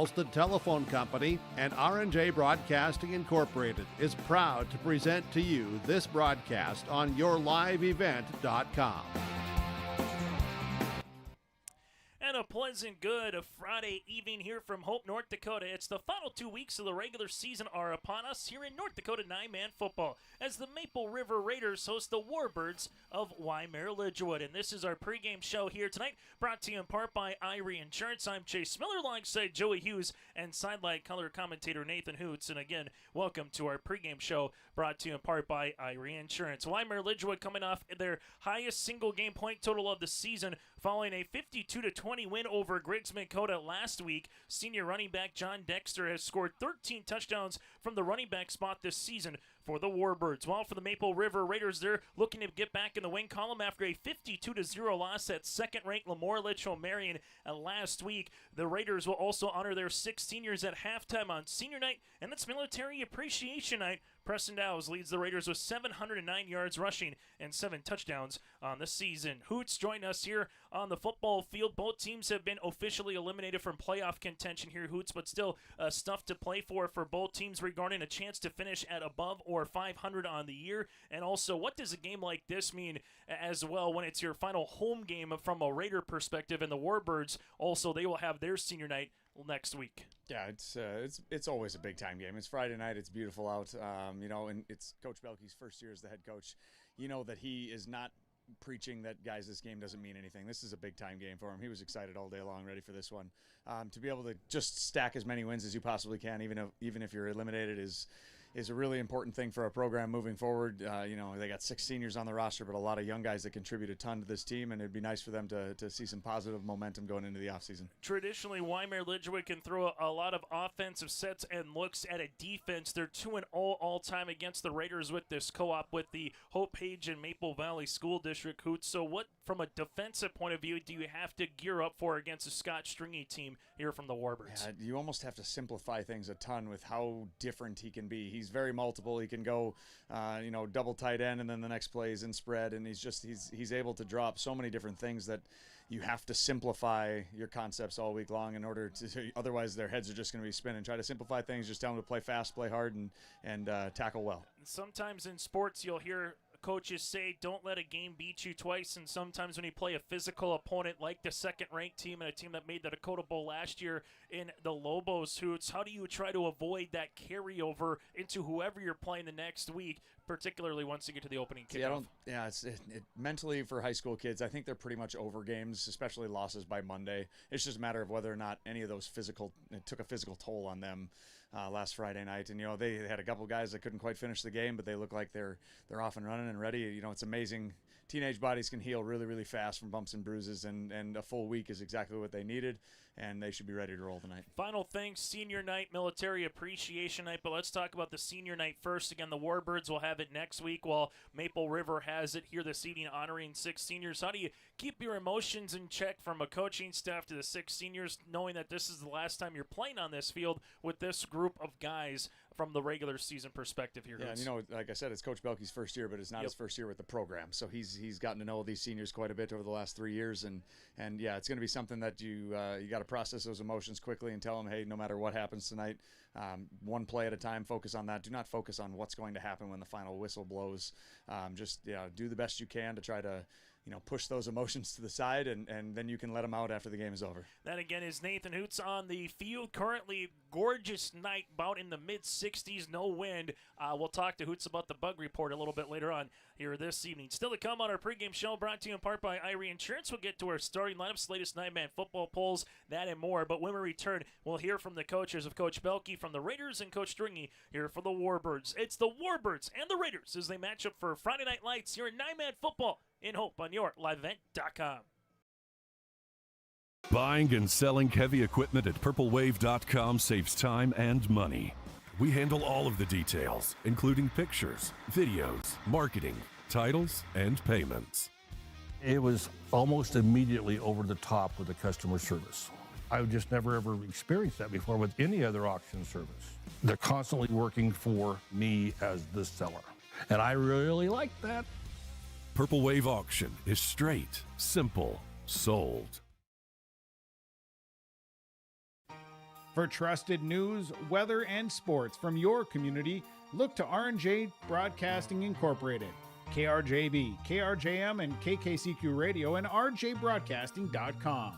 Ralston Telephone Company and R&J Broadcasting Incorporated is proud to present to you this broadcast on yourliveevent.com. And a pleasant good Friday evening here from Hope, North Dakota. It's the final 2 weeks of the regular season are upon us here in North Dakota 9-man football as the Maple River Raiders host the Warbirds of Wyndmere Lidgerwood. And this is our pregame show here tonight, brought to you in part by Irie Insurance. I'm Chase Miller alongside Joey Hughes and sideline color commentator Nathan Hoots. And again, welcome to our pregame show brought to you in part by Irie Insurance. Wyndmere Lidgerwood coming off their highest single game point total of the season following a 52-20 win over Griggs Dakota last week. Senior running back John Dexter has scored 13 touchdowns from the running back spot this season for the Warbirds. While for the Maple River Raiders, they're looking to get back in the win column after a 52-0 loss at second-ranked Lemoore-Litchfield Marion last week. The Raiders will also honor their 6 seniors at halftime on senior night, and it's Military Appreciation Night. Preston Dowes leads the Raiders with 709 yards rushing and 7 touchdowns on the season. Hoots join us here on the football field. Both teams have been officially eliminated from playoff contention here, Hoots, but still stuff to play for both teams regarding a chance to finish at above or 500 on the year. And also, what does a game like this mean as well when it's your final home game from a Raider perspective? And the Warbirds also, they will have their senior night next week. Yeah, it's always a big time game. It's Friday night. It's beautiful out. And it's Coach Belkey's first year as the head coach. You know that he is not preaching that, guys, this game doesn't mean anything. This is a big time game for him. He was excited all day long, ready for this one. To be able to just stack as many wins as you possibly can, even if you're eliminated, is a really important thing for our program moving forward. They got 6 seniors on the roster, but a lot of young guys that contribute a ton to this team, and it'd be nice for them to see some positive momentum going into the offseason. Traditionally, Wyndmere Lidgerwood can throw a lot of offensive sets and looks at a defense. They're 2-0 all-time against the Raiders with this co-op with the Hope Page and Maple Valley School District Hoots. So what, from a defensive point of view, do you have to gear up for against a Scott Stringy team here from the Warbirds? Yeah, you almost have to simplify things a ton with how different he can be. He's very multiple. He can go, double tight end, and then the next play is in spread, and he's able to drop so many different things that you have to simplify your concepts all week long in order to. Otherwise, their heads are just going to be spinning. Try to simplify things. Just tell them to play fast, play hard, and tackle well. Sometimes in sports, you'll hear coaches say, don't let a game beat you twice, and sometimes when you play a physical opponent like the second-ranked team and a team that made the Dakota Bowl last year in the Lobos, Hoots, how do you try to avoid that carryover into whoever you're playing the next week, particularly once you get to the opening kickoff? Mentally for high school kids, I think they're pretty much over games, especially losses by Monday. It's just a matter of whether or not any of those took a physical toll on them last Friday night. And, they had a couple guys that couldn't quite finish the game, but they look like they're off and running and ready. It's amazing. Teenage bodies can heal really, really fast from bumps and bruises, and a full week is exactly what they needed, and they should be ready to roll tonight. Final thing, senior night, Military Appreciation Night, but let's talk about the senior night first. Again, the Warbirds will have it next week while Maple River has it here this evening honoring 6 seniors. How do you keep your emotions in check from a coaching staff to the 6 seniors, knowing that this is the last time you're playing on this field with this group of guys from the regular season perspective here? Yeah, and like I said, it's Coach Belkey's first year, but it's not his first year with the program. So he's gotten to know these seniors quite a bit over the last 3 years, and it's going to be something that you got to process those emotions quickly and tell them, hey, no matter what happens tonight, one play at a time, focus on that. Do not focus on what's going to happen when the final whistle blows. Do the best you can to try to push those emotions to the side, and then you can let them out after the game is over. That again is Nathan Hoots on the field. Currently, gorgeous night, about in the mid-60s, no wind. We'll talk to Hoots about the bug report a little bit later on here this evening. Still to come on our pregame show, brought to you in part by Irie Insurance. We'll get to our starting lineups, latest 9-man football polls, that and more. But when we return, we'll hear from the coaches of Coach Belkey from the Raiders and Coach Stringy here for the Warbirds. It's the Warbirds and the Raiders as they match up for Friday Night Lights here in 9-man football in Hope on yourliveevent.com. Buying and selling heavy equipment at purplewave.com saves time and money. We handle all of the details, including pictures, videos, marketing, titles, and payments. It was almost immediately over the top with the customer service. I've just never ever experienced that before with any other auction service. They're constantly working for me as the seller, and I really like that. Purple Wave Auction is straight, simple, sold. For trusted news, weather, and sports from your community, look to R&J Broadcasting Incorporated, KRJB, KRJM, and KKCQ Radio, and rjbroadcasting.com.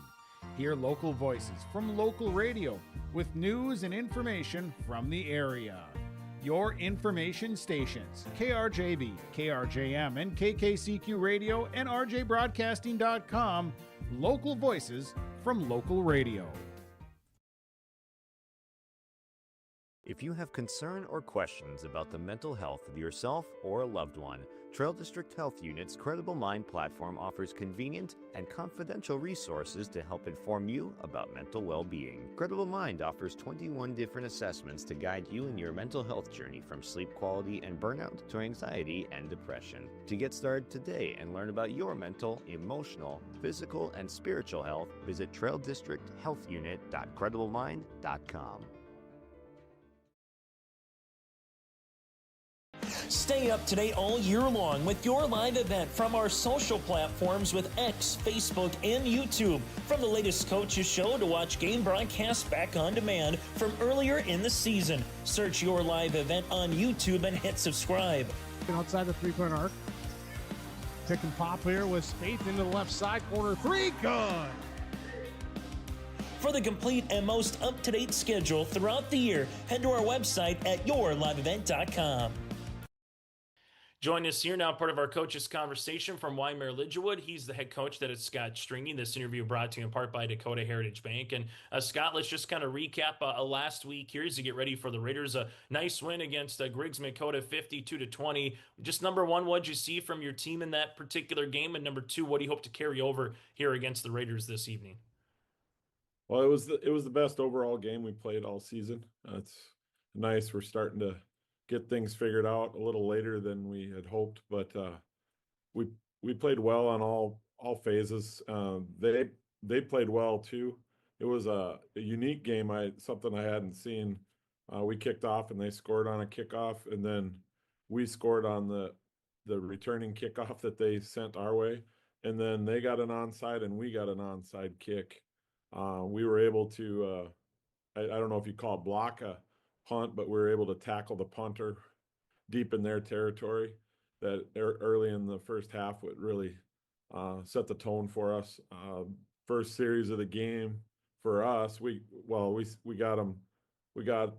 Hear local voices from local radio with news and information from the area. Your information stations, KRJB, KRJM, and KKCQ Radio, and rjbroadcasting.com. Local voices from local radio. If you have concern or questions about the mental health of yourself or a loved one, Trail District Health Unit's Credible Mind platform offers convenient and confidential resources to help inform you about mental well-being. Credible Mind offers 21 different assessments to guide you in your mental health journey, from sleep quality and burnout to anxiety and depression. To get started today and learn about your mental, emotional, physical, and spiritual health, visit traildistricthealthunit.crediblemmind.com. Stay up to date all year long with your live event from our social platforms with X, Facebook, and YouTube. From the latest coaches show to watch game broadcasts back on demand from earlier in the season. Search your live event on YouTube and hit subscribe. Outside the three-point arc. Pick and pop here with Spaeth into the left side corner. Three, good. For the complete and most up-to-date schedule throughout the year, head to our website at yourliveevent.com. Join us here now, part of our coaches conversation from Wyndmere Lidgerwood. He's the head coach. That is Scott Stringy. This interview brought to you in part by Dakota Heritage Bank. And Scott, let's just kind of recap last week here as you get ready for the Raiders. A nice win against Griggs Dakota, 52-20. Just number one, what'd you see from your team in that particular game? And number two, what do you hope to carry over here against the Raiders this evening? Well, it was the best overall game we played all season. It's nice. We're starting to get things figured out a little later than we had hoped, but we played well on all phases. They played well too. It was a unique game. Something I hadn't seen. We kicked off and they scored on a kickoff, and then we scored on the returning kickoff that they sent our way, and then they got an onside and we got an onside kick. We were able to I don't know if you call it block a punt, but we were able to tackle the punter deep in their territory. That early in the first half would really set the tone for us. First series of the game for us, we got them. We got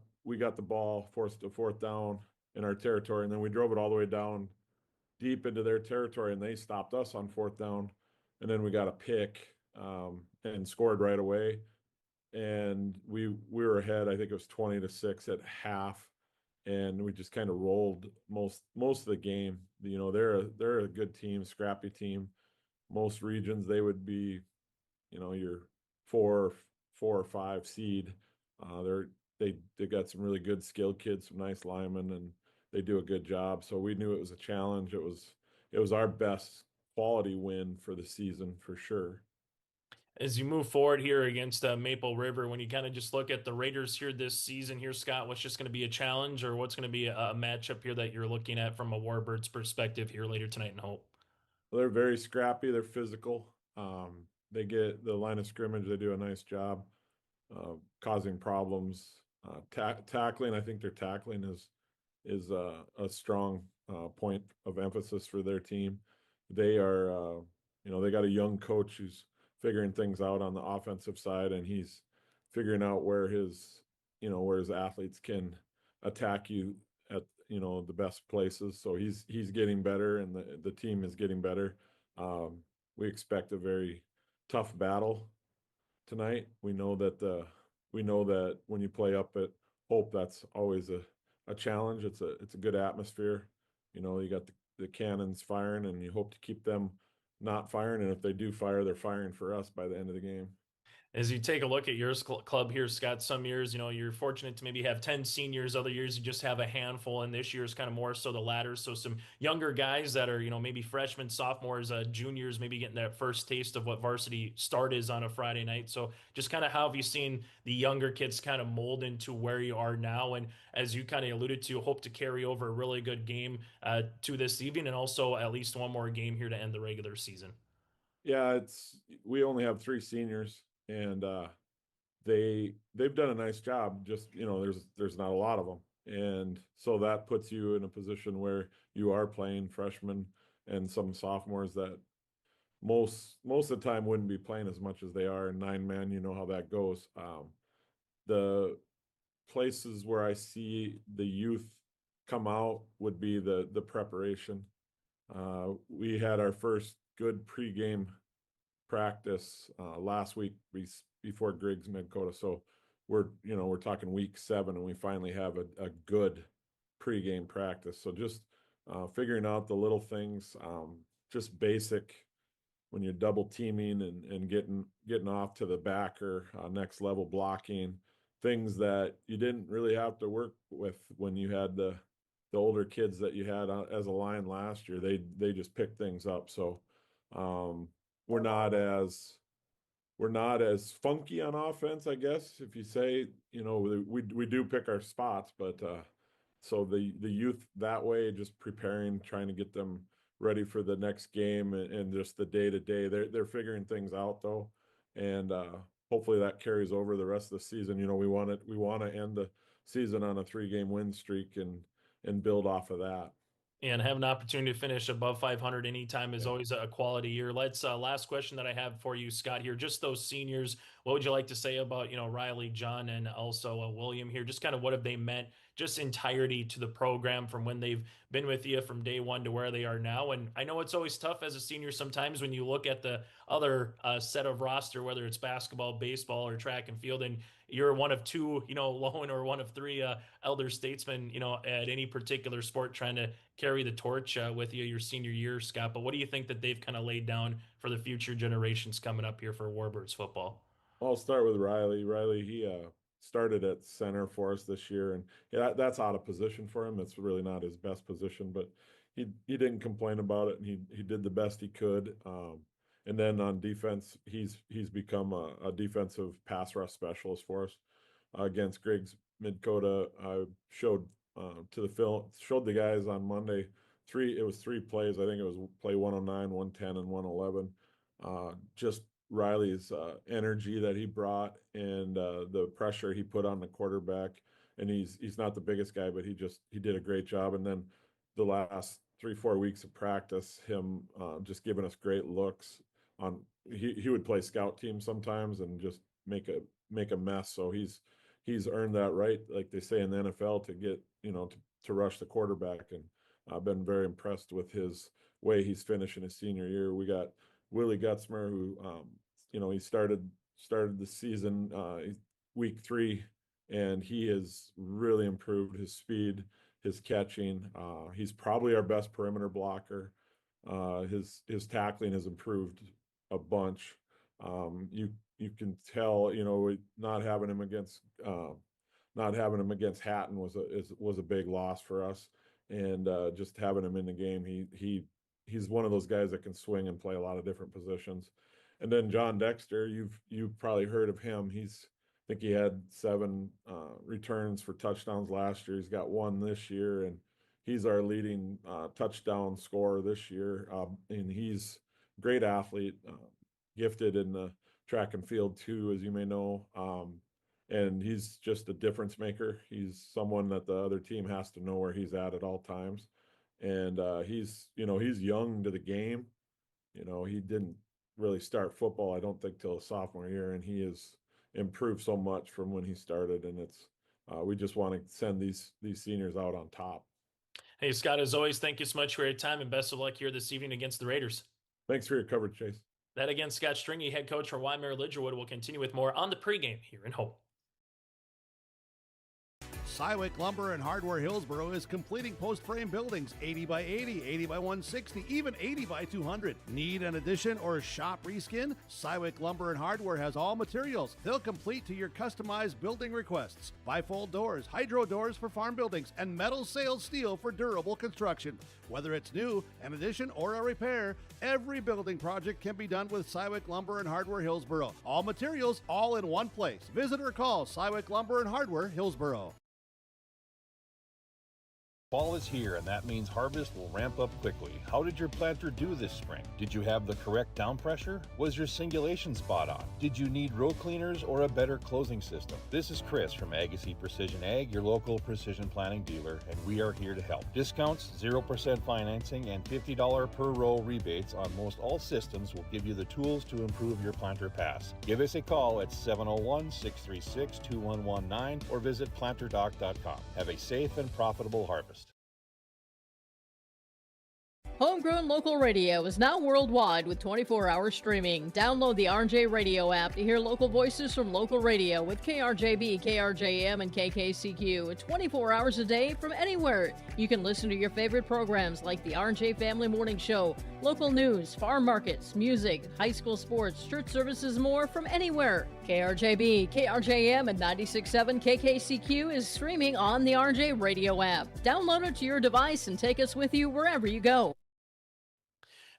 the ball, forced a fourth down in our territory, and then we drove it all the way down deep into their territory, and they stopped us on fourth down, and then we got a pick and scored right away. And we were ahead. I think it was 20-6 at half, and we just kind of rolled most of the game. You know, they're a good team, scrappy team. Most regions they would be, you know, your 4 or 5 seed. They got some really good skilled kids, some nice linemen, and they do a good job. So we knew it was a challenge. It was our best quality win for the season for sure. As you move forward here against Maple River, when you kind of just look at the Raiders here this season here, Scott, what's just going to be a challenge, or what's going to be a matchup here that you're looking at from a Warbirds perspective here later tonight in Hope? Well, they're very scrappy. They're physical. They get the line of scrimmage. They do a nice job causing problems. Tackling, I think their tackling is a strong point of emphasis for their team. They are, they got a young coach who's figuring things out on the offensive side, and he's figuring out where his athletes can attack you at, the best places. So he's getting better, and the team is getting better. We expect a very tough battle tonight. We know that when you play up at Hope, that's always a challenge. It's a good atmosphere. You got the cannons firing, and you hope to keep them not firing, and if they do fire, they're firing for us by the end of the game. As you take a look at your club here, Scott, some years, you're fortunate to maybe have 10 seniors. Other years, you just have a handful. And this year is kind of more so the latter. So some younger guys that are, maybe freshmen, sophomores, juniors, maybe getting that first taste of what varsity start is on a Friday night. So just kind of how have you seen the younger kids kind of mold into where you are now? And as you kind of alluded to, hope to carry over a really good game to this evening, and also at least one more game here to end the regular season. Yeah, we only have 3 seniors. And they've done a nice job. Just, there's not a lot of them. And so that puts you in a position where you are playing freshmen and some sophomores that most of the time wouldn't be playing as much as they are in 9-man. You know how that goes. The places where I see the youth come out would be the preparation. We had our first good pregame practice last week before Griggs Dakota. So we're talking week 7, and we finally have a good pregame practice. So just figuring out the little things, just basic when you're double teaming and getting off to the backer, next level blocking, things that you didn't really have to work with when you had the older kids that you had as a line last year. They just picked things up. So we're not as funky on offense, I guess, if you say. We do pick our spots, but so the youth that way, just preparing, trying to get them ready for the next game and just the day-to-day. They're figuring things out, though, and hopefully that carries over the rest of the season. We want to end the season on a 3-game win streak and build off of that. And have an opportunity to finish above 500 anytime is always a quality year. Let's last question that I have for you, Scott, here. Just those seniors, what would you like to say about, Riley, John, and also William here? Just kind of what have they meant, just entirety to the program from when they've been with you from day one to where they are now? And I know it's always tough as a senior sometimes when you look at the other set of roster, whether it's basketball, baseball, or track and field, and you're one of 2, lone or one of 3 elder statesmen, at any particular sport trying to carry the torch with you your senior year, Scott. But what do you think that they've kind of laid down for the future generations coming up here for Warbirds football? I'll start with Riley. Riley, he started at center for us this year, and that's out of position for him. It's really not his best position, but he didn't complain about it, and he did the best he could. And then on defense, he's become a defensive pass rush specialist for us. Against Griggs Dakota, I showed the guys on Monday it was 3 plays. I think it was play 109, 110, and 111. Just Riley's energy that he brought and the pressure he put on the quarterback. And he's not the biggest guy, but he did a great job. And then the last 3-4 weeks of practice, him just giving us great looks on. He would play scout team sometimes and just make a mess. So he's earned that right, like they say in the NFL, to get to rush the quarterback. And I've been very impressed with his way he's finishing his senior year. We got Willie Gutzmer, who he started the season week 3, and he has really improved his speed, his catching. He's probably our best perimeter blocker. His tackling has improved a bunch. You can tell, not having him against Hatton was a big loss for us, and just having him in the game, he's one of those guys that can swing and play a lot of different positions. And then John Dexter, you've probably heard of him. I think he had 7 returns for touchdowns last year. He's got 1 this year, and he's our leading touchdown scorer this year. And he's a great athlete, gifted in the track and field too, as you may know. And he's just a difference maker. He's someone that the other team has to know where he's at all times. And he's young to the game. He didn't really start football, I don't think, till his sophomore year, and he has improved so much from when he started. And it's we just want to send these seniors out on top. Hey, Scott, as always, thank you so much for your time, and best of luck here this evening against the Raiders. Thanks for your coverage, Chase. That again, Scott Stringy, head coach for Wyndmere Lidgerwood. Will continue with more on the pregame here in Hope. Cywick Lumber and Hardware Hillsboro is completing post-frame buildings 80 by 80, 80 by 160, even 80 by 200. Need an addition or shop reskin? Cywick Lumber and Hardware has all materials. They'll complete to your customized building requests. Bifold doors, hydro doors for farm buildings, and metal sail steel for durable construction. Whether it's new, an addition, or a repair, every building project can be done with Cywick Lumber and Hardware Hillsboro. All materials, all in one place. Visit or call Cywick Lumber and Hardware Hillsboro. Fall is here, and that means harvest will ramp up quickly. How did your planter do this spring? Did you have the correct down pressure? Was your singulation spot on? Did you need row cleaners or a better closing system? This is Chris from Agassiz Precision Ag, your local precision planting dealer, and we are here to help. Discounts, 0% financing, and $50 per row rebates on most all systems will give you the tools to improve your planter pass. Give us a call at 701-636-2119 or visit planterdoc.com. Have a safe and profitable harvest. Homegrown local radio is now worldwide with 24-hour streaming. Download the RJ Radio app to hear local voices from local radio with KRJB, KRJM, and KKCQ 24 hours a day from anywhere. You can listen to your favorite programs like the RJ Family Morning Show, local news, farm markets, music, high school sports, church services, more from anywhere. KRJB, KRJM, and 96.7 KKCQ is streaming on the RJ Radio app. Download it to your device and take us with you wherever you go.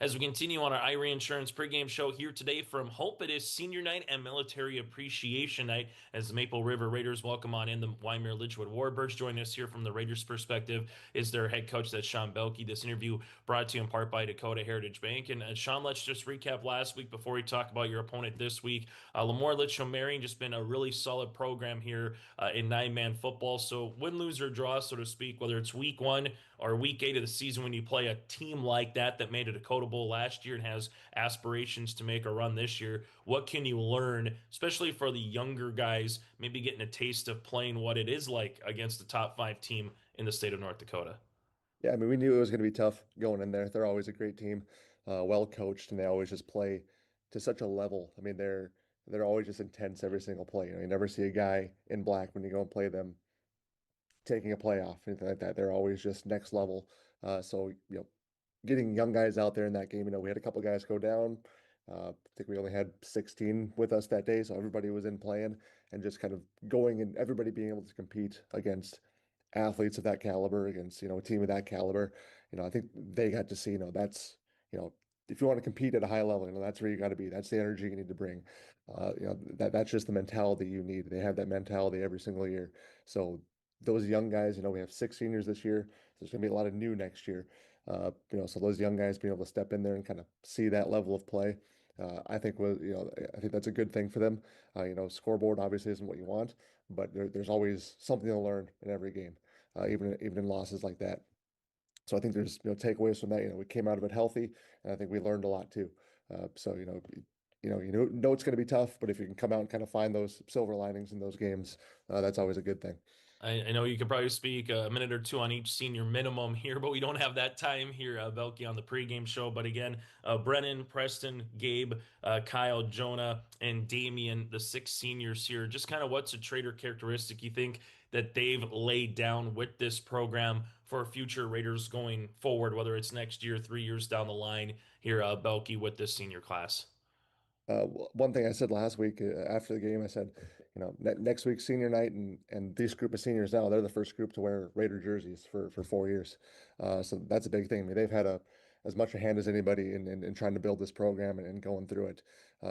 As we continue on our IRA Insurance pregame show here today from Hope, it is senior night and military appreciation night as the Maple River Raiders welcome on in the Wyndmere Lidgerwood Warbirds. Joining us here from the Raiders' perspective is their head coach, that's Sean Belke. This interview brought to you in part by Dakota Heritage Bank. And Sean, let's just recap last week before we talk about your opponent this week. Lemoore Litchfield just been a really solid program here in nine-man football. So win, lose, or draw, so to speak, whether it's week 1 or week 8 of the season when you play a team like that made a Dakota Bowl last year and has aspirations to make a run this year, what can you learn, especially for the younger guys, maybe getting a taste of playing what it is like against the top 5 team in the state of North Dakota? Yeah, I mean, we knew it was going to be tough going in there. They're always a great team, well coached, and they always just play to such a level. I mean, they're always just intense every single play. You never see a guy in black when you go and play them taking a play off, anything like that. They're always just next level. So, getting young guys out there in that game, we had a couple guys go down. I think we only had 16 with us that day, so everybody was in playing and just kind of going and everybody being able to compete against athletes of that caliber, against, a team of that caliber. I think they got to see, that's, if you want to compete at a high level, that's where you got to be. That's the energy you need to bring. That's just the mentality you need. They have that mentality every single year. So those young guys, we have 6 seniors this year. So there's going to be a lot of new next year. So those young guys being able to step in there and kind of see that level of play, I think I think that's a good thing for them. Scoreboard obviously isn't what you want, but there's always something to learn in every game, even in losses like that. So I think there's takeaways from that. We came out of it healthy, and I think we learned a lot too. So you know it's going to be tough, but if you can come out and kind of find those silver linings in those games, that's always a good thing. I know you could probably speak a minute or two on each senior minimum here, but we don't have that time here, Belke, on the pregame show. But again, Brennan, Preston, Gabe, Kyle, Jonah, and Damian, the 6 seniors here, just kind of what's a Trader characteristic you think that they've laid down with this program for future Raiders going forward, whether it's next year, 3 years down the line here, Belke, with this senior class? One thing I said last week after the game, I said, next week's senior night, and this group of seniors now, they're the first group to wear Raider jerseys for 4 years. So that's a big thing. I mean, they've had as much a hand as anybody in trying to build this program and going through it.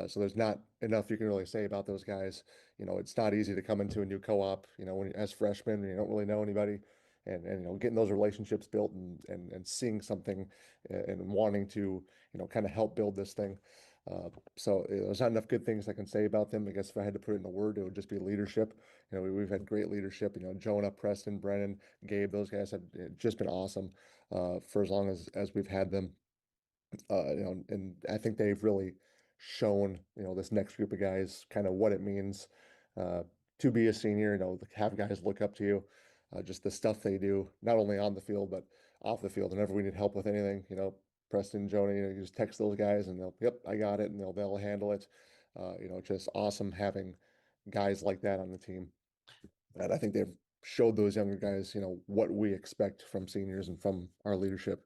So there's not enough you can really say about those guys. It's not easy to come into a new co-op, when as freshmen, you don't really know anybody. And getting those relationships built and seeing something and wanting to, kind of help build this thing. So there's not enough good things I can say about them. I guess if I had to put it in a word, it would just be leadership. We've had great leadership. Jonah, Preston, Brennan, Gabe, those guys have just been awesome for as long as we've had them. And I think they've really shown, this next group of guys kind of what it means to be a senior, have guys look up to you, just the stuff they do, not only on the field, but off the field. Whenever we need help with anything, Preston, Jonah, you just text those guys and they'll, yep, I got it, and they'll handle it. Just awesome having guys like that on the team. And I think they've showed those younger guys, what we expect from seniors and from our leadership.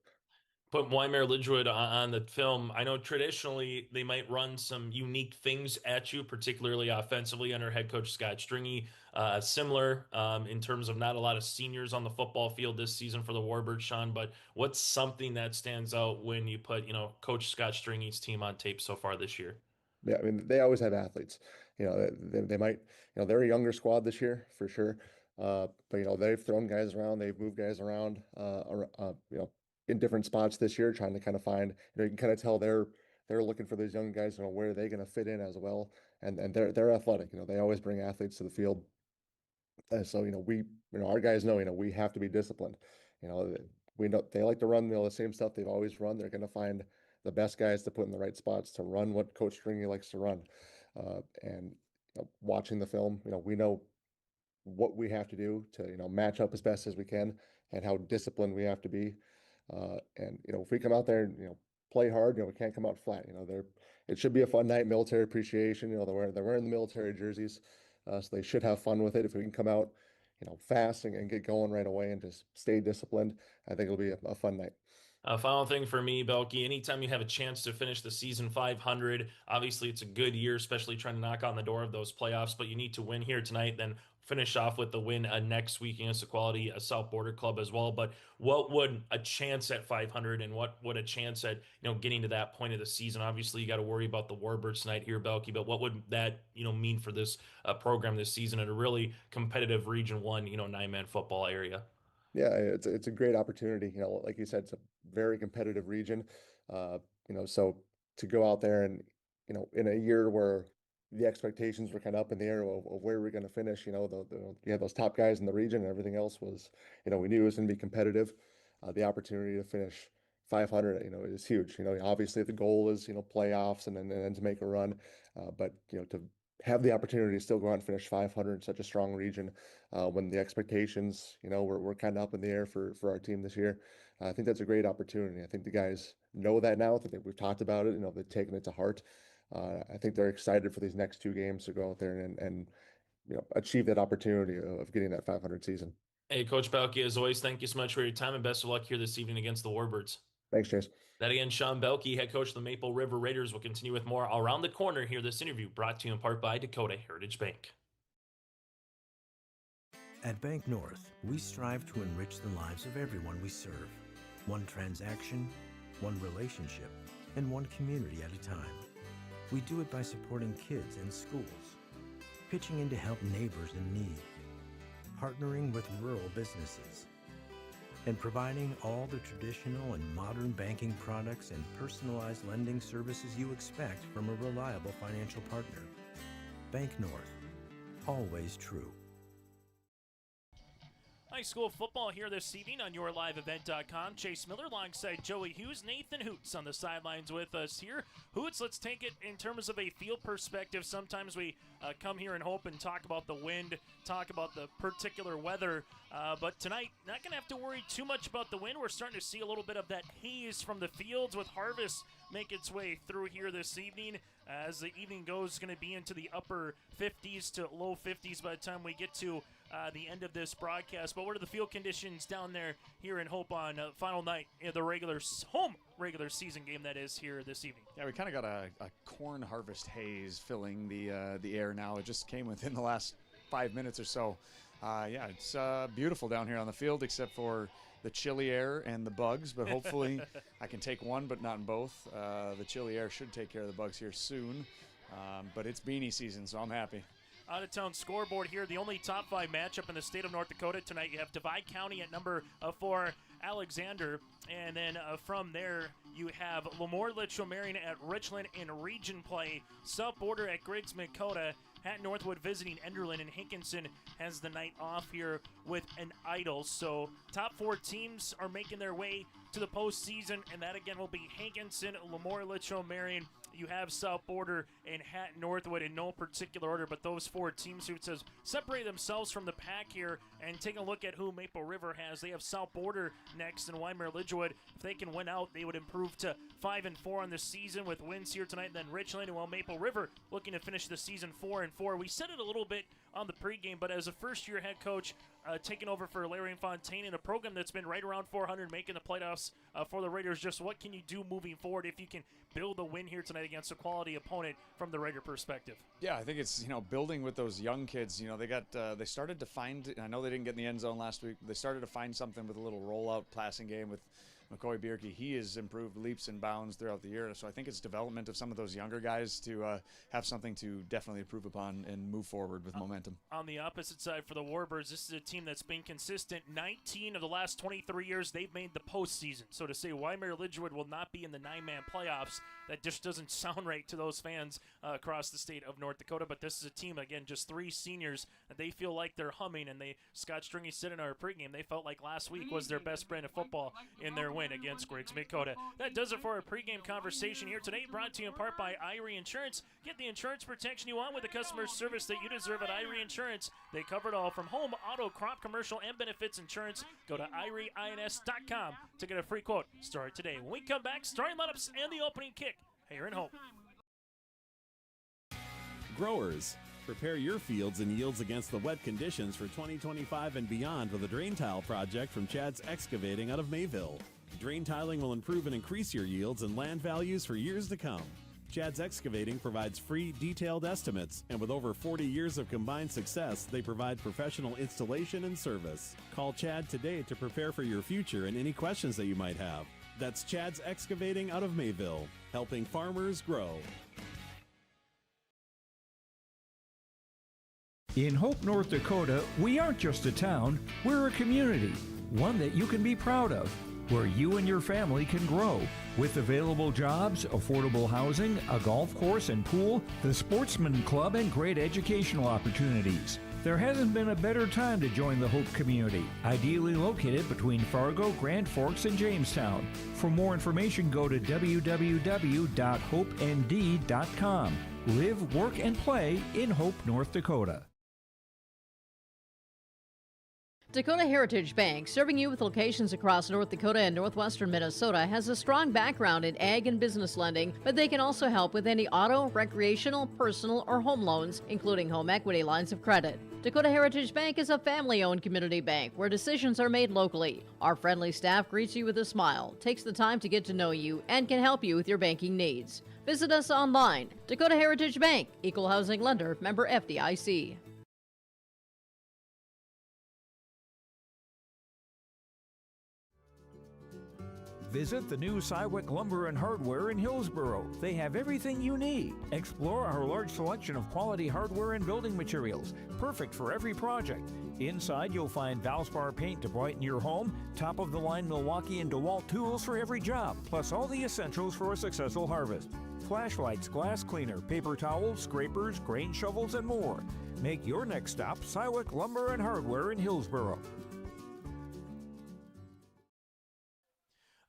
Put Wyndmere Lidgerwood on the film. I know traditionally they might run some unique things at you, particularly offensively under head coach Scott Stringy. Similar in terms of not a lot of seniors on the football field this season for the Warbirds, Sean, but what's something that stands out when you put, Coach Scott Stringy's team on tape so far this year? Yeah, I mean, they always have athletes. They might, they're a younger squad this year for sure. But they've thrown guys around, they've moved guys around, in different spots this year, trying to kind of find. You can kind of tell they're looking for those young guys. Where are they going to fit in as well? And they're athletic. They always bring athletes to the field. So our guys know we have to be disciplined. We know they like to run the same stuff they've always run. They're going to find the best guys to put in the right spots to run what Coach Stringy likes to run. And watching the film, we know what we have to do to match up as best as we can, and how disciplined we have to be. And if we come out there and play hard, we can't come out flat. It should be a fun night. Military appreciation. They're wearing the military jerseys, so they should have fun with it. If we can come out fast and get going right away and just stay disciplined, I think it'll be a fun night. Final thing for me, Belky, anytime you have a chance to finish the season 500, obviously it's a good year, especially trying to knock on the door of those playoffs, but you need to win here tonight, then finish off with the win next week against Equality, a South Border club as well. But what would a chance at 500 and what would a chance at, getting to that point of the season? Obviously, you got to worry about the Warbirds tonight here, Belky, but what would that, mean for this program this season in a really competitive Region 1, 9-man football area? Yeah, it's a great opportunity. Like you said, it's a very competitive region. So to go out there and, in a year where the expectations were kind of up in the air of where we're going to finish, you had those top guys in the region, and everything else was, we knew it was going to be competitive. The opportunity to finish 500, is huge. Obviously the goal is, playoffs and then to make a run. But, to have the opportunity to still go out and finish 500 in such a strong region, when the expectations, we're kind of up in the air for our team this year. I think that's a great opportunity. I think the guys know that now. I think we've talked about it. They've taken it to heart. I think they're excited for these next 2 games to go out there and achieve that opportunity of getting that 500 season. Hey, Coach Belky, as always, thank you so much for your time and best of luck here this evening against the Warbirds. Thanks, Chase. That again, Sean Belky, head coach of the Maple River Raiders, will continue with more around the corner here. This interview brought to you in part by Dakota Heritage Bank. At Bank North, we strive to enrich the lives of everyone we serve. One transaction, one relationship, and one community at a time. We do it by supporting kids and schools, pitching in to help neighbors in need, partnering with rural businesses, and providing all the traditional and modern banking products and personalized lending services you expect from a reliable financial partner. Bank North, always true. High school football here this evening on YourLiveEvent.com. Chase Miller alongside Joey Hughes, Nathan Hoots on the sidelines with us here. Hoots, let's take it in terms of a field perspective. Sometimes we come here and hope and talk about the wind, talk about the particular weather, but tonight, not going to have to worry too much about the wind. We're starting to see a little bit of that haze from the fields with harvest make its way through here this evening. As the evening goes, going to be into the upper 50s to low 50s by the time we get to the end of this broadcast. But what are the field conditions down there here in Hope on final night in the home regular season game that is here this evening? Yeah, we kind of got a corn harvest haze filling the air now. It just came within the last 5 minutes or so. Yeah, it's beautiful down here on the field, except for the chilly air and the bugs, but hopefully I can take one, but not in both. The chilly air should take care of the bugs here soon, but it's beanie season, so I'm happy. Out-of-town scoreboard here, the only top 5 matchup in the state of North Dakota tonight. You have Divide County at number 4, Alexander, and then from there you have Lemoore Litchfield Marion at Richland in region play. South Border at Griggs Dakota. Hatton Northwood visiting Enderlin, and Hankinson has the night off here with an idle. So top 4 teams are making their way to the postseason, and that again will be Hankinson, Lemoore Litchfield Marion. You have South Border and Hatton Northwood in no particular order, but those 4 teams who says separate themselves from the pack here and take a look at who Maple River has. They have South Border next and Wyndmere Lidgerwood. If they can win out, they would improve to 5-4 on the season with wins here tonight. And then Richland, and while Maple River looking to finish the season 4-4. We said it a little bit on the pregame, but as a first-year head coach, taking over for Larry Fontaine in a program that's been right around 400, making the playoffs for the Raiders, just what can you do moving forward if you can build a win here tonight against a quality opponent from the Raider perspective? Yeah, I think it's, building with those young kids. They started to find, I know they didn't get in the end zone last week, they started to find something with a little rollout passing game with McCoy Bierke, he has improved leaps and bounds throughout the year. So I think it's development of some of those younger guys to have something to definitely improve upon and move forward with momentum. On the opposite side for the Warbirds, this is a team that's been consistent. 19 of the last 23 years, they've made the postseason. So to say Wyndmere Lidgerwood will not be in the 9-man playoffs, that just doesn't sound right to those fans across the state of North Dakota. But this is a team, again, just 3 seniors, and they feel like they're humming. And Scott Stringy said in our pregame, they felt like last week was their best brand of football in their win against Griggs Dakota. That does it for our pregame conversation here today, brought to you in part by Irie Insurance. Get the insurance protection you want with the customer service that you deserve at Irie Insurance. They cover it all from home, auto, crop, commercial, and benefits insurance. Go to irieins.com to get a free quote. Start today. When we come back, starting lineups and the opening kick here in Hope. Growers, prepare your fields and yields against the wet conditions for 2025 and beyond with a drain tile project from Chad's Excavating out of Mayville. Drain tiling will improve and increase your yields and land values for years to come. Chad's Excavating provides free, detailed estimates, and with over 40 years of combined success, they provide professional installation and service. Call Chad today to prepare for your future and any questions that you might have. That's Chad's Excavating out of Mayville, helping farmers grow. In Hope, North Dakota, we aren't just a town, we're a community, one that you can be proud of, where you and your family can grow. With available jobs, affordable housing, a golf course and pool, the Sportsman Club, and great educational opportunities. There hasn't been a better time to join the Hope community, ideally located between Fargo, Grand Forks, and Jamestown. For more information, go to www.hopend.com. Live, work, and play in Hope, North Dakota. Dakota Heritage Bank, serving you with locations across North Dakota and northwestern Minnesota, has a strong background in ag and business lending, but they can also help with any auto, recreational, personal, or home loans, including home equity lines of credit. Dakota Heritage Bank is a family-owned community bank where decisions are made locally. Our friendly staff greets you with a smile, takes the time to get to know you, and can help you with your banking needs. Visit us online. Dakota Heritage Bank, Equal Housing Lender, member FDIC. Visit the new Cywick Lumber and Hardware in Hillsboro. They have everything you need. Explore our large selection of quality hardware and building materials, perfect for every project. Inside, you'll find Valspar paint to brighten your home, top-of-the-line Milwaukee and DeWalt tools for every job, plus all the essentials for a successful harvest. Flashlights, glass cleaner, paper towels, scrapers, grain shovels, and more. Make your next stop Cywick Lumber and Hardware in Hillsboro.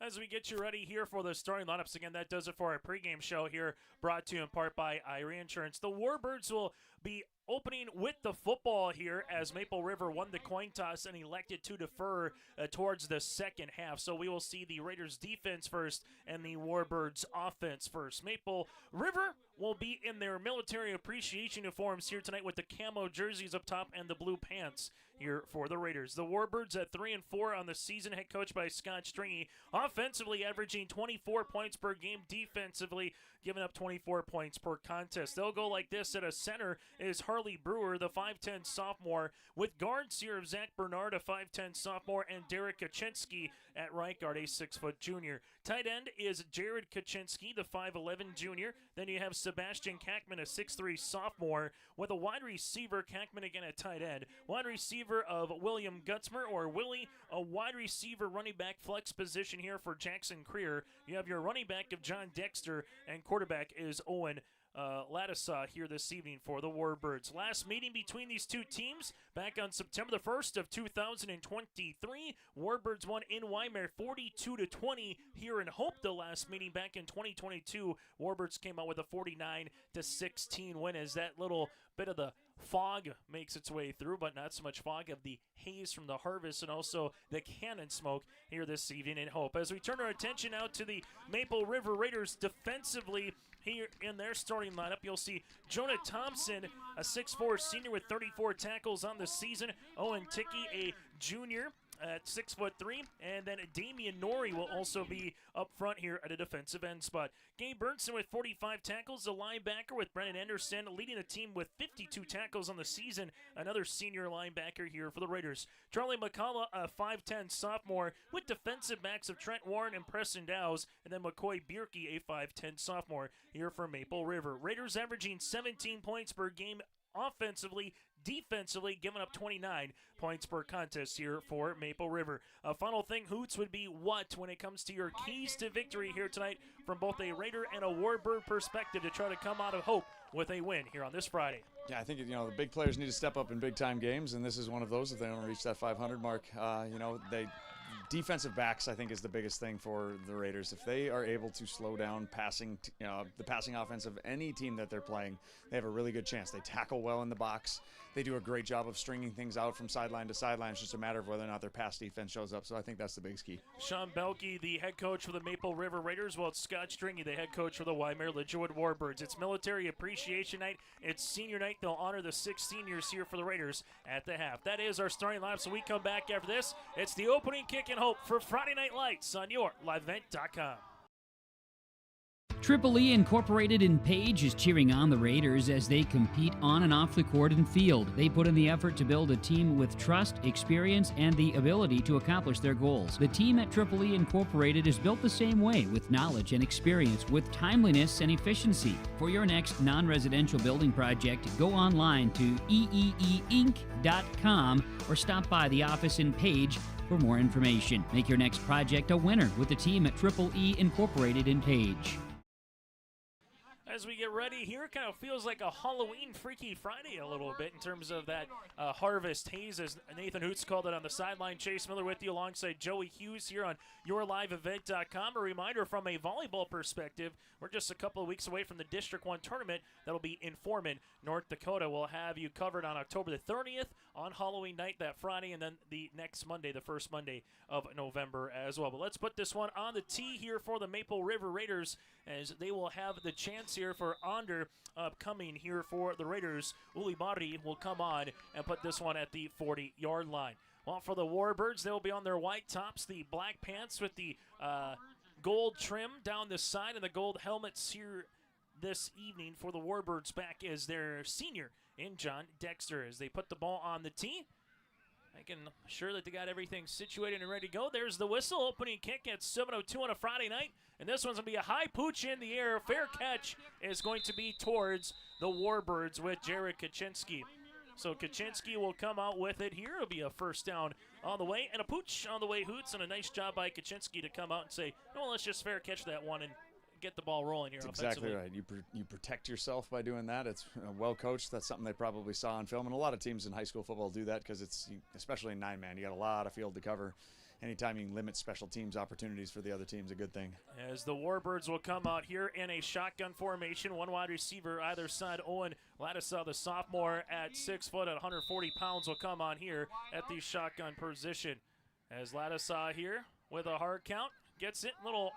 As we get you ready here for the starting lineups, again, that does it for our pregame show here, brought to you in part by Irie Insurance. The Warbirds will be opening with the football here as Maple River won the coin toss and elected to defer towards the second half. So we will see the Raiders defense first and the Warbirds offense first. Maple River will be in their military appreciation uniforms here tonight with the camo jerseys up top and the blue pants here for the Raiders. The Warbirds at 3-4 on the season, head coached by Scott Stringy, offensively averaging 24 points per game, defensively giving up 24 points per contest. They'll go like this. At a center is Harley Brewer, the 5'10 sophomore, with guards here of Zach Bernard, a 5'10 sophomore, and Derek Kaczynski at right guard, a 6-foot junior. Tight end is Jared Kaczynski, the 5'11 junior. Then you have Sebastian Kackman, a 6'3 sophomore, with a wide receiver, Kackman again at tight end. Wide receiver of William Gutzmer, or Willie, a wide receiver running back flex position here for Jackson Creer. You have your running back of John Dexter, and quarterback is Owen Ladisaw here this evening for the Warbirds. Last meeting between these two teams back on September the 1st of 2023. Warbirds won in Wyndmere 42-20 here in Hope. The last meeting back in 2022, Warbirds came out with a 49-16 win as that little bit of the fog makes its way through, but not so much fog of the haze from the harvest and also the cannon smoke here this evening in Hope. As we turn our attention now to the Maple River Raiders defensively, here in their starting lineup, you'll see Jonah Thompson, a 6'4 senior with 34 tackles on the season. Owen Tickey, a junior, at 6'3", and then Damian Norrie will also be up front here at a defensive end spot. Gabe Burnson with 45 tackles, the linebacker with Brennan Anderson leading the team with 52 tackles on the season, another senior linebacker here for the Raiders. Charlie McCullough, a 5'10 sophomore, with defensive backs of Trent Warren and Preston Dowes, and then McCoy Bierke, a 5'10 sophomore here for Maple River. Raiders averaging 17 points per game offensively, defensively giving up 29 points per contest here for Maple River. A final thing, Hoots, would be what when it comes to your keys to victory here tonight from both a Raider and a Warbird perspective to try to come out of Hope with a win here on this Friday? Yeah, I think, the big players need to step up in big-time games, and this is one of those if they don't reach that 500 mark. Defensive backs, I think, is the biggest thing for the Raiders. If they are able to slow down the passing offense of any team that they're playing, they have a really good chance. They tackle well in the box. They do a great job of stringing things out from sideline to sideline. It's just a matter of whether or not their pass defense shows up. So I think that's the biggest key. Sean Belke, the head coach for the Maple River Raiders, while it's Scott Stringy, the head coach for the Wyndmere Lidgerwood Warbirds. It's Military Appreciation Night. It's senior night. They'll honor the 6 seniors here for the Raiders at the half. That is our starting lineup. So we come back after this. It's the opening kick and hope for Friday Night Lights on your LiveEvent.com. Triple E Incorporated in Page is cheering on the Raiders as they compete on and off the court and field. They put in the effort to build a team with trust, experience, and the ability to accomplish their goals. The team at Triple E Incorporated is built the same way, with knowledge and experience, with timeliness and efficiency. For your next non-residential building project, go online to eeeinc.com or stop by the office in Page for more information. Make your next project a winner with the team at Triple E Incorporated in Page. As we get ready here, kind of feels like a Halloween Freaky Friday a little bit in terms of that harvest haze, as Nathan Hoots called it on the sideline. Chase Miller with you alongside Joey Hughes here on yourliveevent.com. A reminder from a volleyball perspective, we're just a couple of weeks away from the District 1 tournament that'll be in Foreman, North Dakota. We'll have you covered on October the 30th on Halloween night that Friday, and then the next Monday, the first Monday of November as well. But let's put this one on the tee here for the Maple River Raiders, as they will have the chance here for Onder upcoming here for the Raiders. Uli Marri will come on and put this one at the 40-yard line. Well, for the Warbirds, they'll be on their white tops, the black pants with the gold trim down the side, and the gold helmets here this evening for the Warbirds back as their senior in John Dexter as they put the ball on the tee. Making sure that they got everything situated and ready to go. There's the whistle. Opening kick at 7:02 on a Friday night. And this one's going to be a high pooch in the air. Fair catch is going to be towards the Warbirds with Jared Kaczynski. So Kaczynski will come out with it here. It'll be a first down on the way and a pooch on the way, Hoots. And a nice job by Kaczynski to come out and say, no, let's just fair catch that one and get the ball rolling here. That's offensively. exactly right. You protect yourself by doing that. It's well coached. That's something they probably saw on film, and a lot of teams in high school football do that because it's, especially in 9-man, you got a lot of field to cover. Anytime you can limit special teams opportunities for the other team's a good thing. As the Warbirds will come out here in a shotgun formation, one wide receiver either side. Owen Lattisaw, the sophomore at 6 foot at 140 pounds, will come on here at the shotgun position. As Lattisaw here with a hard count, gets it, little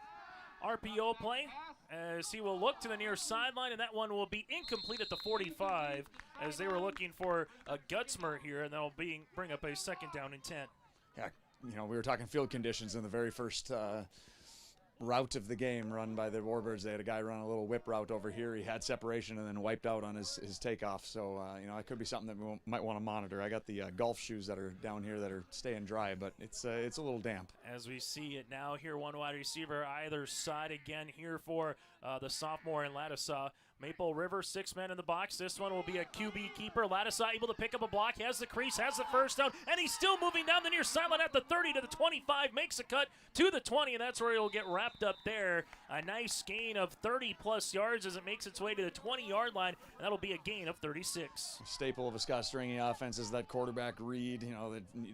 RPO play as he will look to the near sideline, and that one will be incomplete at the 45 as they were looking for a Gutzmer here, and that'll bring up a second down and 10. Yeah, we were talking field conditions in the very first route of the game run by the Warbirds. They had a guy run a little whip route over here. He had separation and then wiped out on his takeoff. So, it could be something that we might want to monitor. I got the golf shoes that are down here that are staying dry, but it's a little damp. As we see it now here, one wide receiver either side again here for the sophomore in Lattisaw. Maple River, 6 men in the box. This one will be a QB keeper. Lattisaw able to pick up a block, has the crease, has the first down, and he's still moving down the near sideline at the 30 to the 25, makes a cut to the 20, and that's where he'll get wrapped up there. A nice gain of 30-plus yards as it makes its way to the 20-yard line, and that'll be a gain of 36. Staple of a Scott Stringy offense is that quarterback read.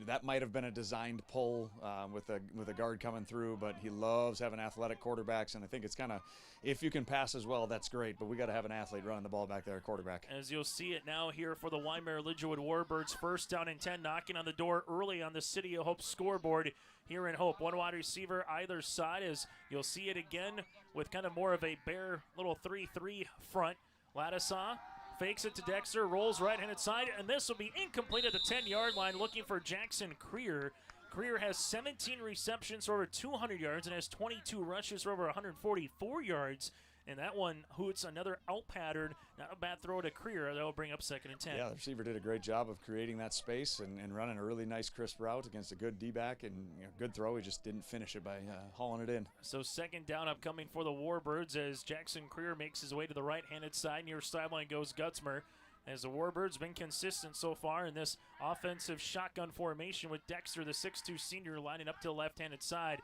That might have been a designed pull with a guard coming through, but he loves having athletic quarterbacks, and I think it's kind of, if you can pass as well, that's great, but we got to have an athlete running the ball back there, quarterback. As you'll see it now here for the Wyndmere Lidgerwood Warbirds, first down and 10, knocking on the door early on the City of Hope scoreboard here in Hope. One wide receiver either side, as you'll see it again with kind of more of a bare little 3-3 front. Lattisaw fakes it to Dexter, rolls right-handed side, and this will be incomplete at the 10-yard line, looking for Jackson Creer. Creer has 17 receptions for over 200 yards and has 22 rushes for over 144 yards. And that one, Hoots, another out pattern. Not a bad throw to Creer. That will bring up 2nd and 10. Yeah, the receiver did a great job of creating that space and running a really nice, crisp route against a good D-back and good throw. He just didn't finish it by hauling it in. So 2nd down upcoming for the Warbirds as Jackson Creer makes his way to the right-handed side. Near sideline goes Gutzmer. As the Warbirds been consistent so far in this offensive shotgun formation with Dexter, the 6'2 senior, lining up to the left-handed side.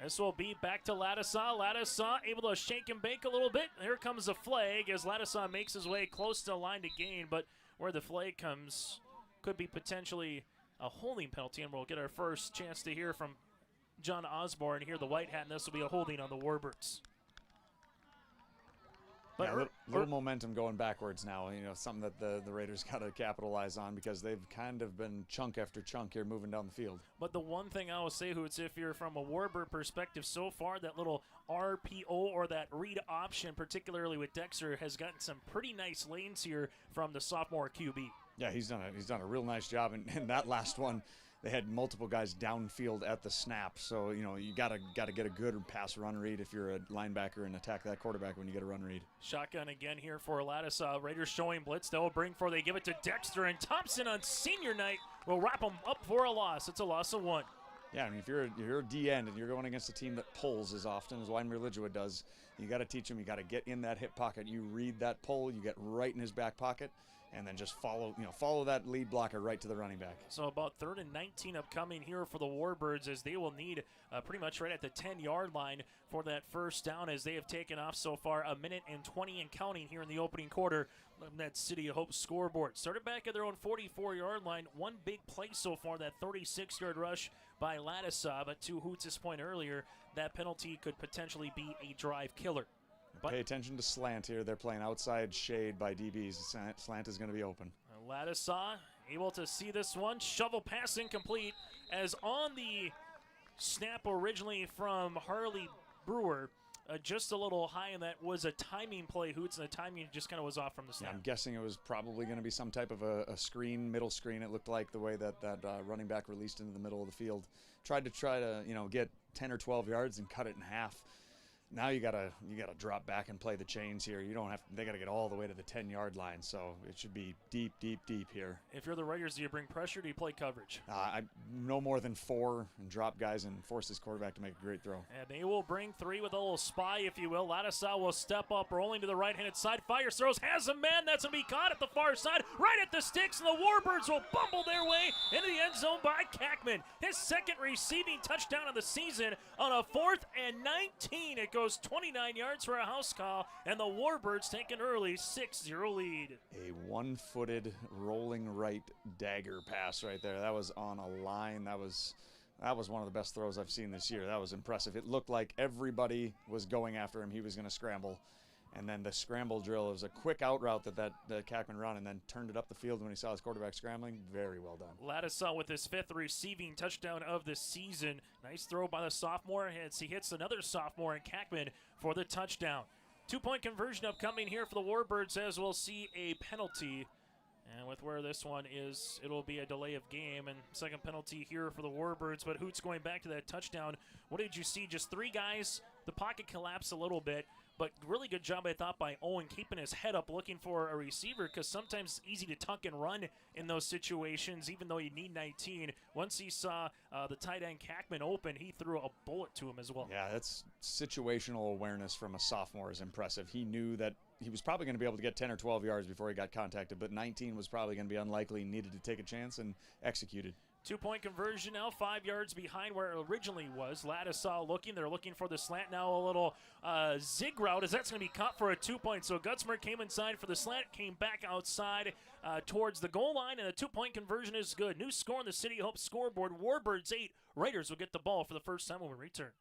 This will be back to Ladisaw. Ladisaw able to shake and bake a little bit. Here comes the flag as Ladisaw makes his way close to the line to gain, but where the flag comes could be potentially a holding penalty, and we'll get our first chance to hear from John Osborne here, the white hat, and this will be a holding on the Warbirds. But yeah, little momentum going backwards now. Something that the Raiders got to capitalize on because they've kind of been chunk after chunk here moving down the field. But the one thing I will say, Hoots, if you're from a Warbird perspective so far, that little RPO or that read option, particularly with Dexter, has gotten some pretty nice lanes here from the sophomore QB. Yeah, he's done a real nice job, and that last one, they had multiple guys downfield at the snap, so you gotta get a good pass run read if you're a linebacker and attack that quarterback when you get a run read. Shotgun again here for Ladisaw. Raiders showing blitz. They'll bring for. They give it to Dexter, and Thompson on senior night will wrap them up for a loss. It's a loss of 1. Yeah, I mean, if you're a D end and you're going against a team that pulls as often as Wyndmere Lidgerwood does, you got to teach them. You got to get in that hip pocket. You read that pull. You get right in his back pocket. And then just follow that lead blocker right to the running back. So about 3rd and 19 upcoming here for the Warbirds as they will need pretty much right at the 10-yard line for that first down as they have taken off so far 1 minute and 20 and counting here in the opening quarter on that City of Hope scoreboard. Started back at their own 44-yard line. One big play so far, that 36-yard rush by Ladisaw. But to Hoots' point earlier, that penalty could potentially be a drive killer. Pay attention to slant here. They're playing outside shade by DBs. Slant is going to be open. Ladisaw able to see this one. Shovel pass incomplete as on the snap originally from Harley Brewer. Just a little high, and that was a timing play, Hoots, and the timing just kind of was off from the snap. Yeah, I'm guessing it was probably going to be some type of a screen, middle screen. It looked like the way that running back released into the middle of the field. Tried to get 10 or 12 yards and cut it in half. Now you gotta drop back and play the chains here. They gotta get all the way to the 10-yard line, so it should be deep here. If you're the Raiders, do you bring pressure or do you play coverage? No more than 4 and drop guys and force this quarterback to make a great throw. And they will bring 3 with a little spy, if you will. Ladisaw will step up, rolling to the right-handed side. Fires, throws, has a man. That's going to be caught at the far side, right at the sticks, and the Warbirds will bumble their way into the end zone by Kackman. His 2nd receiving touchdown of the season on a 4th and 19. It goes 29 yards for a house call, and the Warbirds take an early 6-0 lead. A one-footed rolling right dagger pass right there. That was on a line. That was one of the best throws I've seen this year. That was impressive. It looked like everybody was going after him. He was going to scramble. And then the scramble drill, it was a quick out route that Kackman run and then turned it up the field when he saw his quarterback scrambling. Very well done. Ladisaw with his 5th receiving touchdown of the season. Nice throw by the sophomore. He hits another sophomore in Kackman for the touchdown. 2-point conversion upcoming here for the Warbirds as we'll see a penalty. And with where this one is, it'll be a delay of game. And 2nd penalty here for the Warbirds. But Hoots, going back to that touchdown, what did you see? Just 3 guys. The pocket collapsed a little bit. But really good job, I thought, by Owen keeping his head up looking for a receiver because sometimes it's easy to tuck and run in those situations, even though you need 19. Once he saw the tight end Kackman open, he threw a bullet to him as well. Yeah, that's situational awareness from a sophomore is impressive. He knew that he was probably going to be able to get 10 or 12 yards before he got contacted, but 19 was probably going to be unlikely. He needed to take a chance and executed. 2-point conversion now, 5 yards behind where it originally was. Ladisaw looking. They're looking for the slant now. A little zig route as that's going to be caught for a 2-point. So Gutzmer came inside for the slant, came back outside towards the goal line, and the 2-point conversion is good. New score on the City Hope scoreboard. Warbirds 8. Raiders will get the ball for the first time when we return.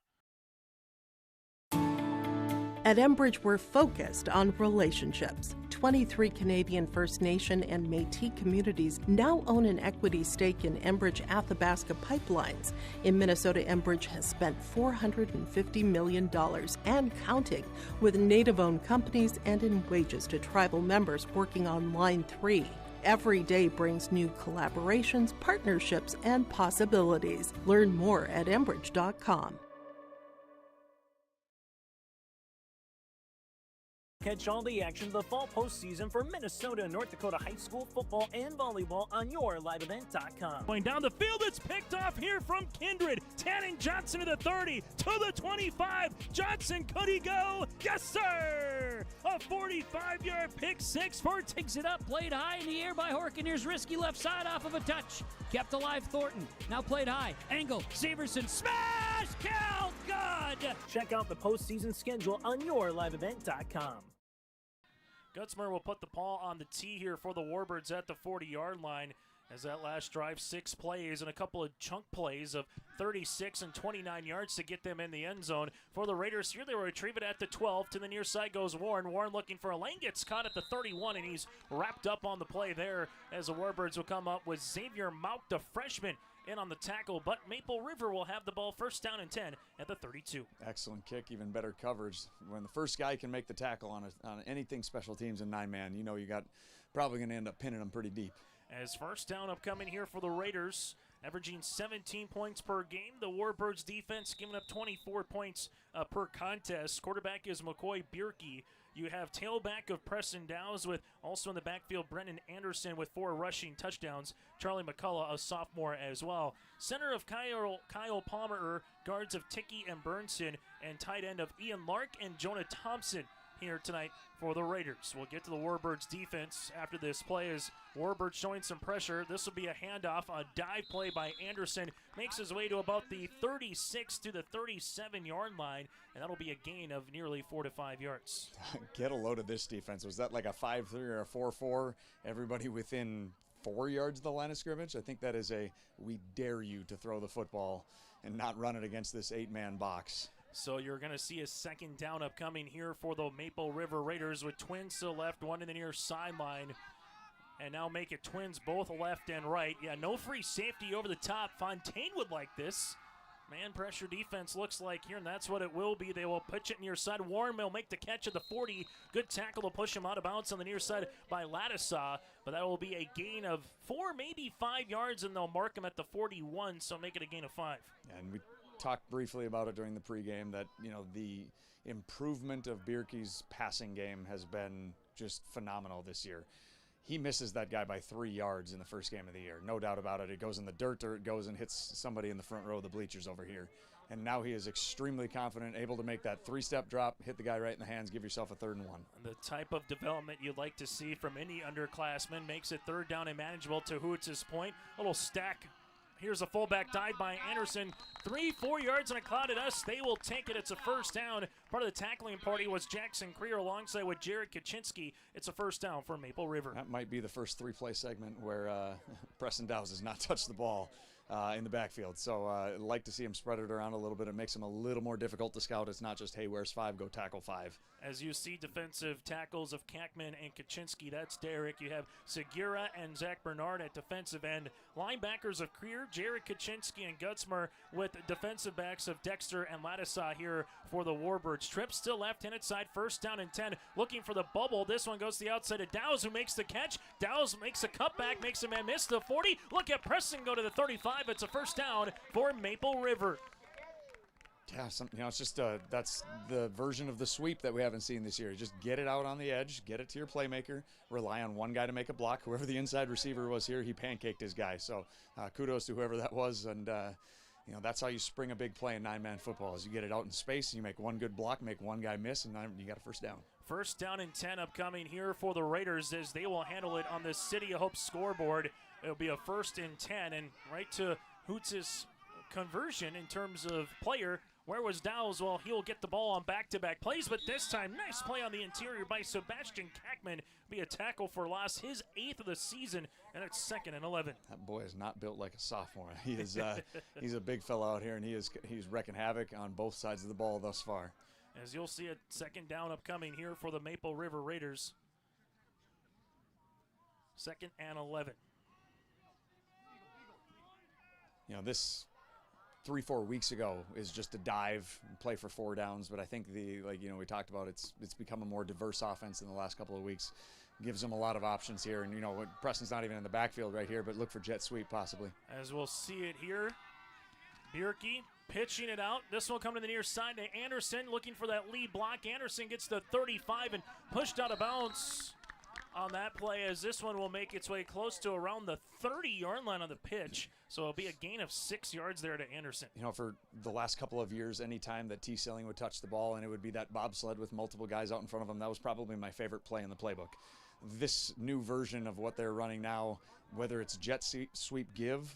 At Enbridge, we're focused on relationships. 23 Canadian First Nation and Métis communities now own an equity stake in Enbridge Athabasca Pipelines. In Minnesota, Enbridge has spent $450 million and counting with Native-owned companies and in wages to tribal members working on Line 3. Every day brings new collaborations, partnerships, and possibilities. Learn more at Enbridge.com. Catch all the action of the fall postseason for Minnesota and North Dakota high school football and volleyball on yourliveevent.com. Going down the field, it's picked off here from Kindred. Tanning Johnson to the 30, to the 25. Johnson, could he go? Yes, sir! A 45-yard pick six for Takes it up, played high in the air by Horkin. Here's risky left side off of a touch. Kept alive Thornton. Now played high. Angle, Severson, smash! Count, good! Check out the postseason schedule on yourliveevent.com. Gutzmer will put the ball on the tee here for the Warbirds at the 40-yard line as that last drive, 6 plays and a couple of chunk plays of 36 and 29 yards to get them in the end zone. For the Raiders here, they will retrieve it at the 12. To the near side goes Warren. Warren looking for a lane, gets caught at the 31, and he's wrapped up on the play there as the Warbirds will come up with Xavier Mauk, the freshman, in on the tackle, but Maple River will have the ball first down and 10 at the 32. Excellent kick, even better coverage. When the first guy can make the tackle on anything special teams in 9-man, you know you got probably going to end up pinning them pretty deep. As first down upcoming here for the Raiders, averaging 17 points per game. The Warbirds defense giving up 24 points per contest. Quarterback is McCoy Bierke. You have tailback of Preston Dowes with also in the backfield Brennan Anderson with 4 rushing touchdowns. Charlie McCullough, a sophomore as well. Center of Kyle Palmer, guards of Ticky and Burnson, and tight end of Ian Lark and Jonah Thompson here tonight for the Raiders. We'll get to the Warbirds defense after this play as Warbirds showing some pressure. This will be a handoff, a dive play by Anderson. Makes his way to about the 36 to the 37-yard line, and that'll be a gain of nearly 4 to 5 yards. Get a load of this defense. Was that like a 5-3 or a 4-4? Everybody within 4 yards of the line of scrimmage? I think that is a we dare you to throw the football and not run it against this 8-man box. So you're going to see a second down upcoming here for the Maple River Raiders with twins to the left, one in the near sideline. And now make it twins both left and right. Yeah, no free safety over the top. Fontaine would like this. Man pressure defense looks like here, and that's what it will be. They will pitch it near side. Warren will make the catch at the 40. Good tackle to push him out of bounds on the near side by Lattisaw. But that will be a gain of 4, maybe 5 yards, and they'll mark him at the 41, so make it a gain of 5. And we talked briefly about it during the pregame that, you know, the improvement of Bierke's passing game has been just phenomenal this year. He misses that guy by 3 yards in the first game of the year. No doubt about it. It goes in the dirt or it goes and hits somebody in the front row of the bleachers over here. And now he is extremely confident, able to make that 3-step drop, hit the guy right in the hands, give yourself a 3rd and 1. The type of development you'd like to see from any underclassman makes it 3rd down and manageable to Hoots' point. A little stack. Here's a fullback dive by Anderson. 3-4 yards and a cloud at us. They will take it. It's a first down. Part of the tackling party was Jackson Creer alongside with Jared Kaczynski. It's a first down for Maple River. That might be the first 3-play segment where Preston Dowes has not touched the ball in the backfield. So I'd like to see him spread it around a little bit. It makes him a little more difficult to scout. It's not just, hey, where's 5? Go tackle 5. As you see defensive tackles of Kackman and Kaczynski, that's Derek. You have Segura and Zach Bernard at defensive end. Linebackers of Creer, Jared Kaczynski, and Gutzmer with defensive backs of Dexter and Lattisaw here for the Warbirds. Tripp still left-handed side, first down and 10. Looking for the bubble. This one goes to the outside of Dowes, who makes the catch. Dowes makes a cutback, makes a man miss the 40. Look at Preston go to the 35. It's a first down for Maple River. Yeah, it's just that's the version of the sweep that we haven't seen this year. Just get it out on the edge, get it to your playmaker, rely on one guy to make a block. Whoever the inside receiver was here, he pancaked his guy. So kudos to whoever that was, and that's how you spring a big play in 9-man football. Is you get it out in space, and you make one good block, make one guy miss, and then you got a first down. First down and 10 upcoming here for the Raiders as they will handle it on the City of Hope scoreboard. It'll be a 1st and 10, and right to Hoots' conversion in terms of player. Where was Dowles? Well, he'll get the ball on back-to-back plays, but this time, nice play on the interior by Sebastian Kackman. Be a tackle for loss, his 8th of the season, and it's 2nd and 11. That boy is not built like a sophomore. He is he's a big fella out here, and he's wrecking havoc on both sides of the ball thus far. As you'll see, a second down upcoming here for the Maple River Raiders. 2nd and 11. This 3-4 weeks ago is just to dive and play for 4 downs. But I think we talked about it's become a more diverse offense in the last couple of weeks. Gives them a lot of options here. And, Preston's not even in the backfield right here, but look for jet sweep possibly. As we'll see it here, Bierke pitching it out. This will come to the near side to Anderson, looking for that lead block. Anderson gets the 35 and pushed out of bounds on that play, as this one will make its way close to around the 30-yard line on the pitch. So it'll be a gain of 6 yards there to Anderson. For the last couple of years, any time that T. Selling would touch the ball and it would be that bobsled with multiple guys out in front of him, that was probably my favorite play in the playbook. This new version of what they're running now, whether it's jet sweep give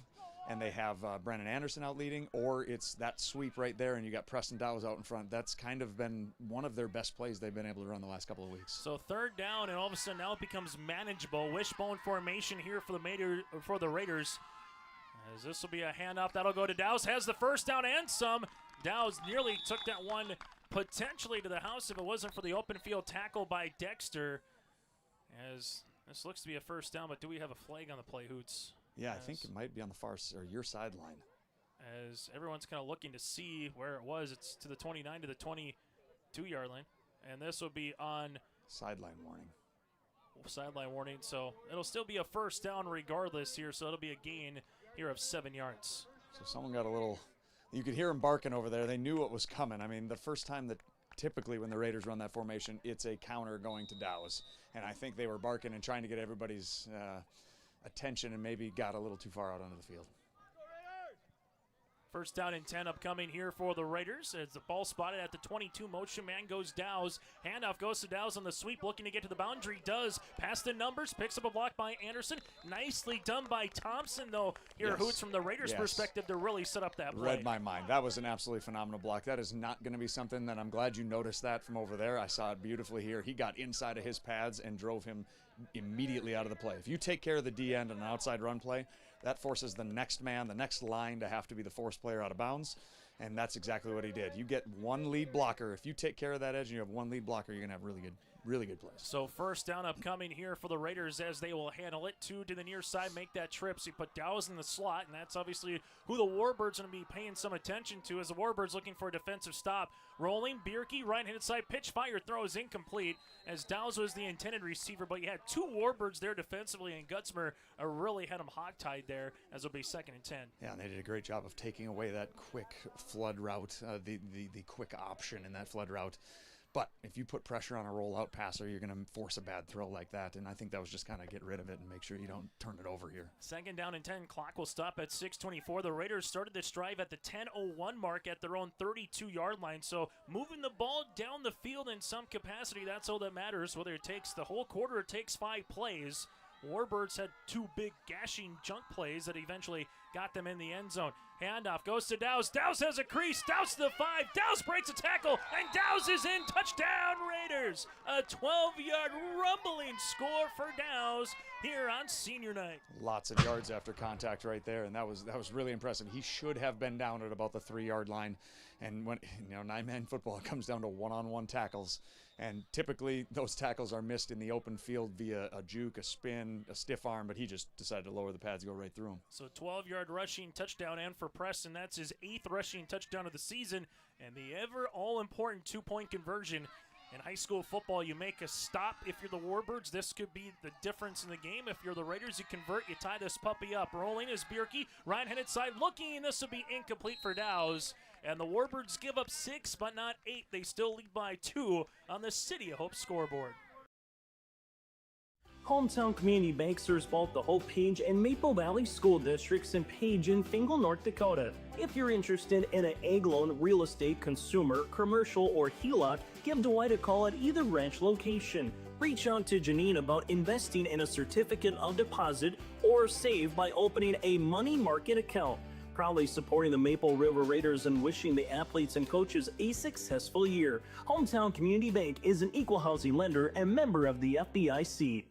and they have Brandon Anderson out leading, or it's that sweep right there and you got Preston Dowes out in front, that's kind of been one of their best plays they've been able to run the last couple of weeks. So 3rd down, and all of a sudden now it becomes manageable. Wishbone formation here for the Raiders. As this will be a handoff, that'll go to Dowes. Has the first down and some. Dowes nearly took that one potentially to the house if it wasn't for the open field tackle by Dexter. As this looks to be a first down, but do we have a flag on the play, Hoots? Yeah, I think it might be on the your sideline. As everyone's kind of looking to see where it was, it's to the 29 to the 22-yard line. And this will be on sideline warning. Sideline warning, so it'll still be a first down regardless here, so it'll be a gain here of 7 yards. So someone got a little, you could hear them barking over there. They knew what was coming. I mean, the first time that typically when the Raiders run that formation, it's a counter going to Dowes. And I think they were barking and trying to get everybody's attention and maybe got a little too far out onto the field. First down and 10 upcoming here for the Raiders. As the ball spotted at the 22, motion man goes Dowes. Handoff goes to Dowes on the sweep, looking to get to the boundary. Does. Past the numbers, picks up a block by Anderson. Nicely done by Thompson, though. Here, yes. Hoots, from the Raiders' perspective, to really set up that play. Read my mind. That was an absolutely phenomenal block. That is not going to be something that I'm glad you noticed that from over there. I saw it beautifully here. He got inside of his pads and drove him immediately out of the play. If you take care of the D end on an outside run play, that forces the next man, the next line, to have to be the forced player out of bounds, and that's exactly what he did. You get one lead blocker. If you take care of that edge and you have one lead blocker, you're going to have really good plays. So first down upcoming here for the Raiders, as they will handle it. 2 to the near side, make that trip. So you put Dowes in the slot, and that's obviously who the Warbirds are going to be paying some attention to, as the Warbirds looking for a defensive stop. Rolling, Bierke, right-handed side, pitch, fire, throw is incomplete, as Dowes was the intended receiver, but you had 2 Warbirds there defensively, and Gutzmer really had him hog-tied there, as it'll be 2nd and 10. Yeah, and they did a great job of taking away that quick flood route, the quick option in that flood route. But if you put pressure on a rollout passer, you're going to force a bad throw like that. And I think that was just kind of get rid of it and make sure you don't turn it over here. 2nd down and 10. Clock will stop at 6:24. The Raiders started this drive at the 10:01 mark at their own 32-yard line. So moving the ball down the field in some capacity, that's all that matters. Whether it takes the whole quarter or it takes 5 plays. Warbirds had 2 big gashing junk plays that eventually got them in the end zone. Handoff goes to Dowes. Dowes has a crease. Dowes to the 5. Dowes breaks a tackle, and Dowes is in. Touchdown, Raiders. A 12-yard rumbling score for Dowes here on senior night. Lots of yards after contact right there, and that was really impressive. He should have been down at about the 3-yard line. And when 9-man football, it comes down to one-on-one tackles. And typically those tackles are missed in the open field via a juke, a spin, a stiff arm, but he just decided to lower the pads, go right through him. So 12-yard rushing touchdown, and for Preston, that's his 8th rushing touchdown of the season, and the ever all-important 2-point conversion. In high school football, you make a stop. If you're the Warbirds, this could be the difference in the game. If you're the Raiders, you convert, you tie this puppy up. Rolling is Bierke, right-handed side looking, and this will be incomplete for Dowes. And the Warbirds give up 6, but not 8. They still lead by 2 on the City of Hope scoreboard. Hometown Community Bank serves both the Hope Page and Maple Valley School Districts in Page and Fingal, North Dakota. If you're interested in an ag loan, real estate, consumer, commercial, or HELOC, give Dwight a call at either branch location. Reach out to Janine about investing in a certificate of deposit or save by opening a money market account. Proudly supporting the Maple River Raiders and wishing the athletes and coaches a successful year. Hometown Community Bank is an equal housing lender and member of the FDIC.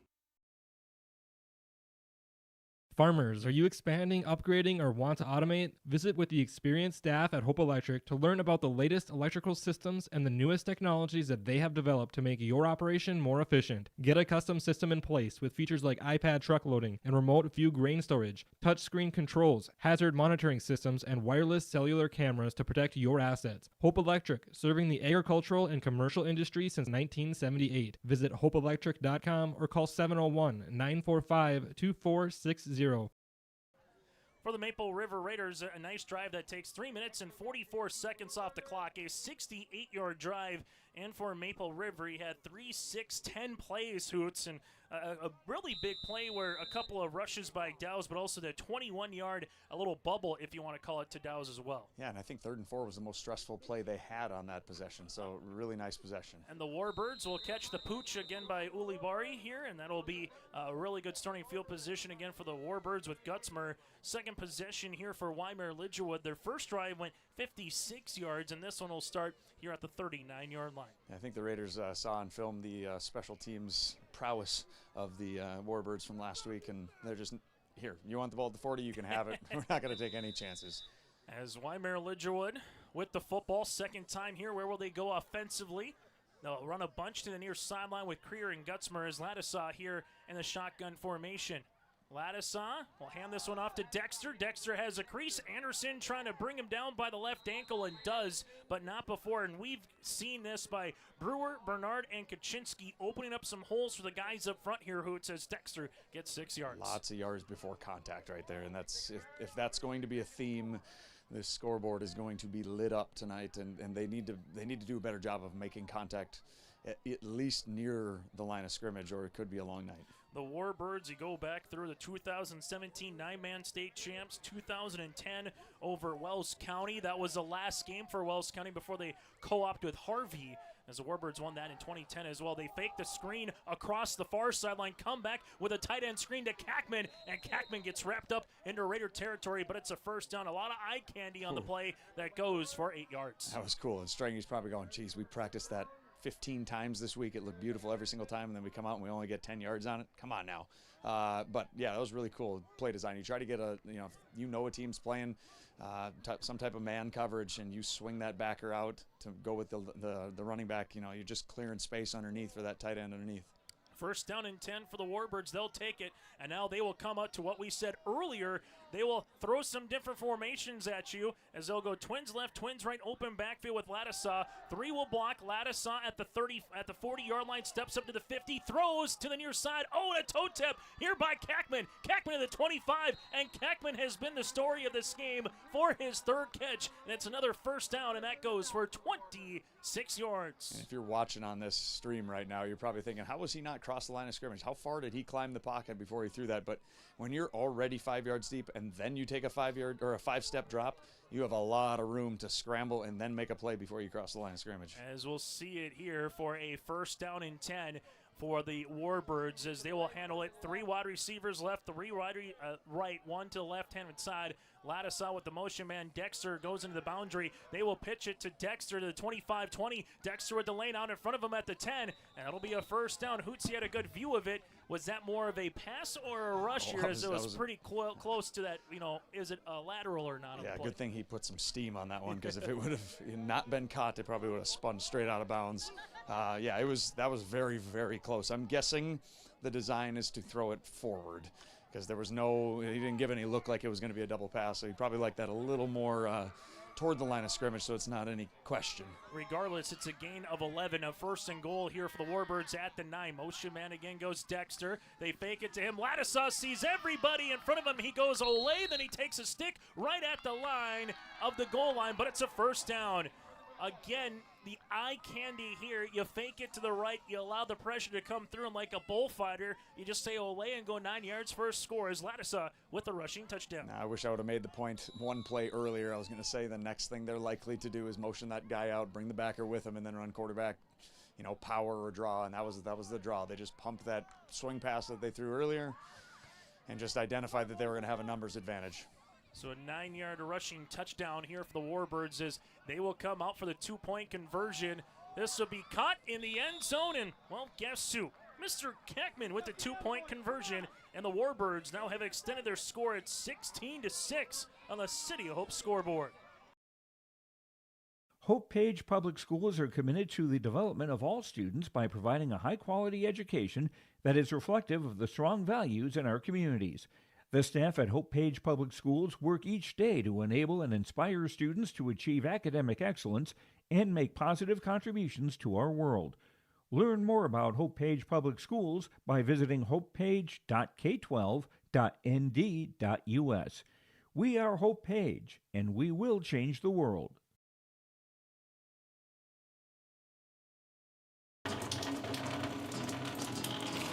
Farmers, are you expanding, upgrading, or want to automate? Visit with the experienced staff at Hope Electric to learn about the latest electrical systems and the newest technologies that they have developed to make your operation more efficient. Get a custom system in place with features like iPad truck loading and remote view grain storage, touchscreen controls, hazard monitoring systems, and wireless cellular cameras to protect your assets. Hope Electric, serving the agricultural and commercial industry since 1978. Visit hopeelectric.com or call 701-945-2460. For the Maple River Raiders, a nice drive that takes 3 minutes and 44 seconds off the clock, a 68-yard drive. And for Maple River, he had 3, 6, 10 plays, Hoots, and a really big play where a couple of rushes by Dow's, but also the 21-yard, a little bubble, if you want to call it, to Dow's as well. Yeah, and I think 3rd and 4 was the most stressful play they had on that possession, so really nice possession. And the Warbirds will catch the pooch again by Ulibari here, and that'll be a really good starting field position again for the Warbirds with Gutzmer. Second possession here for Wyndmere Lidgerwood. Their first drive went 56 yards, and this one will start here at the 39-yard line. I think the Raiders saw on film the special teams prowess of the Warbirds from last week, and they're just, here, you want the ball at the 40, you can have it. We're not going to take any chances. As Wyndmere Lidgerwood with the football, second time here, where will they go offensively? They'll run a bunch to the near sideline with Creer and Gutzmer as Ladisaw here in the shotgun formation. Ladisaw will hand this one off to Dexter. Dexter has a crease. Anderson trying to bring him down by the left ankle and does, but not before. And we've seen this by Brewer, Bernard, and Kaczynski opening up some holes for the guys up front here, who it says Dexter gets 6 yards. Lots of yards before contact right there. And that's if that's going to be a theme, this scoreboard is going to be lit up tonight, and they need to do a better job of making contact at least near the line of scrimmage, or it could be a long night. The Warbirds, you go back through the 2017 nine-man state champs, 2010 over Wells County. That was the last game for Wells County before they co-opted with Harvey, as the Warbirds won that in 2010 as well. They fake the screen across the far sideline, come back with a tight end screen to Kackman, and Kackman gets wrapped up into Raider territory, but it's a first down. A lot of eye candy on the play that goes for 8 yards. That was cool, and Strangy's probably going, geez, we practiced that 15 times this week. It looked beautiful every single time, and then we come out and we only get 10 yards on it. Come on now. But yeah, that was really cool play design. You try to get a team's playing some type of man coverage, and you swing that backer out to go with the running back. You're just clearing space underneath for that tight end underneath. First down and 10 for the Warbirds. They'll take it, and now they will come up to what we said earlier. They will throw some different formations at you as they'll go twins left, twins right, open backfield with Ladisaw. 3 will block. Ladisaw at the 40-yard line, steps up to the 50, throws to the near side. Oh, and a toe tap here by Kackman. Kackman at the 25, and Kackman has been the story of this game for his 3rd catch, and it's another first down, and that goes for 26 yards. And if you're watching on this stream right now, you're probably thinking, how was he not cross the line of scrimmage? How far did he climb the pocket before he threw that? But when you're already 5 yards deep and then you take a 5-yard or a 5-step drop, you have a lot of room to scramble and then make a play before you cross the line of scrimmage. As we'll see it here for a first down and 10 for the Warbirds, as they will handle it. 3 wide receivers left, 3 right, 1 to the left-hand side. Ladisaw with the motion man. Dexter goes into the boundary. They will pitch it to Dexter to the 25-20. Dexter with the lane out in front of him at the 10, and it'll be a first down. Hootsy had a good view of it. Was that more of a pass or a rush here, as it was pretty close to that, is it a lateral or not? Yeah, good thing he put some steam on that one, because if it would have not been caught, it probably would have spun straight out of bounds. Yeah, that was very, very close. I'm guessing the design is to throw it forward, because he didn't give any look like it was going to be a double pass, so he probably liked that a little more toward the line of scrimmage, so it's not any question. Regardless, it's a gain of 11, a first and goal here for the Warbirds at the 9. Motion man again goes Dexter. They fake it to him. Ladisaw sees everybody in front of him. He goes Olay, then he takes a stick right at the line of the goal line, but it's a first down. Again, the eye candy here. You fake it to the right. You allow the pressure to come through, and like a bullfighter, you just say Olay and go 9 yards for a score as Ladisaw with a rushing touchdown. I wish I would have made the point one play earlier. I was going to say the next thing they're likely to do is motion that guy out, bring the backer with him, and then run quarterback, power or draw, and that was the draw. They just pumped that swing pass that they threw earlier and just identified that they were going to have a numbers advantage. So a 9-yard rushing touchdown here for the Warbirds as they will come out for the 2-point conversion. This will be caught in the end zone, and, well, guess who? Mr. Keckman with the 2-point conversion, and the Warbirds now have extended their score at 16-6 on the City of Hope scoreboard. Hope Page Public Schools are committed to the development of all students by providing a high-quality education that is reflective of the strong values in our communities. The staff at Hope Page Public Schools work each day to enable and inspire students to achieve academic excellence and make positive contributions to our world. Learn more about Hope Page Public Schools by visiting hopepage.k12.nd.us. We are Hope Page, and we will change the world.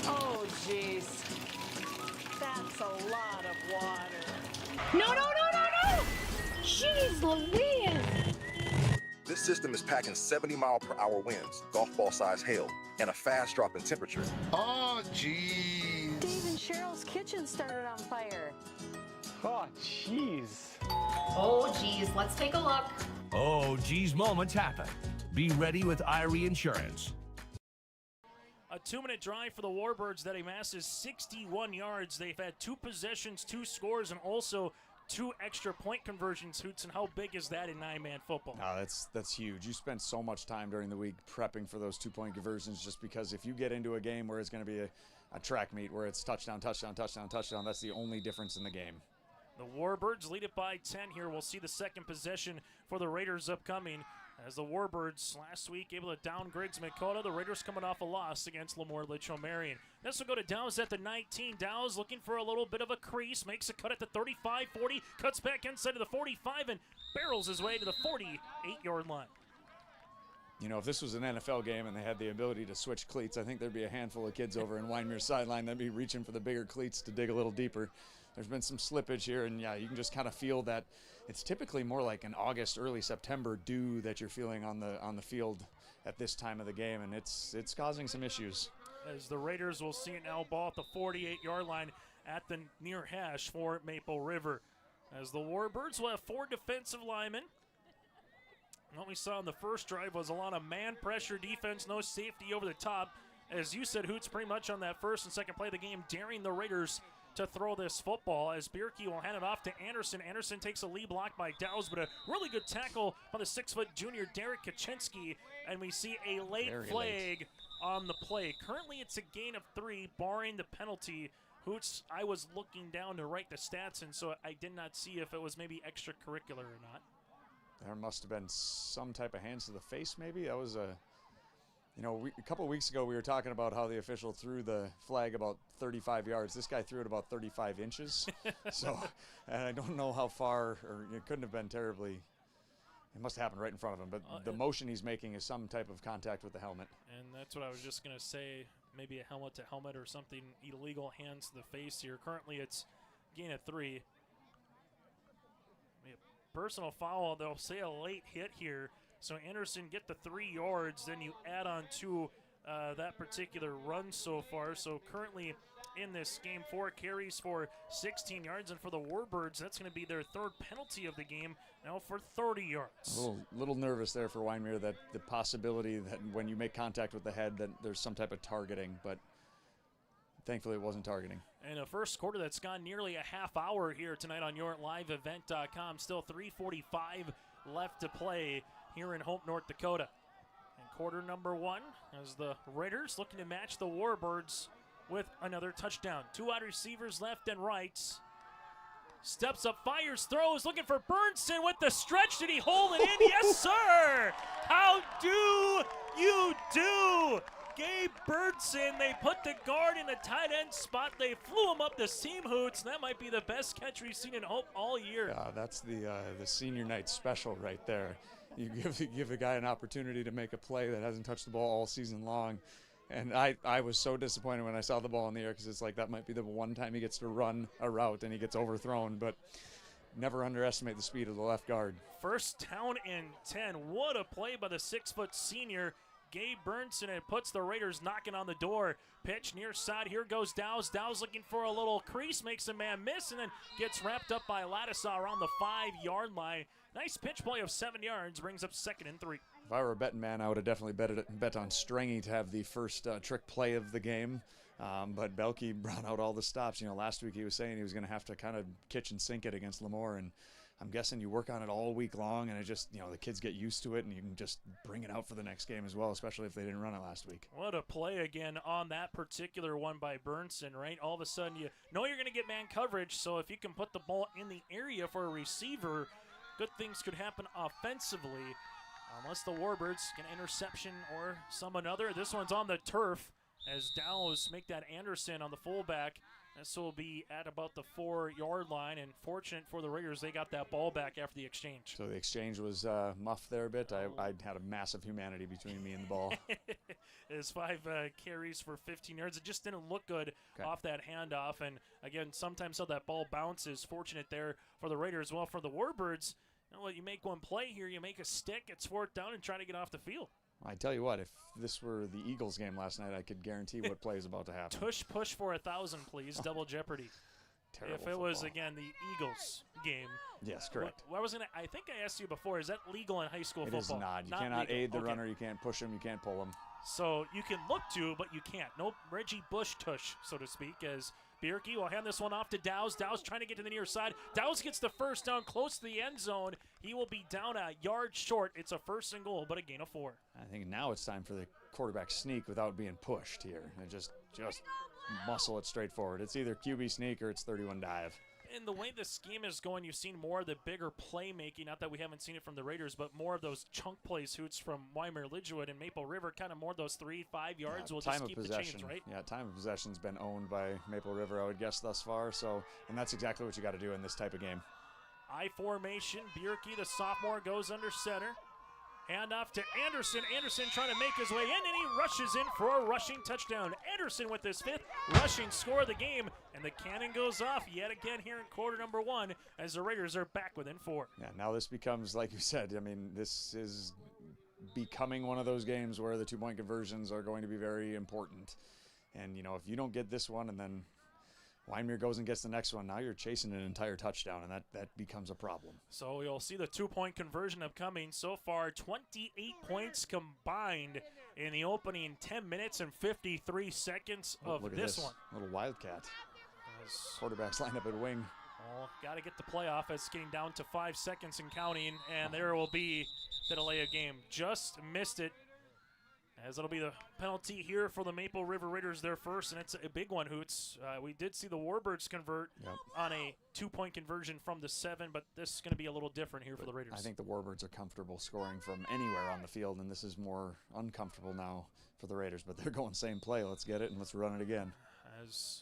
Oh, jeez. That's a lot of water. No! Jeez Louise! This system is packing 70-mile-per-hour winds, golf ball-sized hail, and a fast drop in temperature. Oh, jeez. Dave and Cheryl's kitchen started on fire. Oh, jeez. Oh, geez, let's take a look. Oh, geez, moments happen. Be ready with Irie Insurance. A 2-minute drive for the Warbirds that amasses 61 yards. They've had 2 possessions, 2 scores, and also 2 extra point conversions, Hoots, and how big is that in 9-man football? Oh, that's huge. You spend so much time during the week prepping for those 2-point conversions just because if you get into a game where it's going to be a track meet where it's touchdown, touchdown, touchdown, touchdown, that's the only difference in the game. The Warbirds lead it by 10 here. We'll see the second possession for the Raiders upcoming as the Warbirds last week able to down Griggs Dakota. The Raiders coming off a loss against Lemoore Litchfield. This will go to Dowse at the 19. Dowse looking for a little bit of a crease, makes a cut at the 35, 40, cuts back inside to the 45 and barrels his way to the 48-yard line. You know, if this was an NFL game and they had the ability to switch cleats, I think there'd be a handful of kids over in Wyndmere sideline that'd be reaching for the bigger cleats to dig a little deeper. There's been some slippage here, and yeah, you can just kind of feel that it's typically more like an August, early September dew that you're feeling on the field at this time of the game, and it's causing some issues. As the Raiders will see it now, ball at the 48-yard line at the near hash for Maple River. As the Warbirds will have 4 defensive linemen. What we saw in the first drive was a lot of man pressure defense, no safety over the top. As you said, Hoots, pretty much on that first and second play of the game, daring the Raiders to throw this football as Bierke will hand it off to Anderson. Anderson takes a lead block by Dowse, but a really good tackle by the 6-foot junior Derek Kaczynski, and we see a late flag on the play. Currently it's a gain of 3, barring the penalty. Hoots, I was looking down to write the stats, and so I did not see if it was maybe extracurricular or not. There must have been some type of hands to the face, maybe. That was a couple of weeks ago we were talking about how the official threw the flag about 35 yards. This guy threw it about 35 inches. So I don't know how far, or it couldn't have been terribly. It must have happened right in front of him. But the motion he's making is some type of contact with the helmet. And that's what I was just going to say. Maybe a helmet to helmet or something illegal, hands to the face here. Currently it's gain of 3. Personal foul, they'll say a late hit here. So Anderson get the 3 yards, then you add on to that particular run so far. So currently in this game, 4 carries for 16 yards, and for the Warbirds, that's going to be their 3rd penalty of the game, now for 30 yards. A little nervous there for Wyndmere, that the possibility that when you make contact with the head that there's some type of targeting, but thankfully it wasn't targeting. And a first quarter that's gone nearly a half hour here tonight on YourLiveEvent.com. Still 3:45 left to play here in Hope, North Dakota. And quarter number 1 as the Raiders looking to match the Warbirds with another touchdown. 2 wide receivers left and right. Steps up, fires, throws, looking for Burnson with the stretch. Did he hold it in? Yes, sir! How do you do? Gabe Burnson, they put the guard in the tight end spot. They flew him up the seam, Hoots, and that might be the best catch we've seen in Hope all year. Yeah, that's the senior night special right there. You give a guy an opportunity to make a play that hasn't touched the ball all season long. And I was so disappointed when I saw the ball in the air, because it's like that might be the one time he gets to run a route and he gets overthrown. But never underestimate the speed of the left guard. First down and 10. What a play by the 6-foot senior Gabe Burnson, and puts the Raiders knocking on the door. Pitch near side. Here goes Dowse. Dowse looking for a little crease, makes a man miss, and then gets wrapped up by Lattisaw around the 5-yard line. Nice pitch play of 7 yards, brings up 2nd and 3. If I were a betting man, I would have definitely bet on Stringy to have the first trick play of the game. But Belke brought out all the stops. You know, last week he was saying he was going to have to kind of kitchen sink it against Lemoore, and I'm guessing you work on it all week long, and it just, you know, the kids get used to it, and you can just bring it out for the next game as well, especially if they didn't run it last week. What a play again on that particular one by Burnson, right? All of a sudden you know you're going to get man coverage, so if you can put the ball in the area for a receiver, good things could happen offensively. Unless the Warbirds get an interception or some another. This one's on the turf as Dows make that Anderson on the fullback. This will be at about the 4-yard line, and fortunate for the Raiders, they got that ball back after the exchange. So the exchange was muffed there a bit. I had a massive humanity between me and the ball. It's 5 carries for 15 yards. It just didn't look good off that handoff. And again, sometimes how that ball bounces. Fortunate there for the Raiders. Well, for the Warbirds, you know what? You make one play here, you make a stick, it's 4th down, and try to get off the field. I tell you what, if this were the Eagles game last night, I could guarantee what play is about to happen. Push for 1,000, please. Double jeopardy. Terrible if it was, football. again, the Eagles game. Yes, correct. I think I asked you before, is that legal in high school football? It is not. You cannot legal. aid the Okay. runner. You can't push him. You can't pull him. So you can look to, but you can't. No Reggie Bush tush, so to speak, as Bierke will hand this one off to Dows. Dows trying to get to the near side. Dows gets the first down close to the end zone. He will be down a yard short. It's a 1st and goal, but a gain of 4. I think now it's time for the quarterback sneak without being pushed here. And just muscle it straight forward. It's either QB sneak or it's 31 dive. And the way the scheme is going, you've seen more of the bigger playmaking. Not that we haven't seen it from the Raiders, but more of those chunk plays, Hoots, from Wyndmere, Lidgerwood, and Maple River. Kind of more of those 3-5 yards. We'll just keep the chains, right? Yeah, time of possession's been owned by Maple River, I would guess, thus far. So, and that's exactly what you got to do in this type of game. I formation. Bierke, the sophomore, goes under center. Hand off to Anderson. Anderson trying to make his way in, and he rushes in for a rushing touchdown. Anderson with his 5th rushing score of the game, and the cannon goes off yet again here in quarter number 1 as the Raiders are back within 4. Yeah, now this becomes, like you said, I mean, this is becoming one of those games where the 2-point conversions are going to be very important. And, you know, if you don't get this one and then Wyndmere goes and gets the next one, now you're chasing an entire touchdown, and that becomes a problem. So you'll see the 2-point conversion upcoming. So far, 28 points combined in the opening 10 minutes and 53 seconds of Look at this one. Little Wildcat. Quarterbacks line up at wing. Well, got to get the play off. It's getting down to 5 seconds and counting, and there will be the delay of game. Just missed it, as it'll be the penalty here for the Maple River Raiders, their first, and it's a big one, Hoots. We did see the Warbirds convert on a 2-point conversion from the 7, but this is going to be a little different here for the Raiders. I think the Warbirds are comfortable scoring from anywhere on the field, and this is more uncomfortable now for the Raiders, but they're going same play. Let's get it, and let's run it again. As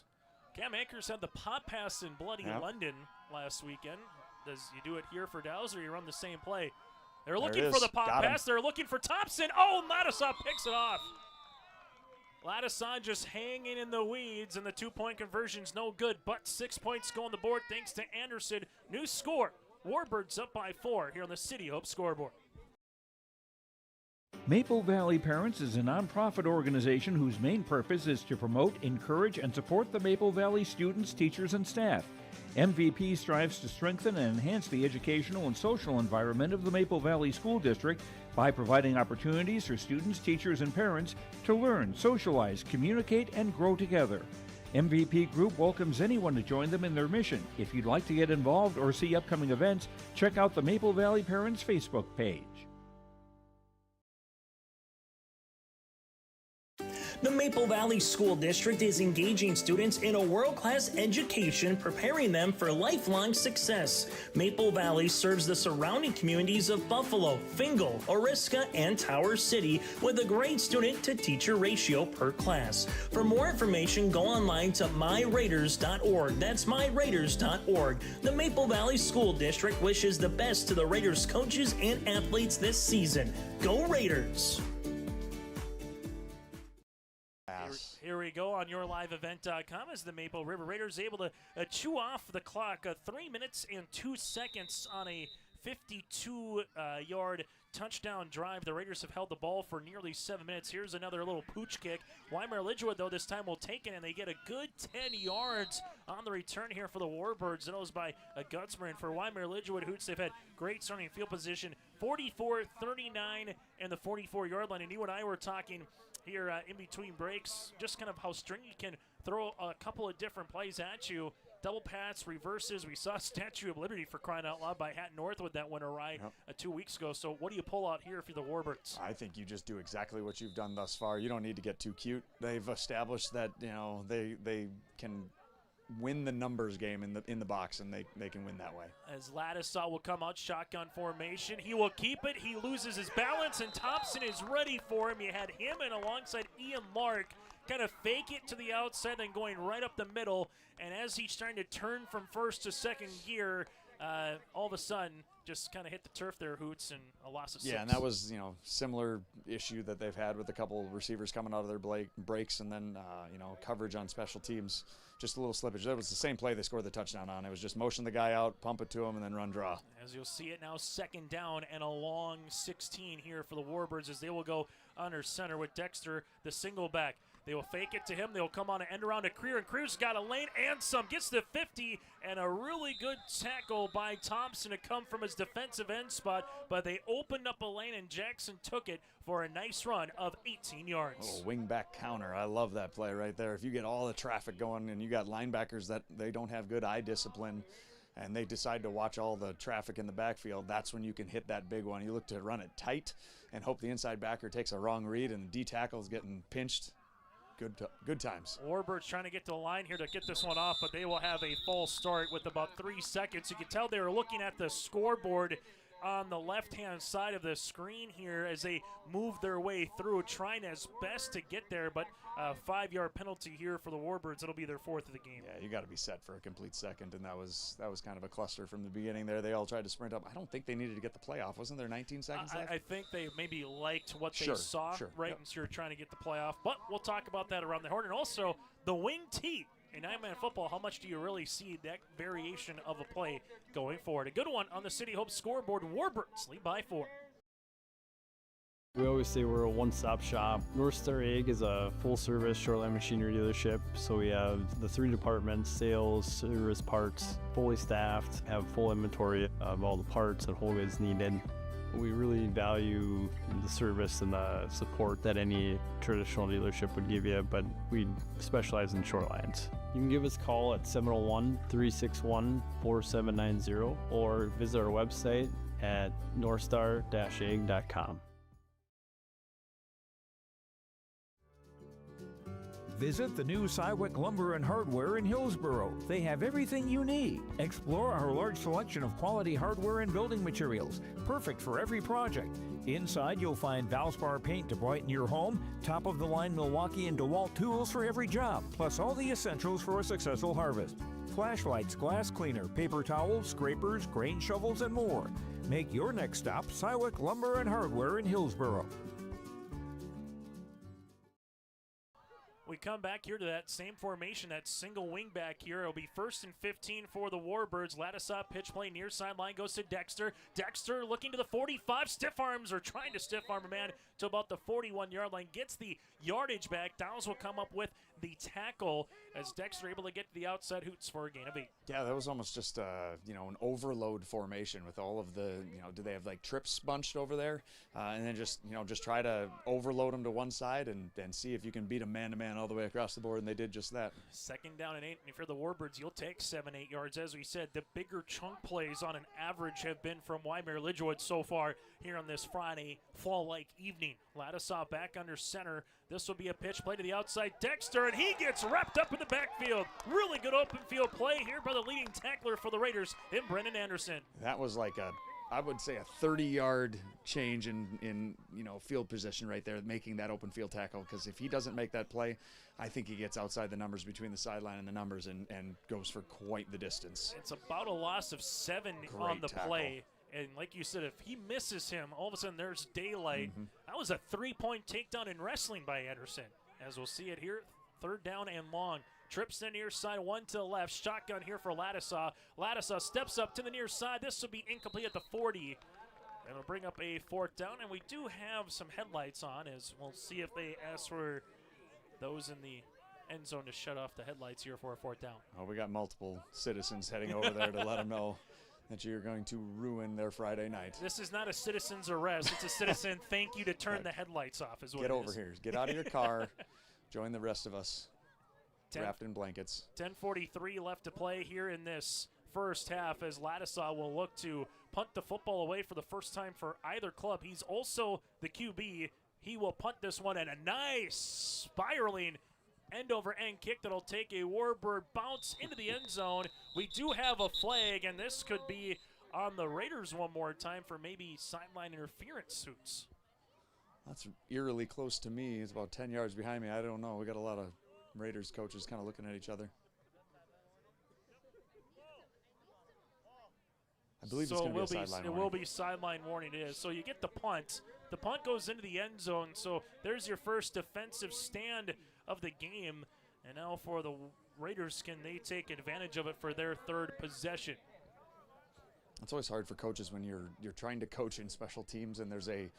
Cam Akers had the pop pass in Bloody London last weekend. Does you do it here for Dows, or you run the same play? They're looking for the pop pass. They're looking for Thompson. Oh, Ladisson picks it off. Ladisson just hanging in the weeds, and the 2-point conversion's no good, but 6 points go on the board thanks to Anderson. New score. Warbirds up by 4 here on the City Hope scoreboard. Maple Valley Parents is a nonprofit organization whose main purpose is to promote, encourage, and support the Maple Valley students, teachers, and staff. MVP strives to strengthen and enhance the educational and social environment of the Maple Valley School District by providing opportunities for students, teachers, and parents to learn, socialize, communicate, and grow together. MVP Group welcomes anyone to join them in their mission. If you'd like to get involved or see upcoming events, check out the Maple Valley Parents Facebook page. The Maple Valley School District is engaging students in a world-class education, preparing them for lifelong success. Maple Valley serves the surrounding communities of Buffalo, Fingal, Oriska, and Tower City with a great student-to-teacher ratio per class. For more information, go online to myraiders.org. That's myraiders.org. The Maple Valley School District wishes the best to the Raiders coaches and athletes this season. Go Raiders! Here we go on yourliveevent.com as the Maple River Raiders able to chew off the clock. 3 minutes and 2 seconds on a 52-yard touchdown drive. The Raiders have held the ball for nearly 7 minutes. Here's another little pooch kick. Wyndmere Lidgerwood, though, this time will take it, and they get a good 10 yards on the return here for the Warbirds. That was by a Gutsmer. And for Wyndmere Lidgerwood, Hoots, they've had great starting field position 44-39 and the 44-yard line. And you and I were talking here in between breaks, just kind of how Stringy can throw a couple of different plays at you. Double pats, reverses. We saw Statue of Liberty, for crying out loud, by Hatton Northwood that went awry 2 weeks ago. So what do you pull out here for the Warbirds? I think you just do exactly what you've done thus far. You don't need to get too cute. They've established that, you know, they can win the numbers game in the box, and they can win that way. As Ladisaw will come out shotgun formation, he will keep it. He loses his balance, and Thompson is ready for him. You had him and alongside Ian Lark kind of fake it to the outside and going right up the middle. And as he's trying to turn from first to second gear, all of a sudden just kind of hit the turf there, Hoots, and a loss of 6. Yeah, and that was, you know, similar issue that they've had with a couple receivers coming out of their breaks, and then, you know, coverage on special teams. Just a little slippage. That was the same play they scored the touchdown on. It was just motion the guy out, pump it to him, and then run draw. As you'll see it now, second down and a long 16 here for the Warbirds as they will go under center with Dexter, the single back. They will fake it to him. They will come on and end around to Creer, and Creer's got a lane and some. Gets to 50, and a really good tackle by Thompson to come from his defensive end spot, but they opened up a lane, and Jackson took it for a nice run of 18 yards. Oh, wing back counter. I love that play right there. If you get all the traffic going and you got linebackers that they don't have good eye discipline, and they decide to watch all the traffic in the backfield, that's when you can hit that big one. You look to run it tight and hope the inside backer takes a wrong read and the D tackle is getting pinched. Good times. Warbirds trying to get to the line here to get this one off, but they will have a false start with about 3 seconds. You can tell they were looking at the scoreboard on the left-hand side of the screen here as they move their way through, trying as best to get there, but a 5-yard penalty here for the Warbirds. It'll be their 4th of the game. Yeah, you got to be set for a complete second, and that was kind of a cluster from the beginning there. They all tried to sprint up. I don't think they needed to get the play off. Wasn't there 19 seconds left? I think they maybe liked what they saw, right? Yep. And so you're trying to get the play off. But we'll talk about that around the horn. And also, the wing tee. In 9-man football, how much do you really see that variation of a play going forward? A good one on the City Hope scoreboard. Warbirds lead by 4. We always say we're a one-stop shop. North Star Egg is a full-service shoreline machinery dealership. So we have the 3 departments: sales, service, parts, fully staffed, have full inventory of all the parts and whole goods needed. We really value the service and the support that any traditional dealership would give you, but we specialize in shorelines. You can give us a call at 701-361-4790 or visit our website at northstar-egg.com. Visit the new Cywick Lumber and Hardware in Hillsboro. They have everything you need. Explore our large selection of quality hardware and building materials, perfect for every project. Inside, you'll find Valspar paint to brighten your home, top-of-the-line Milwaukee and DeWalt tools for every job, plus all the essentials for a successful harvest. Flashlights, glass cleaner, paper towels, scrapers, grain shovels, and more. Make your next stop Cywick Lumber and Hardware in Hillsboro. We come back here to that same formation, that single wing back here. It'll be 1st and 15 for the Warbirds. Ladisaw pitch play near sideline goes to Dexter. Dexter looking to the 45. Stiff arms, or trying to stiff arm a man to about the 41-yard line. Gets the yardage back. Downs will come up with the tackle as Dexter able to get to the outside. Hoots for a gain of 8. Yeah, that was almost just you know, an overload formation with all of the, you know, do they have like trips bunched over there, and then just, you know, just try to overload them to one side and see if you can beat them man-to-man all the way across the board, and they did just that. 2nd down and 8, and if you're the Warbirds, you'll take 7-8 yards. As we said, the bigger chunk plays on an average have been from Wyndmere Lidgerwood so far here on this Friday fall-like evening. Ladisaw back under center. This will be a pitch play to the outside. Dexter, and he gets wrapped up in the backfield. Really good open field play here by the leading tackler for the Raiders in Brendan Anderson. That was like I would say a 30-yard change in you know, field position right there, making that open field tackle, because if he doesn't make that play, I think he gets outside the numbers between the sideline and the numbers and goes for quite the distance. It's about a loss of 7 on the play. And like you said, if he misses him, all of a sudden there's daylight. That was a 3-point takedown in wrestling by Anderson. As we'll see it here, 3rd down and long. Trips to the near side, 1 to the left. Shotgun here for Ladisaw. Ladisaw steps up to the near side. This will be incomplete at the 40. And we'll bring up a 4th down. And we do have some headlights on, as we'll see if they ask for those in the end zone to shut off the headlights here for a 4th down. Oh, we got multiple citizens heading over there to let them know that you're going to ruin their Friday night. This is not a citizen's arrest. It's a citizen thank you to turn the headlights off is what Get it over is. here. Get out of your car. Join the rest of us wrapped in blankets. 10:43 left to play here in this first half as Ladisaw will look to punt the football away for the first time for either club. He's also the QB. He will punt this one at a nice spiraling end-over-end kick that'll take a Warbird bounce into the end zone. We do have a flag, and this could be on the Raiders one more time for maybe sideline interference suits. That's eerily close to me. It's about 10 yards behind me. I don't know. We got a lot of Raiders coaches kind of looking at each other. I believe so it's going to be a sideline warning. It will be sideline warning. It is. So you get the punt. The punt goes into the end zone. So there's your first defensive stand of the game. And now for the Raiders, can they take advantage of it for their third possession? It's always hard for coaches when you're trying to coach in special teams and there's a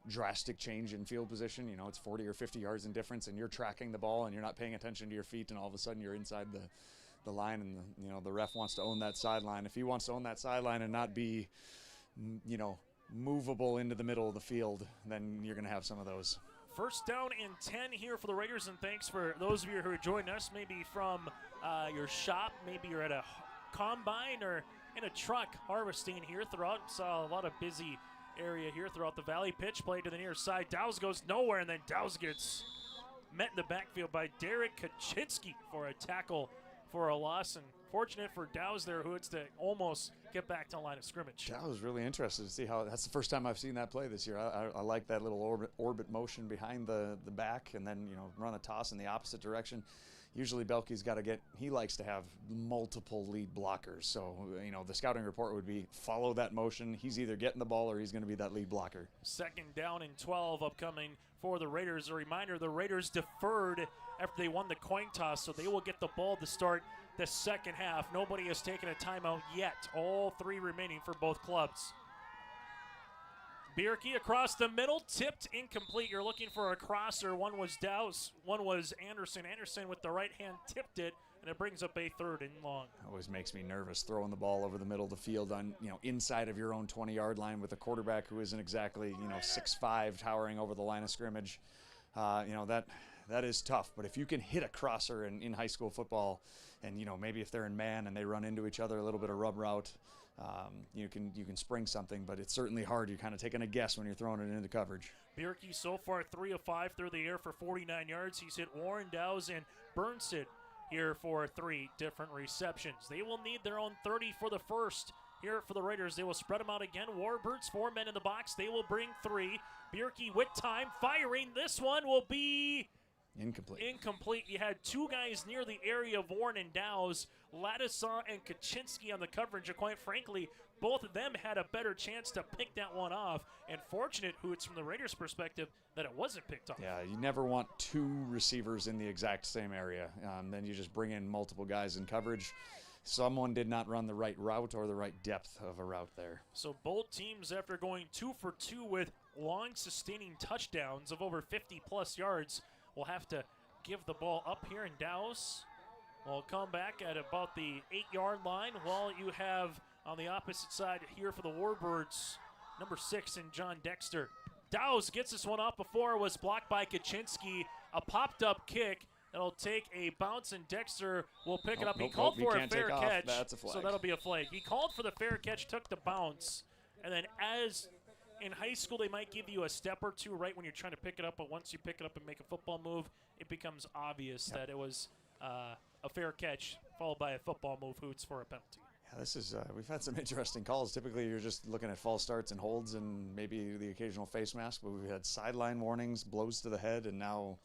drastic change in field position. You know, it's 40 or 50 yards in difference, and you're tracking the ball and you're not paying attention to your feet, and all of a sudden you're inside the line, and the ref wants to own that sideline. If he wants to own that sideline and not be, movable into the middle of the field, then you're going to have some of those. First down and 10 here for the Raiders, and thanks for those of you who are joining us, maybe from your shop, maybe you're at a combine or in a truck harvesting here throughout. Saw a lot of busy area here throughout the valley. Pitch play to the near side. Dowse goes nowhere, and then Dowse gets met in the backfield by Derek Kaczynski for a tackle for a loss, and fortunate for Dowse there, who it's to almost get back to the line of scrimmage. I was really interested to see how. That's the first time I've seen that play this year. I like that little orbit motion behind the back, and then run a toss in the opposite direction. Usually Belkey's got to get. He likes to have multiple lead blockers. So the scouting report would be follow that motion. He's either getting the ball or he's going to be that lead blocker. Second down and 12 upcoming for the Raiders. A reminder: the Raiders deferred after they won the coin toss, so they will get the ball to start the second half. Nobody has taken a timeout yet. All three remaining for both clubs. Bierke across the middle, tipped incomplete. You're looking for a crosser. One was Dowse, one was Anderson. Anderson with the right hand tipped it, and it brings up a third and long. Always makes me nervous throwing the ball over the middle of the field on inside of your own 20-yard line with a quarterback who isn't exactly 6'5", towering over the line of scrimmage. That is tough. But if you can hit a crosser in high school football, and maybe if they're in man and they run into each other, a little bit of rub route, you can spring something. But it's certainly hard. You're kind of taking a guess when you're throwing it into coverage. Bierke so far 3 of 5 through the air for 49 yards. He's hit Warren, Dowse, and Burnsit here for 3 different receptions. They will need their own 30 for the first. Here for the Raiders, they will spread them out again. Warbirds, 4 men in the box. They will bring 3. Bierke with time, firing. This one will be incomplete. You had 2 guys near the area of Warren and Dowse, Ladisaw and Kaczynski on the coverage, and quite frankly, both of them had a better chance to pick that one off. And fortunate, who it's from the Raiders' perspective, that it wasn't picked off. Yeah, you never want 2 receivers in the exact same area. Then you just bring in multiple guys in coverage. Someone did not run the right route or the right depth of a route there. So both teams, after going 2 for 2 with long sustaining touchdowns of over 50-plus yards, will have to give the ball up here, and Dowse will come back at about the 8-yard line, while you have on the opposite side here for the Warbirds, number 6 and John Dexter. Dowse gets this one off before it was blocked by Kaczynski. A popped-up kick that'll take a bounce, and Dexter will pick it up. He called for a fair catch, That's a flag. So that'll be a flag. He called for the fair catch, took the bounce, and then as in high school, they might give you a step or two right when you're trying to pick it up, but once you pick it up and make a football move, it becomes obvious that it was a fair catch followed by a football move, hoots for a penalty. Yeah, this is we've had some interesting calls. Typically, you're just looking at false starts and holds and maybe the occasional face mask, but we've had sideline warnings, blows to the head, and now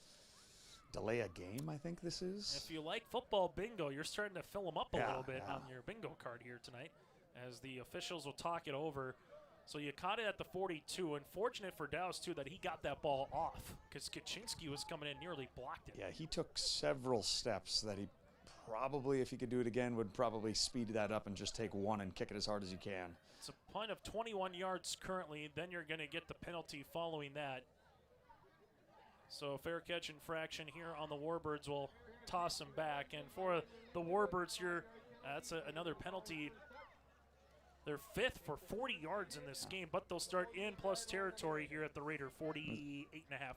delay a game, I think this is. If you like football bingo, you're starting to fill them up a little bit on your bingo card here tonight, as the officials will talk it over. So you caught it at the 42. Unfortunate for Dowse, too, that he got that ball off, because Kaczynski was coming in, nearly blocked it. Yeah, he took several steps that he probably, if he could do it again, would probably speed that up and just take one and kick it as hard as you can. It's a punt of 21 yards currently. Then you're going to get the penalty following that. So fair catch infraction here on the Warbirds will toss him back. And for the Warbirds here, that's another penalty They're 5th for 40 yards in this game, but they'll start in plus territory here at the Raider 48.5.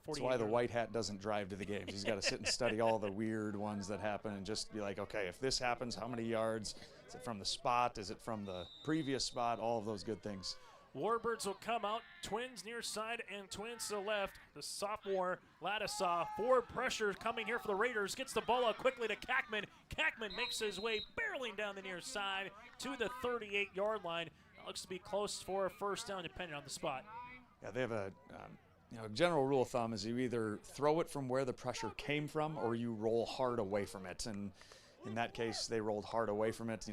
That's why the white hat doesn't drive to the games. He's got to sit and study all the weird ones that happen and just be like, okay, if this happens, how many yards? Is it from the spot? Is it from the previous spot? All of those good things. Warbirds will come out, twins near side and twins to the left. The sophomore Ladisaw, forward pressure coming here for the Raiders, gets the ball out quickly to Kackman. Kackman makes his way barreling down the near side to the 38-yard line. It looks to be close for a first down depending on the spot. Yeah, they have a general rule of thumb is you either throw it from where the pressure came from or you roll hard away from it. And in that case, they rolled hard away from it.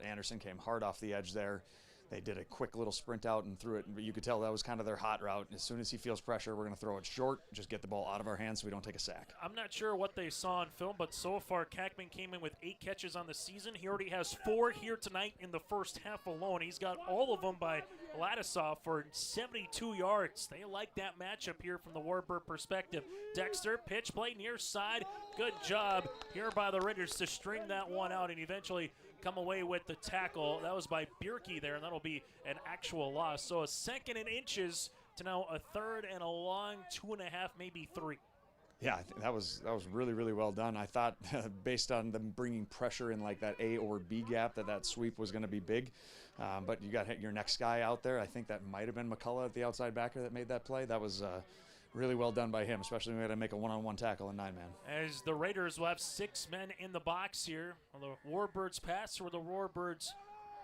Anderson came hard off the edge there. They did a quick little sprint out and threw it, but you could tell that was kind of their hot route. As soon as he feels pressure, we're going to throw it short, just get the ball out of our hands so we don't take a sack. I'm not sure what they saw in film, but so far Kackman came in with 8 catches on the season. He already has 4 here tonight in the first half alone. He's got all of them by Ladisaw for 72 yards. They like that matchup here from the Warbird perspective. Dexter, pitch play near side. Good job here by the Raiders to string that one out and eventually come away with the tackle. That was by Bierke there, and that'll be an actual loss. So a second and inches to now a third and a long 2.5, maybe 3. Yeah, I think that was really, really well done. I thought based on them bringing pressure in like that A or B gap that sweep was going to be big. But you got your next guy out there. I think that might have been McCullough at the outside backer that made that play. That was really well done by him, especially when we had to make a one-on-one tackle in 9-man. As the Raiders will have 6 men in the box here. On the Warbirds pass or the Warbirds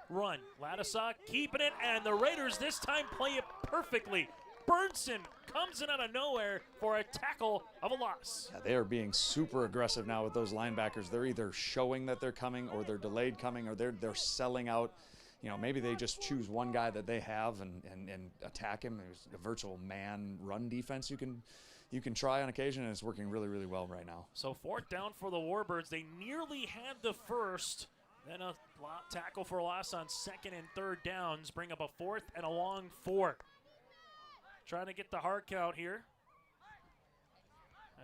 run. Ladisaw keeping it, and the Raiders this time play it perfectly. Burnson comes in out of nowhere for a tackle of a loss. Yeah, they are being super aggressive now with those linebackers. They're either showing that they're coming or they're delayed coming or they're selling out. Maybe they just choose one guy that they have and attack him. There's a virtual man run defense you can try on occasion, and it's working really, really well right now. So 4th down for the Warbirds. They nearly had the first. Then a tackle for a loss on 2nd and 3rd downs. Bring up a 4th and a long 4. Trying to get the hard count here.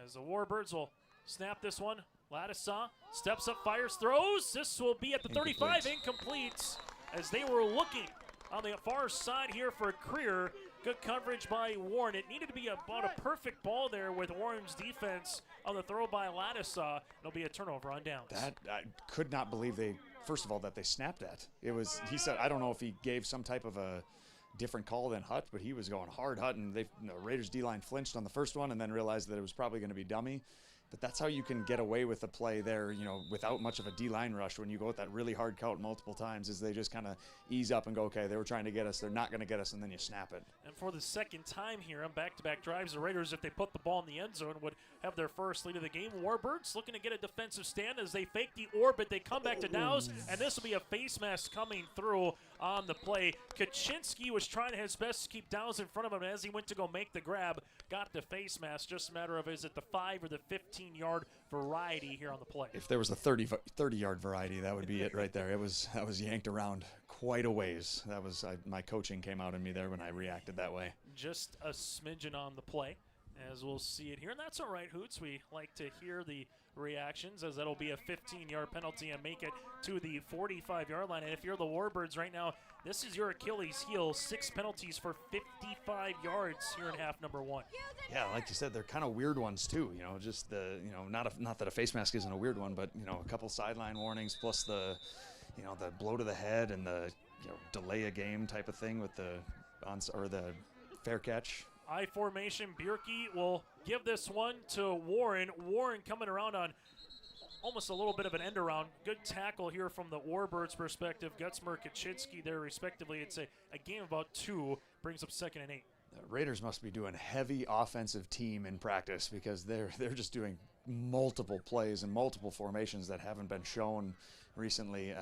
As the Warbirds will snap this one. Ladisaw steps up, fires, throws. This will be at the 35, incomplete. As they were looking on the far side here for Creer. Good coverage by Warren. It needed to be about a perfect ball there with Warren's defense on the throw by Ladisaw. It'll be a turnover on downs. That I could not believe first of all, that they snapped that. He said, I don't know if he gave some type of a different call than Hutt, but he was going hard Hutt, and the Raiders D-line flinched on the first one and then realized that it was probably going to be dummy. But that's how you can get away with the play there, without much of a D-line rush when you go with that really hard count multiple times, is they just kind of ease up and go, okay, they were trying to get us, they're not going to get us, and then you snap it. And for the second time here on back-to-back drives, the Raiders, if they put the ball in the end zone, would have their first lead of the game. Warbirds looking to get a defensive stand as they fake the orbit. They come back to Dowse, and this will be a face mask coming through on the play. Kaczynski was trying his best to keep Dowse in front of him, and as he went to go make the grab, got the face mask. Just a matter of, is it the 5 or the 15-yard variety here on the play? If there was a 30-yard variety, that would be it right there. That was yanked around quite a ways. That was my coaching came out in me there when I reacted that way. Just a smidgen on the play, as we'll see it here. And that's all right, Hoots. We like to hear the reactions, as that'll be a 15-yard penalty and make it to the 45-yard line. And if you're the Warbirds right now, this is your Achilles heel. 6 penalties for 55 yards here in half number 1. Yeah, like you said, they're kind of weird ones too. Just the not that a face mask isn't a weird one, but a couple sideline warnings plus the the blow to the head and the delay a game type of thing with the fair catch. I formation. Bierke will give this one to Warren. Warren coming around on almost a little bit of an end around. Good tackle here from the Warbirds' perspective. Gutzmer, Kaczynski there respectively. It's a game about 2. Brings up 2nd and 8. The Raiders must be doing heavy offensive team in practice, because they're just doing multiple plays and multiple formations that haven't been shown recently,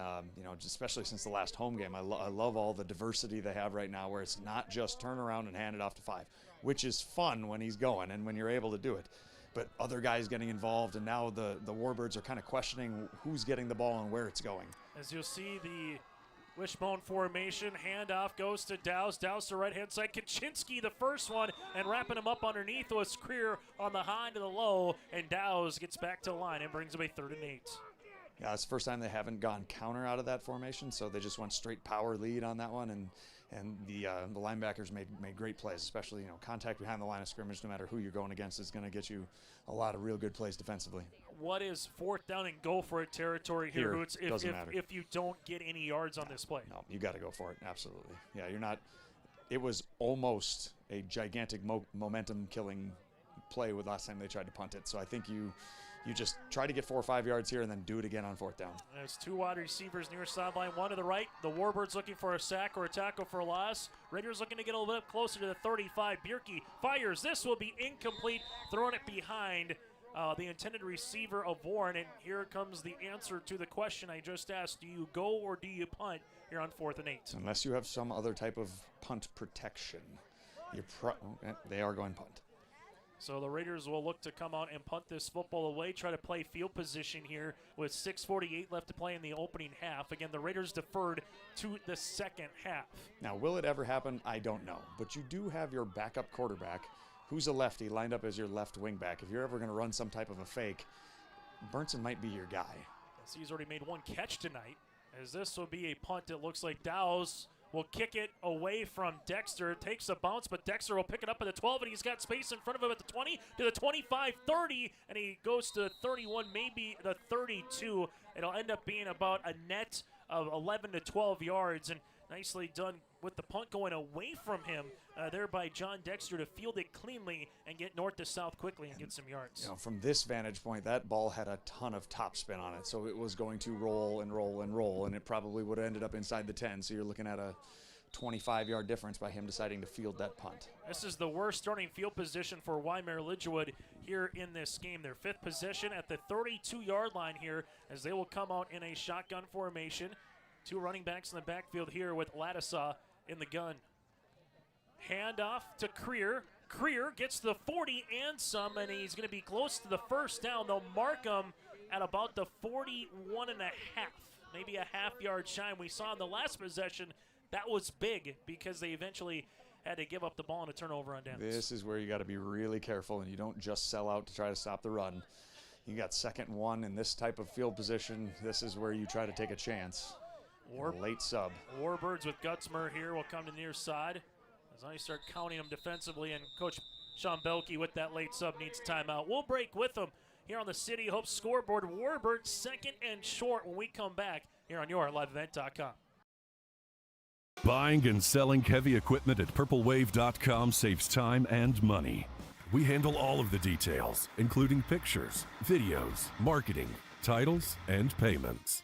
especially since the last home game. I love all the diversity they have right now, where it's not just turn around and hand it off to 5, which is fun when he's going and when you're able to do it. But other guys getting involved, and now the Warbirds are kind of questioning who's getting the ball and where it's going. As you'll see, the wishbone formation, handoff goes to Dowse. Dowse to right-hand side. Kaczynski, the first one, and wrapping him up underneath was Creer on the high to the low, and Dowse gets back to the line and brings him a 3rd and 8. Yeah, it's the first time they haven't gone counter out of that formation, so they just went straight power lead on that one, and the linebackers made great plays, especially, you know, contact behind the line of scrimmage, no matter who you're going against, is going to get you a lot of real good plays defensively. What is 4th down and go for it territory here, Hoots, doesn't matter. if you don't get any yards on this play? No, you got to go for it, absolutely. Yeah, you're not – it was almost a gigantic momentum-killing play with last time they tried to punt it, so I think you just try to get 4 or 5 yards here and then do it again on 4th down. There's 2 wide receivers near sideline, one to the right. The Warbirds looking for a sack or a tackle for a loss. Raiders looking to get a little bit closer to the 35. Bierke fires. This will be incomplete, throwing it behind the intended receiver of Warren. And here comes the answer to the question I just asked. Do you go or do you punt here on 4th and 8? Unless you have some other type of punt protection, they are going punt. So the Raiders will look to come out and punt this football away, try to play field position here with 6:48 left to play in the opening half. Again, the Raiders deferred to the second half. Now, will it ever happen? I don't know. But you do have your backup quarterback, who's a lefty, lined up as your left wing back. If you're ever going to run some type of a fake, Burnson might be your guy. As he's already made 1 catch tonight, as this will be a punt. It looks like Dow's will kick it away from Dexter. It takes a bounce, but Dexter will pick it up at the 12, and he's got space in front of him at the 20, to the 25, 30, and he goes to the 31, maybe the 32. It'll end up being about a net of 11 to 12 yards, and nicely done with the punt going away from him there by John Dexter to field it cleanly and get north to south quickly and get some yards. You know, from this vantage point, that ball had a ton of top spin on it, so it was going to roll and roll and roll, and it probably would have ended up inside the 10, so you're looking at a 25-yard difference by him deciding to field that punt. This is the worst starting field position for Wyndmere Lidgerwood here in this game. Their 5th position at the 32-yard line here, as they will come out in a shotgun formation. 2 running backs in the backfield here with Ladisaw in the gun. Handoff to Creer. Creer gets the 40 and some, and he's going to be close to the first down. They'll mark him at about the 41 and a half, maybe a half-yard shy. We saw in the last possession that was big because they eventually had to give up the ball on a turnover on downs. This is where you got to be really careful, and you don't just sell out to try to stop the run. You got 2nd and 1 in this type of field position. This is where you try to take a chance. Late sub. Warbirds with Gutzmer here will come to near side. As I start counting them defensively, and Coach Sean Belke with that late sub needs timeout. We'll break with them here on the City Hope scoreboard. Warbirds 2nd and short when we come back here on your liveevent.com. Buying and selling heavy equipment at purplewave.com saves time and money. We handle all of the details, including pictures, videos, marketing, titles, and payments.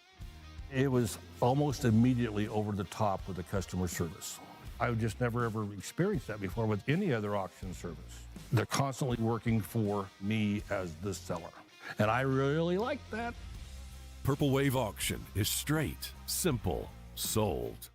It was almost immediately over the top with the customer service. I've just never ever experienced that before with any other auction service. They're constantly working for me as the seller, and I really like that. Purple Wave Auction is straight, simple, sold.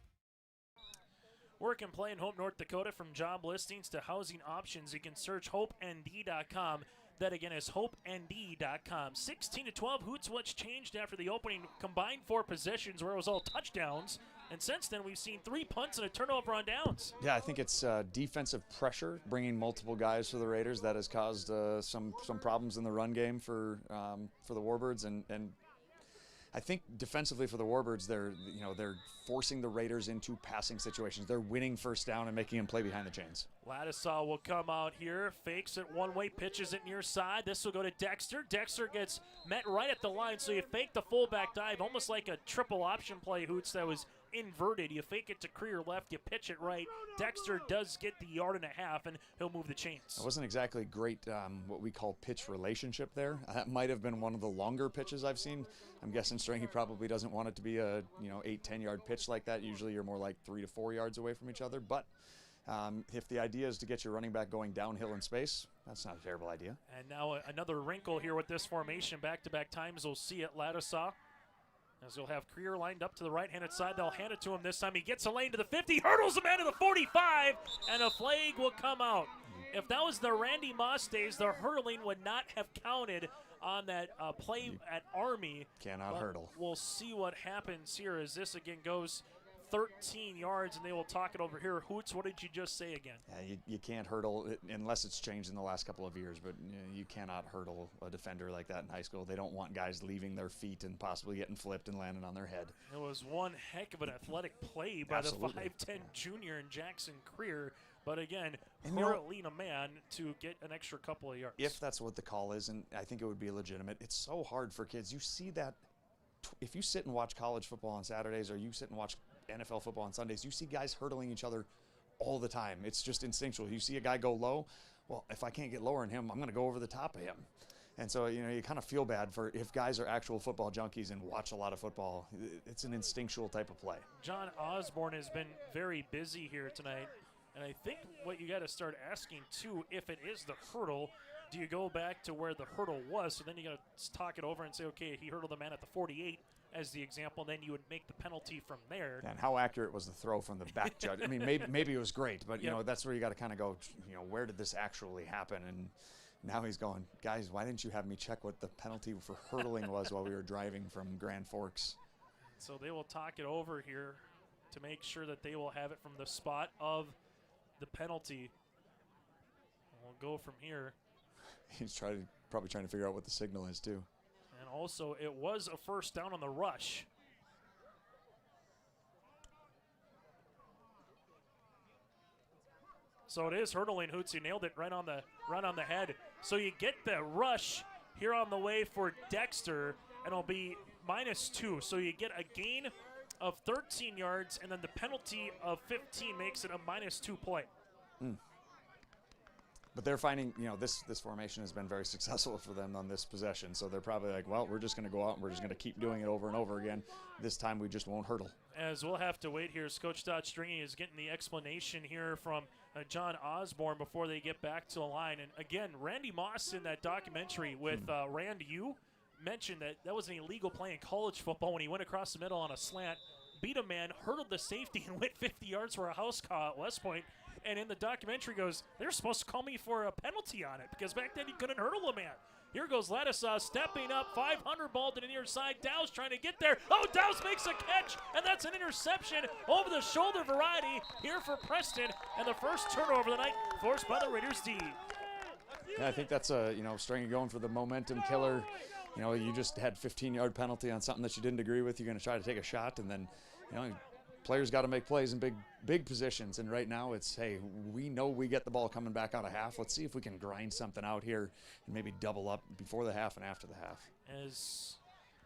Work and play in Hope, North Dakota, from job listings to housing options. You can search hopeND.com. That again is hopeND.com. 16-12. Hoots, what's changed after the opening combined 4 possessions where it was all touchdowns, and since then we've seen 3 punts and a turnover on downs. Yeah, I think it's defensive pressure, bringing multiple guys for the Raiders, that has caused some problems in the run game for the Warbirds, and I think defensively for the Warbirds, they're forcing the Raiders into passing situations. They're winning first down and making them play behind the chains. Ladisaw will come out here, fakes it one way, pitches it near side. This will go to Dexter. Dexter gets met right at the line, so you fake the fullback dive, almost like a triple option play, Hoots, that was inverted. You fake it to Creer left, you pitch it right. Dexter does get the 1.5 yards, and he'll move the chains. It wasn't exactly great what we call pitch relationship there. That might have been one of the longer pitches I've seen. I'm guessing Stringy probably doesn't want it to be a 8-10 yard pitch like that. Usually you're more like 3 to 4 yards away from each other, but if the idea is to get your running back going downhill in space, that's not a terrible idea. And now another wrinkle here with this formation. Back-to-back times we'll see it. Ladisaw, as you'll have Creer lined up to the right-handed side. They'll hand it to him this time. He gets a lane to the 50, hurdles the man to the 45, and a flag will come out. If that was the Randy Moss days, the hurdling would not have counted on that play at Army. Cannot hurdle. We'll see what happens here as this again goes 13 yards, and they will talk it over here. Hoots, what did you just say again? Yeah, you can't hurdle it unless it's changed in the last couple of years, but you cannot hurdle a defender like that in high school. They don't want guys leaving their feet and possibly getting flipped and landing on their head. It was one heck of an athletic play by Absolutely. the 5'10 junior in Jackson Creer, but again, And hurling a man to get an extra couple of yards. If that's what the call is, and I think it would be legitimate, it's so hard for kids. You see that if you sit and watch college football on Saturdays or you sit and watch NFL football on Sundays, you see guys hurdling each other all the time. It's just instinctual. You see a guy go low, well, if I can't get lower than him, I'm going to go over the top of him. And so, you kind of feel bad for if guys are actual football junkies and watch a lot of football. It's an instinctual type of play. John Osborne has been very busy here tonight, and I think what you got to start asking, too, if it is the hurdle, do you go back to where the hurdle was? So then you got to talk it over and say, okay, he hurdled the man at the 48 as the example, then you would make the penalty from there. And how accurate was the throw from the back judge? I mean, maybe it was great, but, that's where you got to kind of go, where did this actually happen? And now he's going, guys, why didn't you have me check what the penalty for hurdling was while we were driving from Grand Forks? So they will talk it over here to make sure that they will have it from the spot of the penalty. We'll go from here. He's probably trying to figure out what the signal is, too. And also, it was a first down on the rush. So it is hurdling. Hoots, you nailed it right on the head. So you get the rush here on the way for Dexter, and it'll be -2. So you get a gain of 13 yards, and then the penalty of 15 makes it a -2 play. But they're finding, this formation has been very successful for them on this possession. So they're probably like, well, we're just going to go out and we're just going to keep doing it over and over again. This time we just won't hurdle. As we'll have to wait here, as Coach Todd Stringy is getting the explanation here from John Osborne before they get back to the line. And again, Randy Moss in that documentary with Rand U mentioned that was an illegal play in college football when he went across the middle on a slant, beat a man, hurdled the safety, and went 50 yards for a house call at West Point. And in the documentary goes, they're supposed to call me for a penalty on it because back then you couldn't hurdle a man. Here goes Ladisaw stepping up, 500 ball to the near side. Dow's trying to get there. Oh, Dow's makes a catch, and that's an interception over the shoulder variety here for Preston. And the first turnover of the night forced by the Raiders D. Yeah, I think that's Stringy going for the momentum killer. You just had 15-yard penalty on something that you didn't agree with. You're going to try to take a shot, and then, players got to make plays in big positions. And right now it's, hey, we know we get the ball coming back out of half. Let's see if we can grind something out here and maybe double up before the half and after the half. As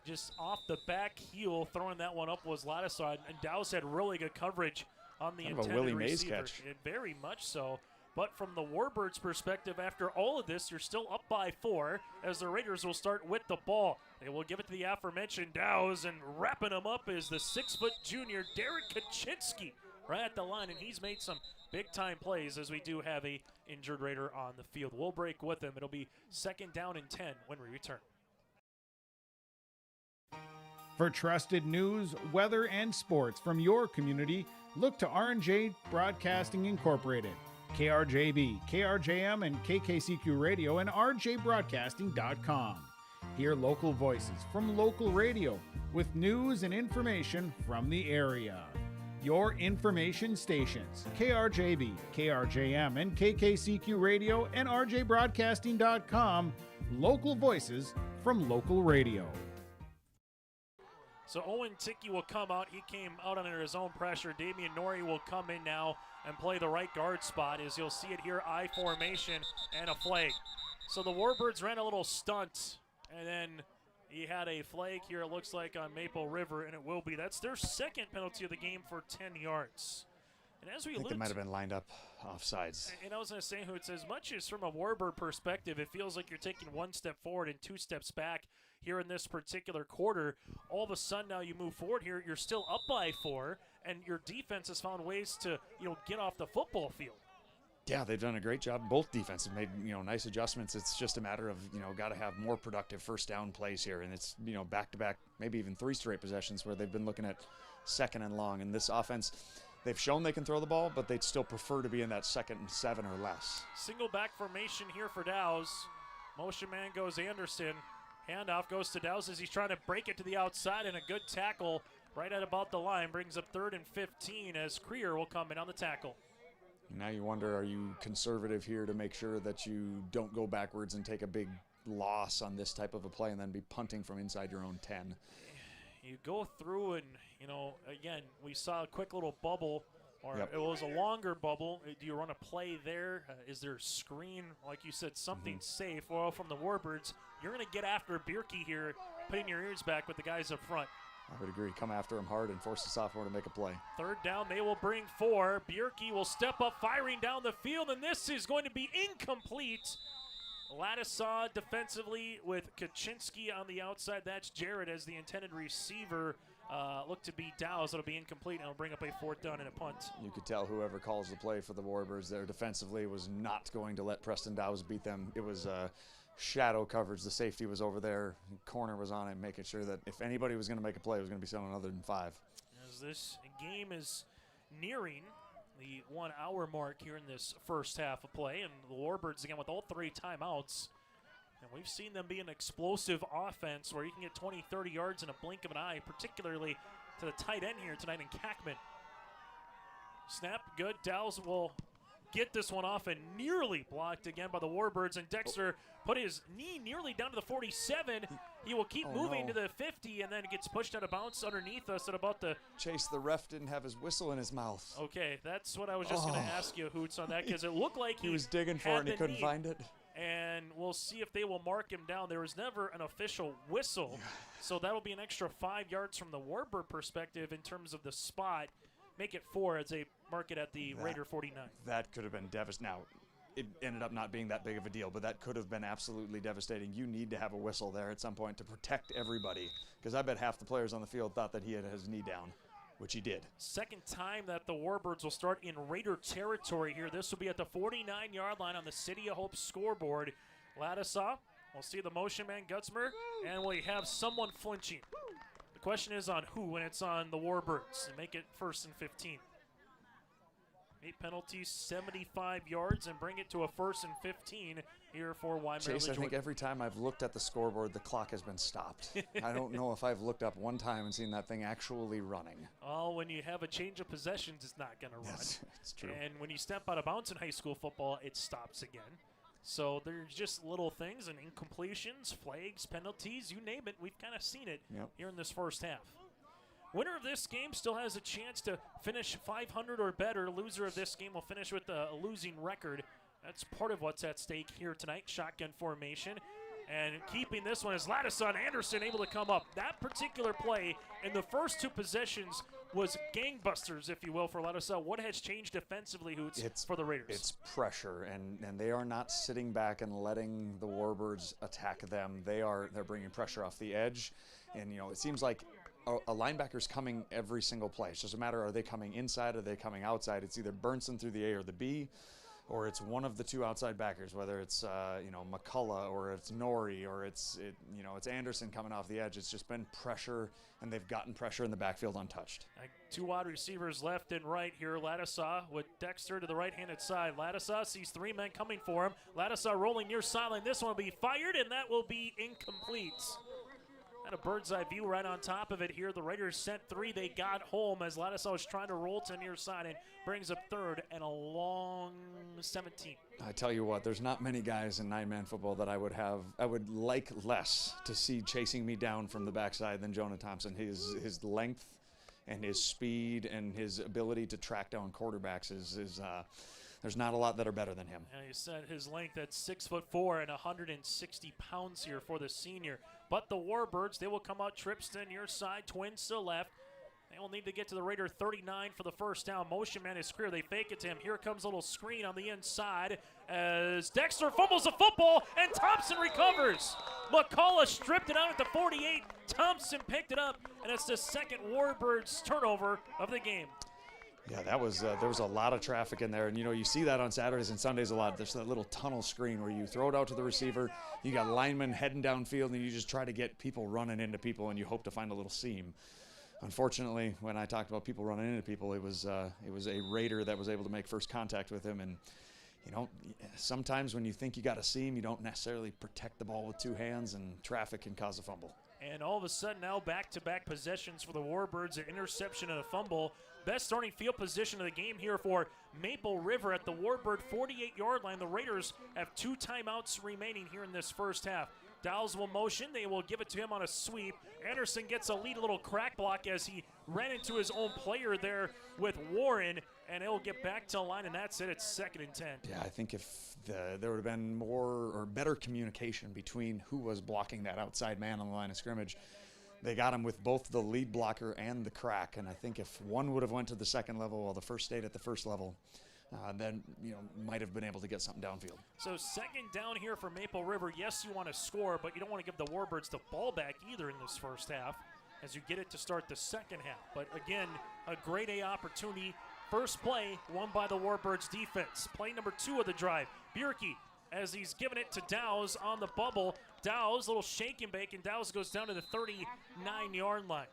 just off the back heel, throwing that one up was Ladisaw, and Dow's had really good coverage on the kind of intended a Willie Mays receiver. catch. Very much so. But from the Warbirds' perspective, after all of this, you're still up by 4 as the Raiders will start with the ball. They will give it to the aforementioned Dows, and wrapping him up is the 6-foot junior Derek Kaczynski right at the line, and he's made some big-time plays as we do have a injured Raider on the field. We'll break with him. It'll be 2nd down and 10 when we return. For trusted news, weather, and sports from your community, look to R&J Broadcasting Incorporated. KRJB, KRJM, and KKCQ Radio, and RJBroadcasting.com. Hear local voices from local radio with news and information from the area. Your information stations, KRJB, KRJM, and KKCQ Radio, and RJBroadcasting.com. Local voices from local radio. So Owen Tickey will come out. He came out under his own pressure. Damian Norrie will come in now and play the right guard spot, as you'll see it here, I formation and a flag. So the Warbirds ran a little stunt, and then he had a flag here, it looks like, on Maple River, and it will be. That's their second penalty of the game for 10 yards. And as we I think they might have been lined up offsides. And I was going to say, Hoots, as much as from a Warbird perspective, it feels like you're taking 1 step forward and 2 steps back here in this particular quarter. All of a sudden now you move forward here, you're still up by 4, and your defense has found ways to, get off the football field. Yeah, they've done a great job. Both defenses have made, nice adjustments. It's just a matter of, got to have more productive first down plays here. And it's, back-to-back, maybe even 3 straight possessions where they've been looking at 2nd and long. And this offense, they've shown they can throw the ball, but they'd still prefer to be in that 2nd and 7 or less. Single back formation here for Dows. Motion man goes Anderson. Handoff goes to Dows as he's trying to break it to the outside, and a good tackle right at about the line, brings up 3rd and 15 as Creer will come in on the tackle. Now you wonder, are you conservative here to make sure that you don't go backwards and take a big loss on this type of a play and then be punting from inside your own 10? You go through and, again, we saw a quick little bubble, or Yep. it was a longer bubble. Do you run a play there? Is there a screen? Like you said, something safe. Well, from the Warbirds, you're going to get after Bierke here, putting your ears back with the guys up front. I would agree. Come after him hard and force the sophomore to make a play. 3rd down, they will bring 4. Bierke will step up, firing down the field, and this is going to be incomplete. Ladisaw defensively with Kaczynski on the outside. That's Jared as the intended receiver. Look to be Dow's. It'll be incomplete, and it'll bring up a 4th down and a punt. You could tell whoever calls the play for the Warbirds there defensively was not going to let Preston Dow's beat them. It was shadow coverage. The safety was over there. Corner was on it, making sure that if anybody was going to make a play, it was going to be someone other than 5. As this game is nearing the 1 hour mark here in this first half of play, and the Warbirds again with all 3 timeouts. And we've seen them be an explosive offense where you can get 20, 30 yards in a blink of an eye, particularly to the tight end here tonight in Kackman. Snap, good. Dow's will get this one off and nearly blocked again by the Warbirds, and Dexter put his knee nearly down to the 47. He will keep moving to the 50 and then gets pushed out of bounds underneath us at about the... Chase, the ref didn't have his whistle in his mouth. Okay, that's what I was just going to ask you, Hoots, on that, because it looked like he was digging for it and he couldn't find it. And we'll see if they will mark him down. There was never an official whistle, so that'll be an extra 5 yards from the Warbird perspective in terms of the spot. Make it 4 as they mark it at the Raider 49. That could have been devastating. Now, it ended up not being that big of a deal, but that could have been absolutely devastating. You need to have a whistle there at some point to protect everybody, because I bet half the players on the field thought that he had his knee down, which he did. Second time that the Warbirds will start in Raider territory here. This will be at the 49-yard line on the City of Hope scoreboard. Ladisaw, we'll see the motion man, Gutzmer, and we have someone flinching. The question is on who, and it's on the Warbirds. And make it 1st and 15. 8 penalties, 75 yards, and bring it to a 1st and 15 here for Wyndmere. Chase, I think every time I've looked at the scoreboard, the clock has been stopped. I don't know if I've looked up one time and seen that thing actually running. Oh, when you have a change of possessions, it's not going to run. Yes, it's true. And when you step out of bounds in high school football, it stops again. So there's just little things and incompletions, flags, penalties, you name it. We've kind of seen it here in this first half. Winner of this game still has a chance to finish 500 or better. Loser of this game will finish with a losing record. That's part of what's at stake here tonight. Shotgun formation. And keeping this one is Ladisaw and Anderson able to come up. That particular play in the first 2 possessions was gangbusters, if you will, for Ladisaw. What has changed defensively, Hoots, for the Raiders? It's pressure, and they are not sitting back and letting the Warbirds attack them. They're bringing pressure off the edge, and it seems like a linebacker's coming every single play. It's just a matter, are they coming inside, are they coming outside? It's either Burnson through the A or the B, or it's one of the 2 outside backers, whether it's McCullough or it's Norrie or it's Anderson coming off the edge. It's just been pressure, and they've gotten pressure in the backfield untouched. 2 wide receivers left and right here. Ladisaw with Dexter to the right-handed side. Ladisaw sees 3 men coming for him. Ladisaw rolling near sideline. This one will be fired, and that will be incomplete. And a bird's eye view right on top of it here. The Raiders sent 3. They got home as Ladisaw was trying to roll to near side and brings up 3rd and a long 17. I tell you what, there's not many guys in 9-man football that I would like less to see chasing me down from the backside than Jonah Thompson. His length and his speed and his ability to track down quarterbacks is there's not a lot that are better than him. Yeah, he said his length at 6'4" and 160 pounds here for the senior. But the Warbirds, they will come out trips to near side, twins to left. They will need to get to the Raider 39 for the first down. Motion man is clear. They fake it to him. Here comes a little screen on the inside as Dexter fumbles the football and Thompson recovers. McCullough stripped it out at the 48. Thompson picked it up, and it's the second Warbirds turnover of the game. Yeah, there was a lot of traffic in there, and you see that on Saturdays and Sundays a lot. There's that little tunnel screen where you throw it out to the receiver, you got linemen heading downfield, and you just try to get people running into people, and you hope to find a little seam. Unfortunately, when I talked about people running into people, it was a Raider that was able to make first contact with him, and sometimes when you think you got a seam, you don't necessarily protect the ball with 2 hands, and traffic can cause a fumble. And all of a sudden now back-to-back possessions for the Warbirds, an interception and a fumble. Best starting field position of the game here for Maple River at the Warbird 48-yard line. The Raiders have 2 timeouts remaining here in this first half. Dowles will motion. They will give it to him on a sweep. Anderson gets a lead, a little crack block as he ran into his own player there with Warren, and he'll get back to the line, and that's it. It's 2nd and 10. Yeah, I think if there would have been more or better communication between who was blocking that outside man on the line of scrimmage. They got him with both the lead blocker and the crack, and I think if one would have went to the second level while the first stayed at the first level, then might have been able to get something downfield. So 2nd down here for Maple River. Yes, you want to score, but you don't want to give the Warbirds the ball back either in this first half as you get it to start the second half. But again, a grade A opportunity. First play won by the Warbirds defense. Play number 2 of the drive. Bierke, as he's giving it to Dowles on the bubble. Dowles, little shake and bake, and Dowles goes down to the 39-yard line.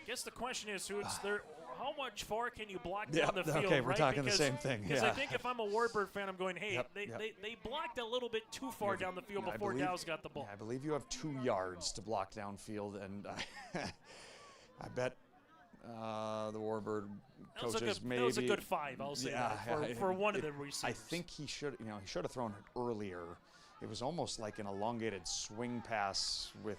Guess the question is, how much far can you block down the field? Okay, we're right? talking the same thing. Because yeah. I think if I'm a Warbird fan, I'm going, hey, they blocked a little bit too far down the field before Dowles got the ball. I believe you have 2 yards to block downfield, and I bet the Warbird coaches maybe. That was a good 5, I'll say that, for one of the receivers. I think he should have thrown it earlier. It was almost like an elongated swing pass with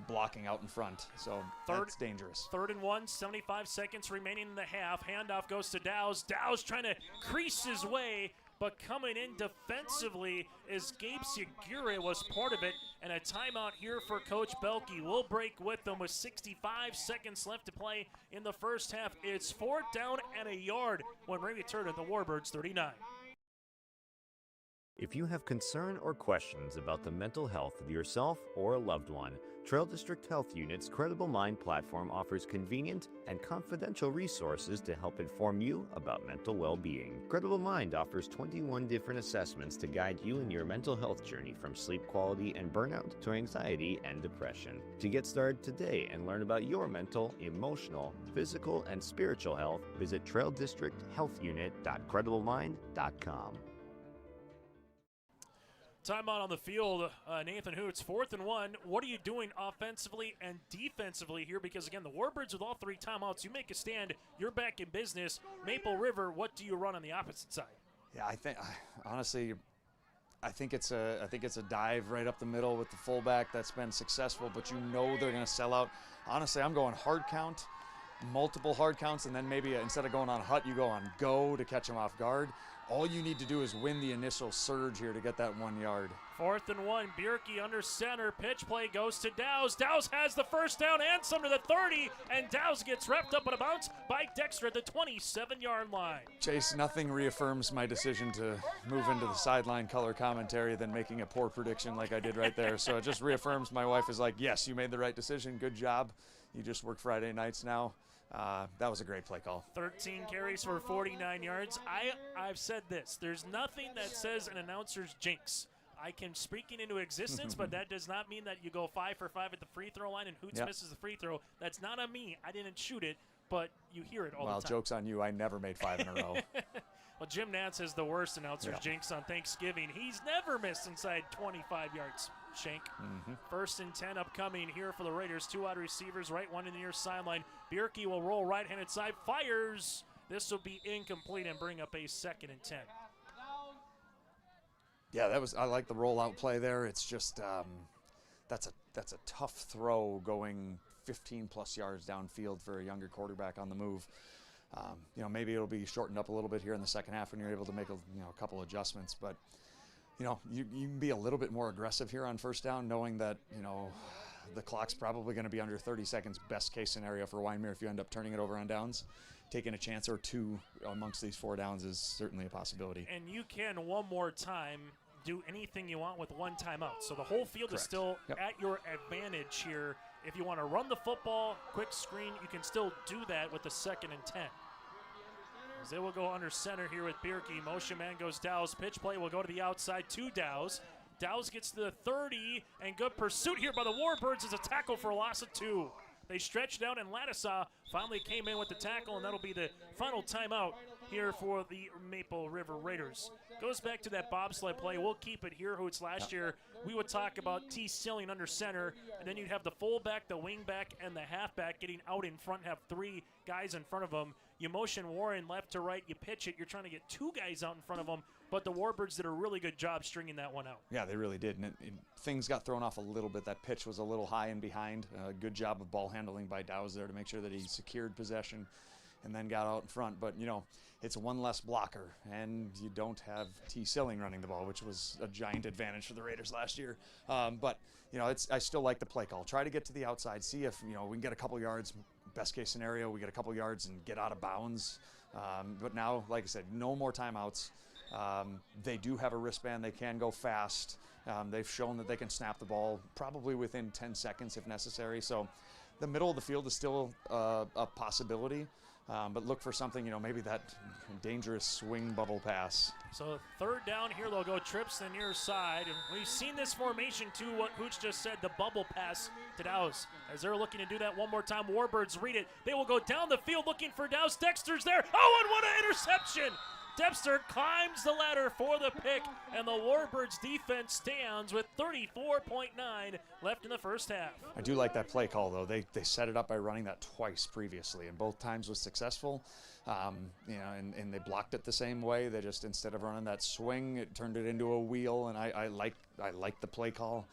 blocking out in front, so that's dangerous. 3rd and 1, 75 seconds remaining in the half. Handoff goes to Dowles. Dowles trying to crease his way, but coming in defensively is Gabe Segura was part of it, and a timeout here for Coach Belke. We'll break with them with 65 seconds left to play in the first half. It's 4th down and a yard when we return at the Warbirds 39. If you have concern or questions about the mental health of yourself or a loved one, Trail District Health Unit's Credible Mind platform offers convenient and confidential resources to help inform you about mental well-being. Credible Mind offers 21 different assessments to guide you in your mental health journey, from sleep quality and burnout to anxiety and depression. To get started today and learn about your mental, emotional, physical, and spiritual health, visit traildistricthealthunit.crediblemmind.com. Timeout on the field, Nathan Hoots, 4th and 1. What are you doing offensively and defensively here? Because, again, the Warbirds with all 3 timeouts, you make a stand, you're back in business. Maple River, what do you run on the opposite side? Yeah, I think, honestly, I think it's a dive right up the middle with the fullback that's been successful, but you know they're going to sell out. Honestly, I'm going hard count, multiple hard counts, and then maybe instead of going on hut, you go on go to catch them off guard. All you need to do is win the initial surge here to get that 1 yard. 4th and 1, Bierke under center. Pitch play goes to Dowles. Dowles has the first down and some to the 30, and Dowles gets wrapped up on a bounce by Dexter at the 27-yard line. Chase, nothing reaffirms my decision to move into the sideline color commentary than making a poor prediction like I did right there. So it just reaffirms my wife is like, yes, you made the right decision. Good job. You just work Friday nights now. That was a great play call. 13 carries for 49 yards. I've said this. There's nothing that says an announcer's jinx. I can speak it into existence, but that does not mean that you go 5 for 5 at the free throw line and Hoots misses the free throw. That's not on me. I didn't shoot it, but you hear it all the time. Well, joke's on you. I never made 5 in a row. Well, Jim Nance has the worst announcer's jinx on Thanksgiving. He's never missed inside 25 yards. Shank. 1st and 10 upcoming here for the Raiders. 2 wide receivers, right, 1 in the near sideline. Bierke will roll right-handed side, fires. This will be incomplete and bring up a 2nd and 10. Yeah, I like the rollout play there. It's just that's a tough throw going 15+ yards downfield for a younger quarterback on the move. Maybe it'll be shortened up a little bit here in the second half when you're able to make a couple adjustments, but you can be a little bit more aggressive here on 1st down, knowing that, the clock's probably going to be under 30 seconds, best case scenario for Wyndmere if you end up turning it over on downs. Taking a chance or 2 amongst these 4 downs is certainly a possibility. And you can, one more time, do anything you want with 1 timeout. So the whole field is still at your advantage here. If you want to run the football, quick screen, you can still do that with the 2nd and 10. As they will go under center here with Bierke. Motion man goes Dowles. Pitch play will go to the outside to Dowles. Dowles gets to the 30, and good pursuit here by the Warbirds as a tackle for a loss of 2. They stretched out, and Ladisaw finally came in with the tackle, and that'll be the final timeout here for the Maple River Raiders. Goes back to that bobsled play. We'll keep it here. Hoots, last year we would talk about T. Silling under center, and then you'd have the fullback, the wingback, and the halfback getting out in front, have 3 guys in front of them. You motion Warren left to right, you pitch it, you're trying to get 2 guys out in front of them, but the Warbirds did a really good job stringing that one out. Yeah, they really did, and things got thrown off a little bit. That pitch was a little high and behind. Good job of ball handling by Dow's there to make sure that he secured possession and then got out in front. But, you know, it's one less blocker, and you don't have T. Silling running the ball, which was a giant advantage for the Raiders last year. But, you know, I still like the play call. Try to get to the outside, see if, you know, we can get a couple yards. Best case scenario, we get a couple yards and get out of bounds. But now, like I said, no more timeouts. They do have a wristband. They can go fast. They've shown that they can snap the ball probably within 10 seconds if necessary. So the middle of the field is still a possibility. But look for something, you know, maybe that dangerous swing bubble pass. So 3rd down here, they'll go trips to the near side. And we've seen this formation too, what Hooch just said, the bubble pass to Dow's. As they're looking to do that one more time, Warbirds read it. They will go down the field looking for Dow's. Dexter's there. Oh, and what an interception! Dexter climbs the ladder for the pick, and the Warbirds defense stands with 34.9 left in the first half. I do like that play call, though. They set it up by running that twice previously, and both times was successful. You know, and they blocked it the same way. They just, instead of running that swing, it turned it into a wheel, and I like the play call.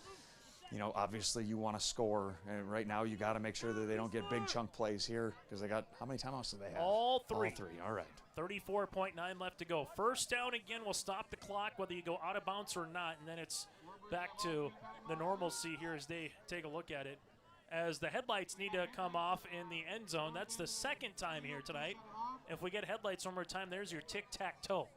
You know, obviously you want to score, and right now you got to make sure that they don't get big chunk plays here, because they got, how many timeouts do they have? All 3. All 3, all right. 34.9 left to go. First down again will stop the clock, whether you go out of bounds or not, and then it's back to the normalcy here as they take a look at it. As the headlights need to come off in the end zone. That's the 2nd time here tonight. If we get headlights one more time, there's your tic-tac-toe.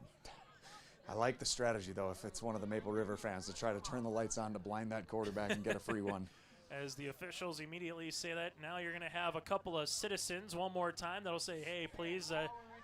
I like the strategy, though, if it's one of the Maple River fans, to try to turn the lights on to blind that quarterback and get a free one. As the officials immediately say that, now you're going to have a couple of citizens one more time that'll say, hey, please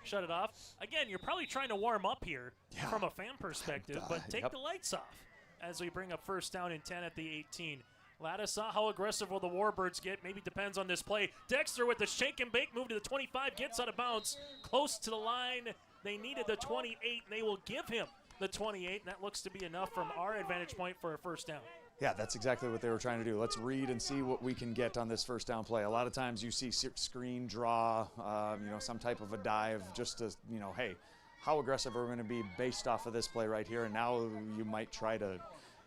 shut it off. Again, you're probably trying to warm up here from a fan perspective, but take the lights off as we bring up 1st down and 10 at the 18. Ladisaw, how aggressive will the Warbirds get? Maybe depends on this play. Dexter with the shake and bake, move to the 25, gets out of bounds, close to the line. They needed the 28, and they will give him the 28, and that looks to be enough from our advantage point for a 1st down. Yeah, that's exactly what they were trying to do. Let's read and see what we can get on this 1st down play. A lot of times you see screen, draw, you know, some type of a dive just to, you know, hey, how aggressive are we going to be based off of this play right here? And now you might try to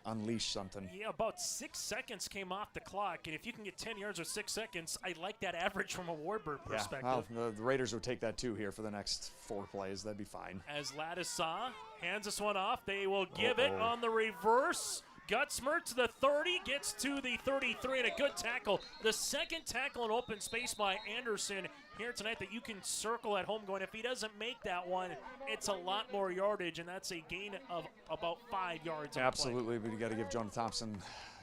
unleash something. Yeah, about 6 seconds came off the clock, and if you can get 10 yards or 6 seconds, I like that average from a Warbird perspective. Yeah, well, the Raiders would take that too here for the next 4 plays. That'd be fine. As Ladisaw hands this one off, they will give it on the reverse. Gutsmer to the 30, gets to the 33, and a good tackle. The 2nd tackle in open space by Anderson here tonight that you can circle at home going, if he doesn't make that one, it's a lot more yardage, and that's a gain of about 5 yards. Absolutely, but you got to give Jonah Thompson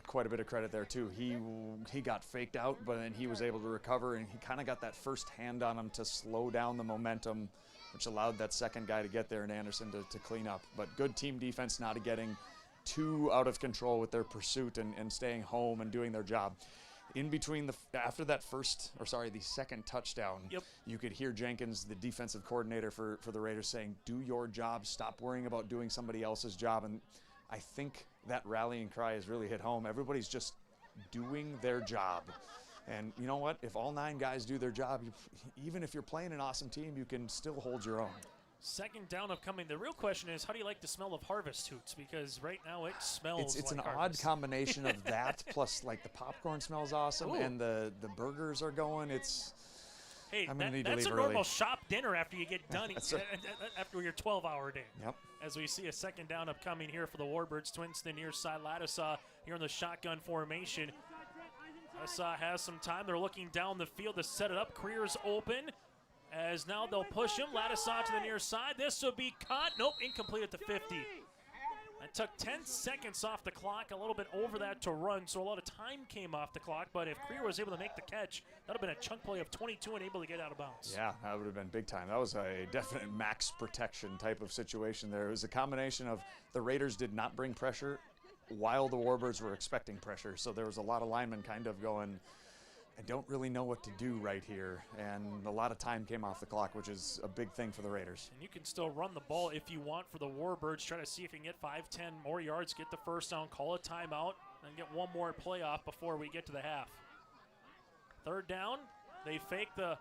quite a bit of credit there too. He got faked out, but then he was able to recover, and he kind of got that first hand on him to slow down the momentum, which allowed that 2nd guy to get there and Anderson to clean up. But good team defense, not getting too out of control with their pursuit and staying home and doing their job. In between after that the 2nd touchdown, you could hear Jenkins, the defensive coordinator for the Raiders, saying, do your job, stop worrying about doing somebody else's job. And I think that rallying cry has really hit home. Everybody's just doing their job. And you know what? If all 9 guys do their job, even if you're playing an awesome team, you can still hold your own. 2nd down upcoming. The real question is, how do you like the smell of harvest, Hoots? Because right now it smells it's like an harvest. odd combination of that plus like the popcorn smells awesome. Ooh. And the burgers are going. It's hey, I'm gonna need to that's leave a early. normal shop dinner after you get done after your 12-hour day. Yep. As we see a 2nd down upcoming here for the Warbirds. Twins to the near side. Ladisaw here in the shotgun formation. Ladisaw has some time. They're looking down the field to set it up. Creer's open. As now they'll push him. Ladisaw to the near side. This will be caught. Nope, incomplete at the 50. That took 10 seconds off the clock, a little bit over that to run, so a lot of time came off the clock. But if Creer was able to make the catch, that would have been a chunk play of 22 and able to get out of bounds. Yeah, that would have been big time. That was a definite max protection type of situation there. It was a combination of the Raiders did not bring pressure while the Warbirds were expecting pressure. So there was a lot of linemen kind of going, I don't really know what to do right here, and a lot of time came off the clock, which is a big thing for the Raiders. And you can still run the ball if you want for the Warbirds. Try to see if you can get 5-10 more yards, get the first down, call a timeout, and get one more playoff before we get to the half. Third down, they fake the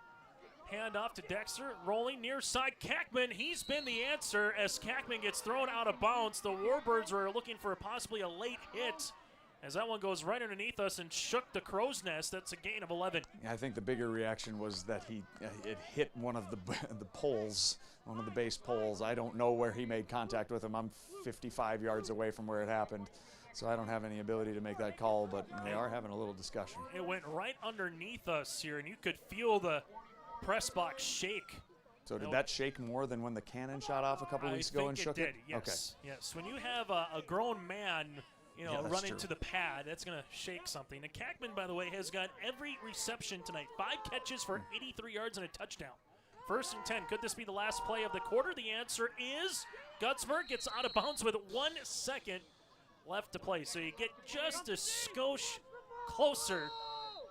handoff to Dexter, rolling near side. Kackman, he's been the answer as Kackman gets thrown out of bounds. The Warbirds were looking for possibly a late hit, as that one goes right underneath us and shook the crow's nest. That's a gain of 11. Yeah, I think the bigger reaction was that it hit one of the poles, one of the base poles. I don't know where he made contact with him. I'm 55 yards away from where it happened, so I don't have any ability to make that call, but they are having a little discussion. It went right underneath us here, and you could feel the press box shake. So did that shake more than when the cannon shot off a couple weeks ago and shook it? Yes, okay. Yes. When you have a grown man, run into the pad, that's going to shake something. And Kackman, by the way, has got every reception tonight. 5 catches for 83 yards and a touchdown. 1st and 10. Could this be the last play of the quarter? The answer is Gutzberg gets out of bounds with 1 second left to play. So you get just a skosh closer.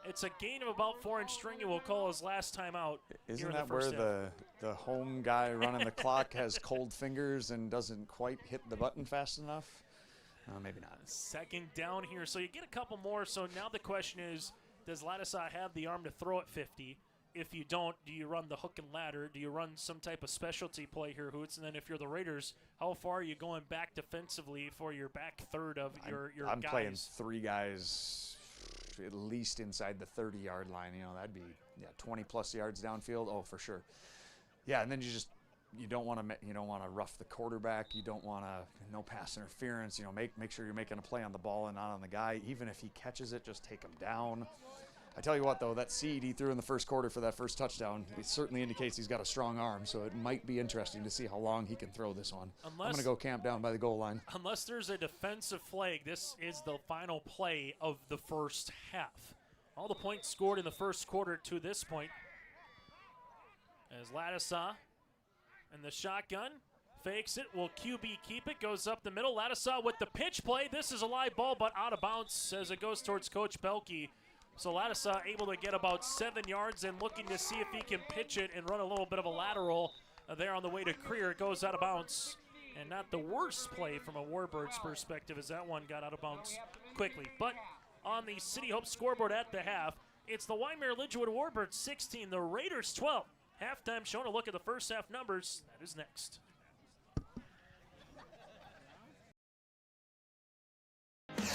It's a gain of about 4, and Stringy will call his last time out. Isn't that where the home guy running the clock has cold fingers and doesn't quite hit the button fast enough? Maybe not. 2nd down here, so you get a couple more. So now the question is, does Ladisai have the arm to throw at 50? If you don't, do you run the hook and ladder? Do you run some type of specialty play here, Hoots? And then if you're the Raiders, how far are you going back defensively for your back third of your I'm guys? playing 3 guys at least inside the 30-yard line. That'd be 20-plus yards downfield. Oh, for sure. Yeah, and then you don't want to rough the quarterback. You don't want to no pass interference. Make sure you're making a play on the ball and not on the guy. Even if he catches it, just take him down. I tell you what, though, that seed he threw in the first quarter for that first touchdown, it certainly indicates he's got a strong arm. So it might be interesting to see how long he can throw this one. I'm going to go camp down by the goal line. Unless there's a defensive flag, this is the final play of the first half. All the points scored in the first quarter to this point. As Ladisai and the shotgun fakes it. Will QB keep it? Goes up the middle. Ladisai with the pitch play. This is a live ball, but out of bounds as it goes towards Coach Belke. So Ladisai able to get about 7 yards and looking to see if he can pitch it and run a little bit of a lateral there on the way to Creer. It goes out of bounds. And not the worst play from a Warbirds perspective as that one got out of bounds quickly. But on the City Hope scoreboard at the half, it's the Wyndmere Lidgerwood Warbirds 16, the Raiders 12. Halftime showing a look at the first half numbers. That is next.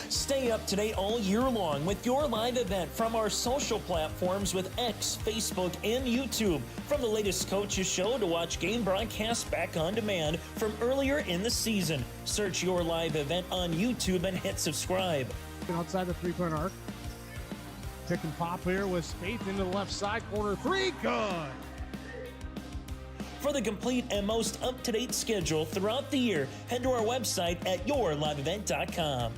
Stay up to date all year long with your live event from our social platforms with X, Facebook, and YouTube. From the latest coaches show to watch game broadcasts back on demand from earlier in the season. Search your live event on YouTube and hit subscribe. Outside the three-point arc. Pick and pop here with Spaeth into the left side corner. 3, good. For the complete and most up-to-date schedule throughout the year, head to our website at yourliveevent.com.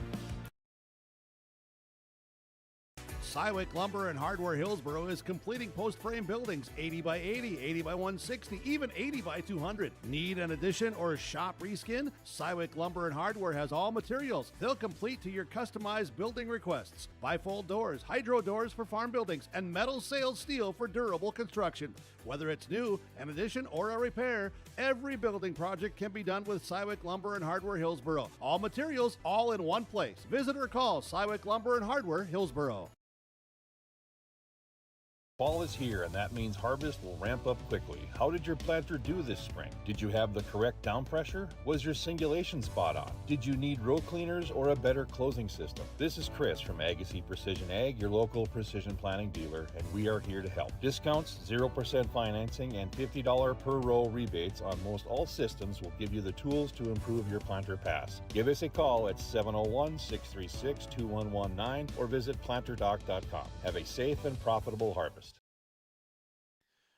Cywick Lumber and Hardware Hillsboro is completing post-frame buildings 80 by 80, 80 by 160, even 80 by 200. Need an addition or shop reskin? Cywick Lumber and Hardware has all materials. They'll complete to your customized building requests. Bifold doors, hydro doors for farm buildings, and metal sailed steel for durable construction. Whether it's new, an addition, or a repair, every building project can be done with Cywick Lumber and Hardware Hillsboro. All materials, all in one place. Visit or call Cywick Lumber and Hardware Hillsboro. Fall is here, and that means harvest will ramp up quickly. How did your planter do this spring? Did you have the correct down pressure? Was your singulation spot on? Did you need row cleaners or a better closing system? This is Chris from Agassiz Precision Ag, your local precision planting dealer, and we are here to help. Discounts, 0% financing, and $50 per row rebates on most all systems will give you the tools to improve your planter pass. Give us a call at 701-636-2119 or visit planterdoc.com. Have a safe and profitable harvest.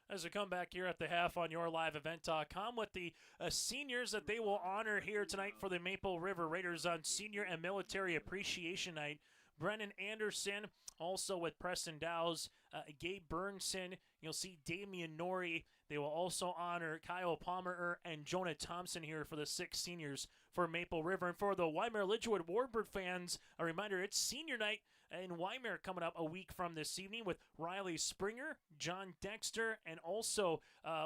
As we come back here at the half on yourliveevent.com with the seniors that they will honor here tonight for the Maple River Raiders on Senior and Military Appreciation Night. Brennan Anderson, also with Preston Dowes, Gabe Burnson. You'll see Damian Norrie. They will also honor Kyle Palmer and Jonah Thompson here for the 6 seniors for Maple River. And for the Wyndmere Lidgerwood Warbird fans, a reminder, it's senior night in Wyndmere coming up a week from this evening with Riley Springer, John Dexter, and also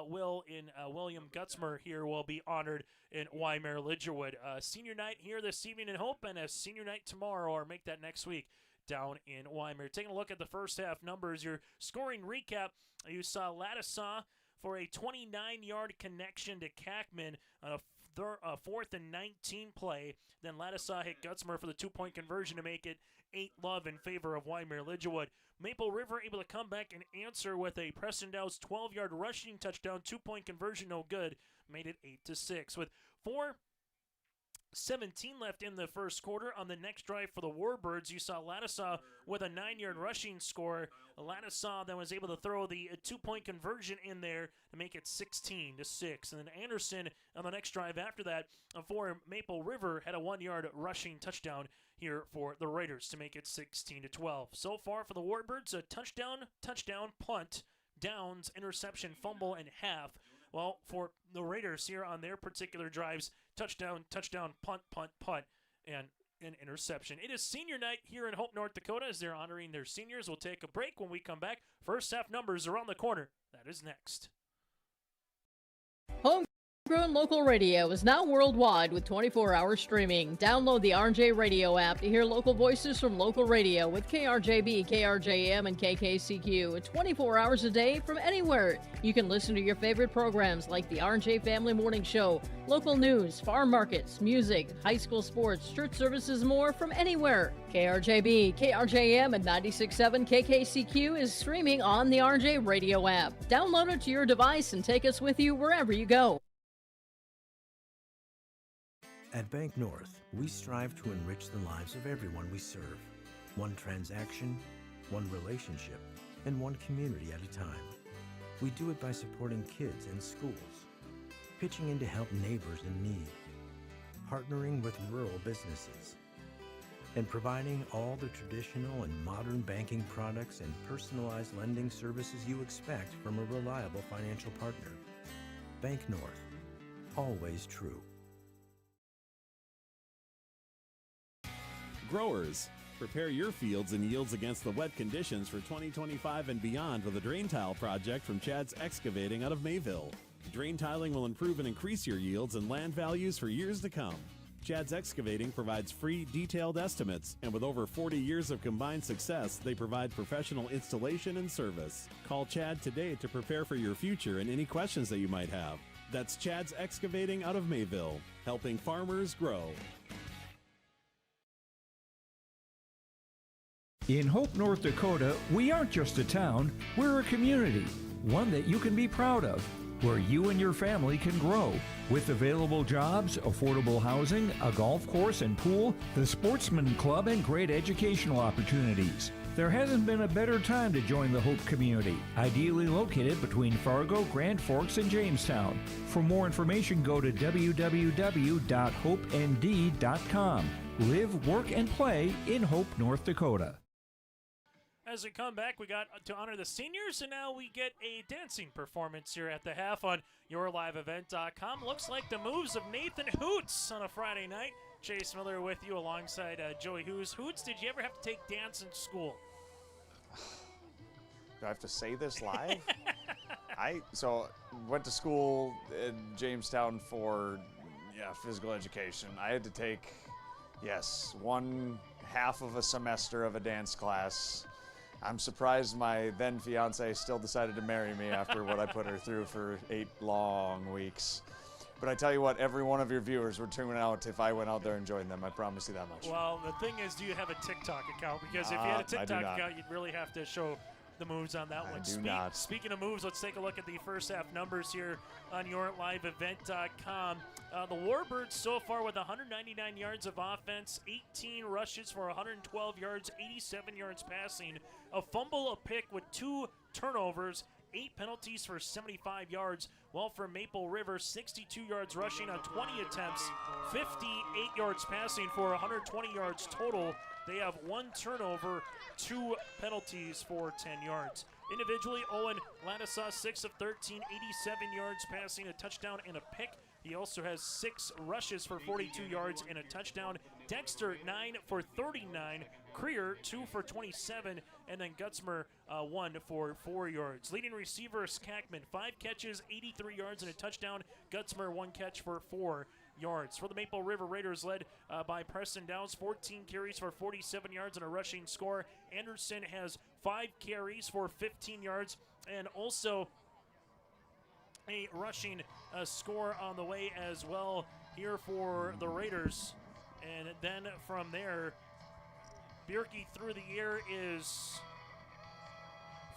William Gutzmer here will be honored in Wyndmere Lidgerwood. Senior night here this evening in Hope, and a senior night tomorrow, or make that next week, down in Wyndmere. Taking a look at the first half numbers, your scoring recap, you saw Lattisaw for a 29-yard connection to Kackman on a 4th and 19 play. Then Lattisaw hit Gutzmer for the 2-point conversion to make it 8-love in favor of Wyndmere Lidgerwood. Maple River able to come back and answer with a Preston Dow's 12-yard rushing touchdown, 2-point conversion no good, made it 8-6. With 4:17 left in the first quarter, on the next drive for the Warbirds, you saw Lattisaw with a 9-yard rushing score. Lattisaw then was able to throw the 2-point conversion in there to make it 16-6. And then Anderson on the next drive after that for Maple River had a 1-yard rushing touchdown here for the Raiders to make it 16-12. So far for the Warbirds, a touchdown, punt, downs, interception, fumble, and half. Well, for the Raiders here on their particular drives, touchdown, punt, and an interception. It is senior night here in Hope, North Dakota, as they're honoring their seniors. We'll take a break. When we come back, first half numbers around the corner. That is next. Homegrown local radio is now worldwide with 24-hour streaming. Download the RJ Radio app to hear local voices from local radio with KRJB, KRJM, and KKCQ 24 hours a day from anywhere. You can listen to your favorite programs like the RJ Family Morning Show, local news, farm markets, music, high school sports, church services, more from anywhere. KRJB, KRJM, and 96.7 KKCQ is streaming on the RJ Radio app. Download it to your device and take us with you wherever you go. At Bank North, we strive to enrich the lives of everyone we serve. One transaction, one relationship, and one community at a time. We do it by supporting kids and schools, pitching in to help neighbors in need, partnering with rural businesses, and providing all the traditional and modern banking products and personalized lending services you expect from a reliable financial partner. Bank North, always true. Growers, prepare your fields and yields against the wet conditions for 2025 and beyond with a drain tile project from Chad's Excavating out of Mayville. Drain tiling will improve and increase your yields and land values for years to come. Chad's Excavating provides free, detailed estimates, and with over 40 years of combined success, they provide professional installation and service. Call Chad today to prepare for your future and any questions that you might have. That's Chad's Excavating out of Mayville, helping farmers grow. In Hope, North Dakota, we aren't just a town, we're a community, one that you can be proud of, where you and your family can grow. With available jobs, affordable housing, a golf course and pool, the Sportsman Club, and great educational opportunities. There hasn't been a better time to join the Hope community, ideally located between Fargo, Grand Forks, and Jamestown. For more information, go to www.hopend.com. Live, work, and play in Hope, North Dakota. As we come back, we got to honor the seniors, and now we get a dancing performance here at the half on yourliveevent.com. Looks like the moves of Nathan Hoots on a Friday night. Chase Miller with you alongside Joey Hughes. Hoots, did you ever have to take dance in school? Do I have to say this live? I went to school in Jamestown for physical education. I had to take, one half of a semester of a dance class. I'm surprised my then fiance still decided to marry me after what I put her through for 8 long weeks. But I tell you what, every one of your viewers would tune out if I went out there and joined them. I promise you that much. Well, the thing is, do you have a TikTok account? Because if you had a TikTok account, you'd really have to show the moves on that one. I do not. Speaking of moves, let's take a look at the first half numbers here on yourliveevent.com. The Warbirds so far with 199 yards of offense, 18 rushes for 112 yards, 87 yards passing, a fumble, a pick with 2 turnovers, 8 penalties for 75 yards. Well, for Maple River, 62 yards rushing on 20 attempts, 58 yards passing for 120 yards total. They have 1 turnover, 2 penalties for 10 yards. Individually, Owen Lattisaw, 6 of 13, 87 yards passing, a touchdown and a pick. He also has 6 rushes for 42 yards and a touchdown. Dexter, 9 for 39. Creer, 2 for 27, and then Gutzmer, 1 for 4 yards. Leading receiver, Skakman, 5 catches, 83 yards, and a touchdown. Gutzmer, 1 catch for 4 yards. For the Maple River Raiders, led by Preston Downs, 14 carries for 47 yards and a rushing score. Anderson has 5 carries for 15 yards and also a rushing score on the way as well here for the Raiders. And then from there, Bierke through the air is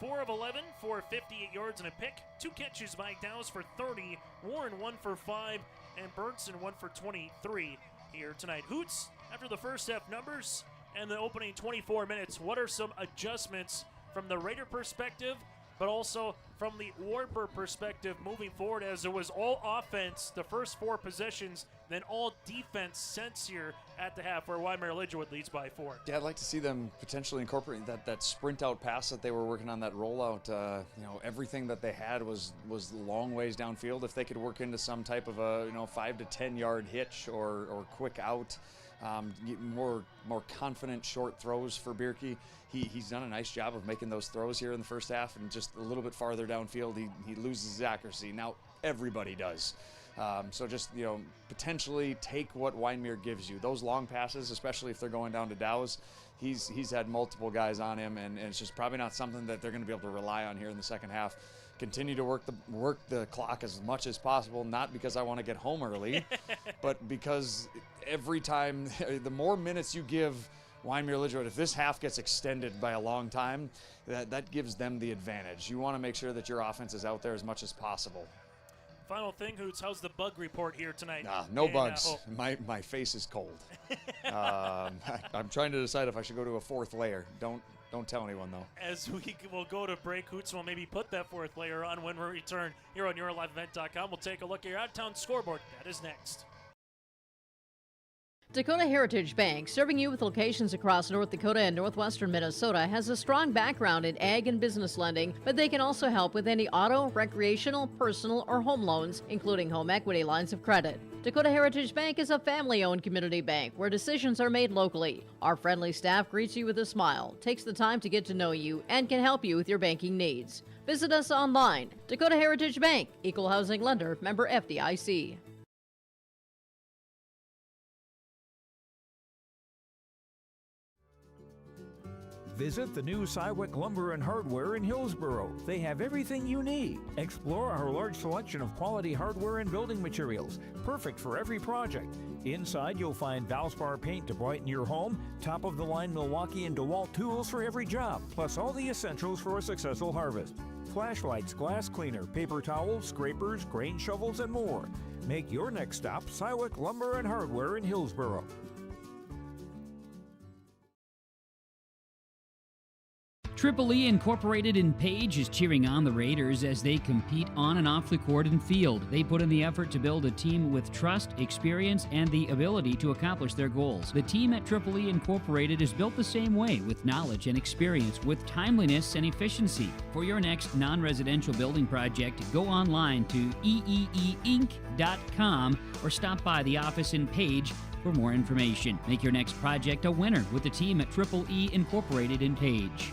4 of 11 for 58 yards and a pick. 2 catches by Downs for 30. Warren 1 for 5. And Berntsen 1 for 23 here tonight. Hoots, after the first half numbers and the opening 24 minutes, what are some adjustments from the Raider perspective, but also from the Warbird perspective moving forward, as it was all offense the first 4 possessions, then all defense since here at the half, where Wyndmere Lidgerwood leads by 4. Yeah, I'd like to see them potentially incorporate that sprint out pass that they were working on, that rollout. Everything that they had was long ways downfield. If they could work into some type of a 5 to 10 yard hitch or quick out, get more confident short throws for Bierke. He's done a nice job of making those throws here in the first half, and just a little bit farther downfield, he loses his accuracy. Now everybody does. So just, potentially take what Wyndmere gives you. Those long passes, especially if they're going down to Dow's, he's had multiple guys on him, and it's just probably not something that they're going to be able to rely on here in the second half. Continue to work the clock as much as possible, not because I want to get home early, but because every time, the more minutes you give Wyndmere Lidgerwood, if this half gets extended by a long time, that gives them the advantage. You want to make sure that your offense is out there as much as possible. Final thing, Hoots, how's the bug report here tonight? No bugs. My face is cold. I'm trying to decide if I should go to a 4th layer. Don't tell anyone, though. As we will go to break, Hoots will maybe put that 4th layer on when we return here on YourLiveEvent.com. We'll take a look at your out-of-town scoreboard. That is next. Dakota Heritage Bank, serving you with locations across North Dakota and northwestern Minnesota, has a strong background in ag and business lending, but they can also help with any auto, recreational, personal, or home loans, including home equity lines of credit. Dakota Heritage Bank is a family-owned community bank where decisions are made locally. Our friendly staff greets you with a smile, takes the time to get to know you, and can help you with your banking needs. Visit us online. Dakota Heritage Bank, Equal Housing Lender, member FDIC. Visit the new Cywick Lumber and Hardware in Hillsboro. They have everything you need. Explore our large selection of quality hardware and building materials, perfect for every project. Inside, you'll find Valspar paint to brighten your home, top-of-the-line Milwaukee and DeWalt tools for every job, plus all the essentials for a successful harvest. Flashlights, glass cleaner, paper towels, scrapers, grain shovels, and more. Make your next stop Cywick Lumber and Hardware in Hillsboro. Triple E Incorporated in Page is cheering on the Raiders as they compete on and off the court and field. They put in the effort to build a team with trust, experience, and the ability to accomplish their goals. The team at Triple E Incorporated is built the same way, with knowledge and experience, with timeliness and efficiency. For your next non-residential building project, go online to eeeinc.com or stop by the office in Page for more information. Make your next project a winner with the team at Triple E Incorporated in Page.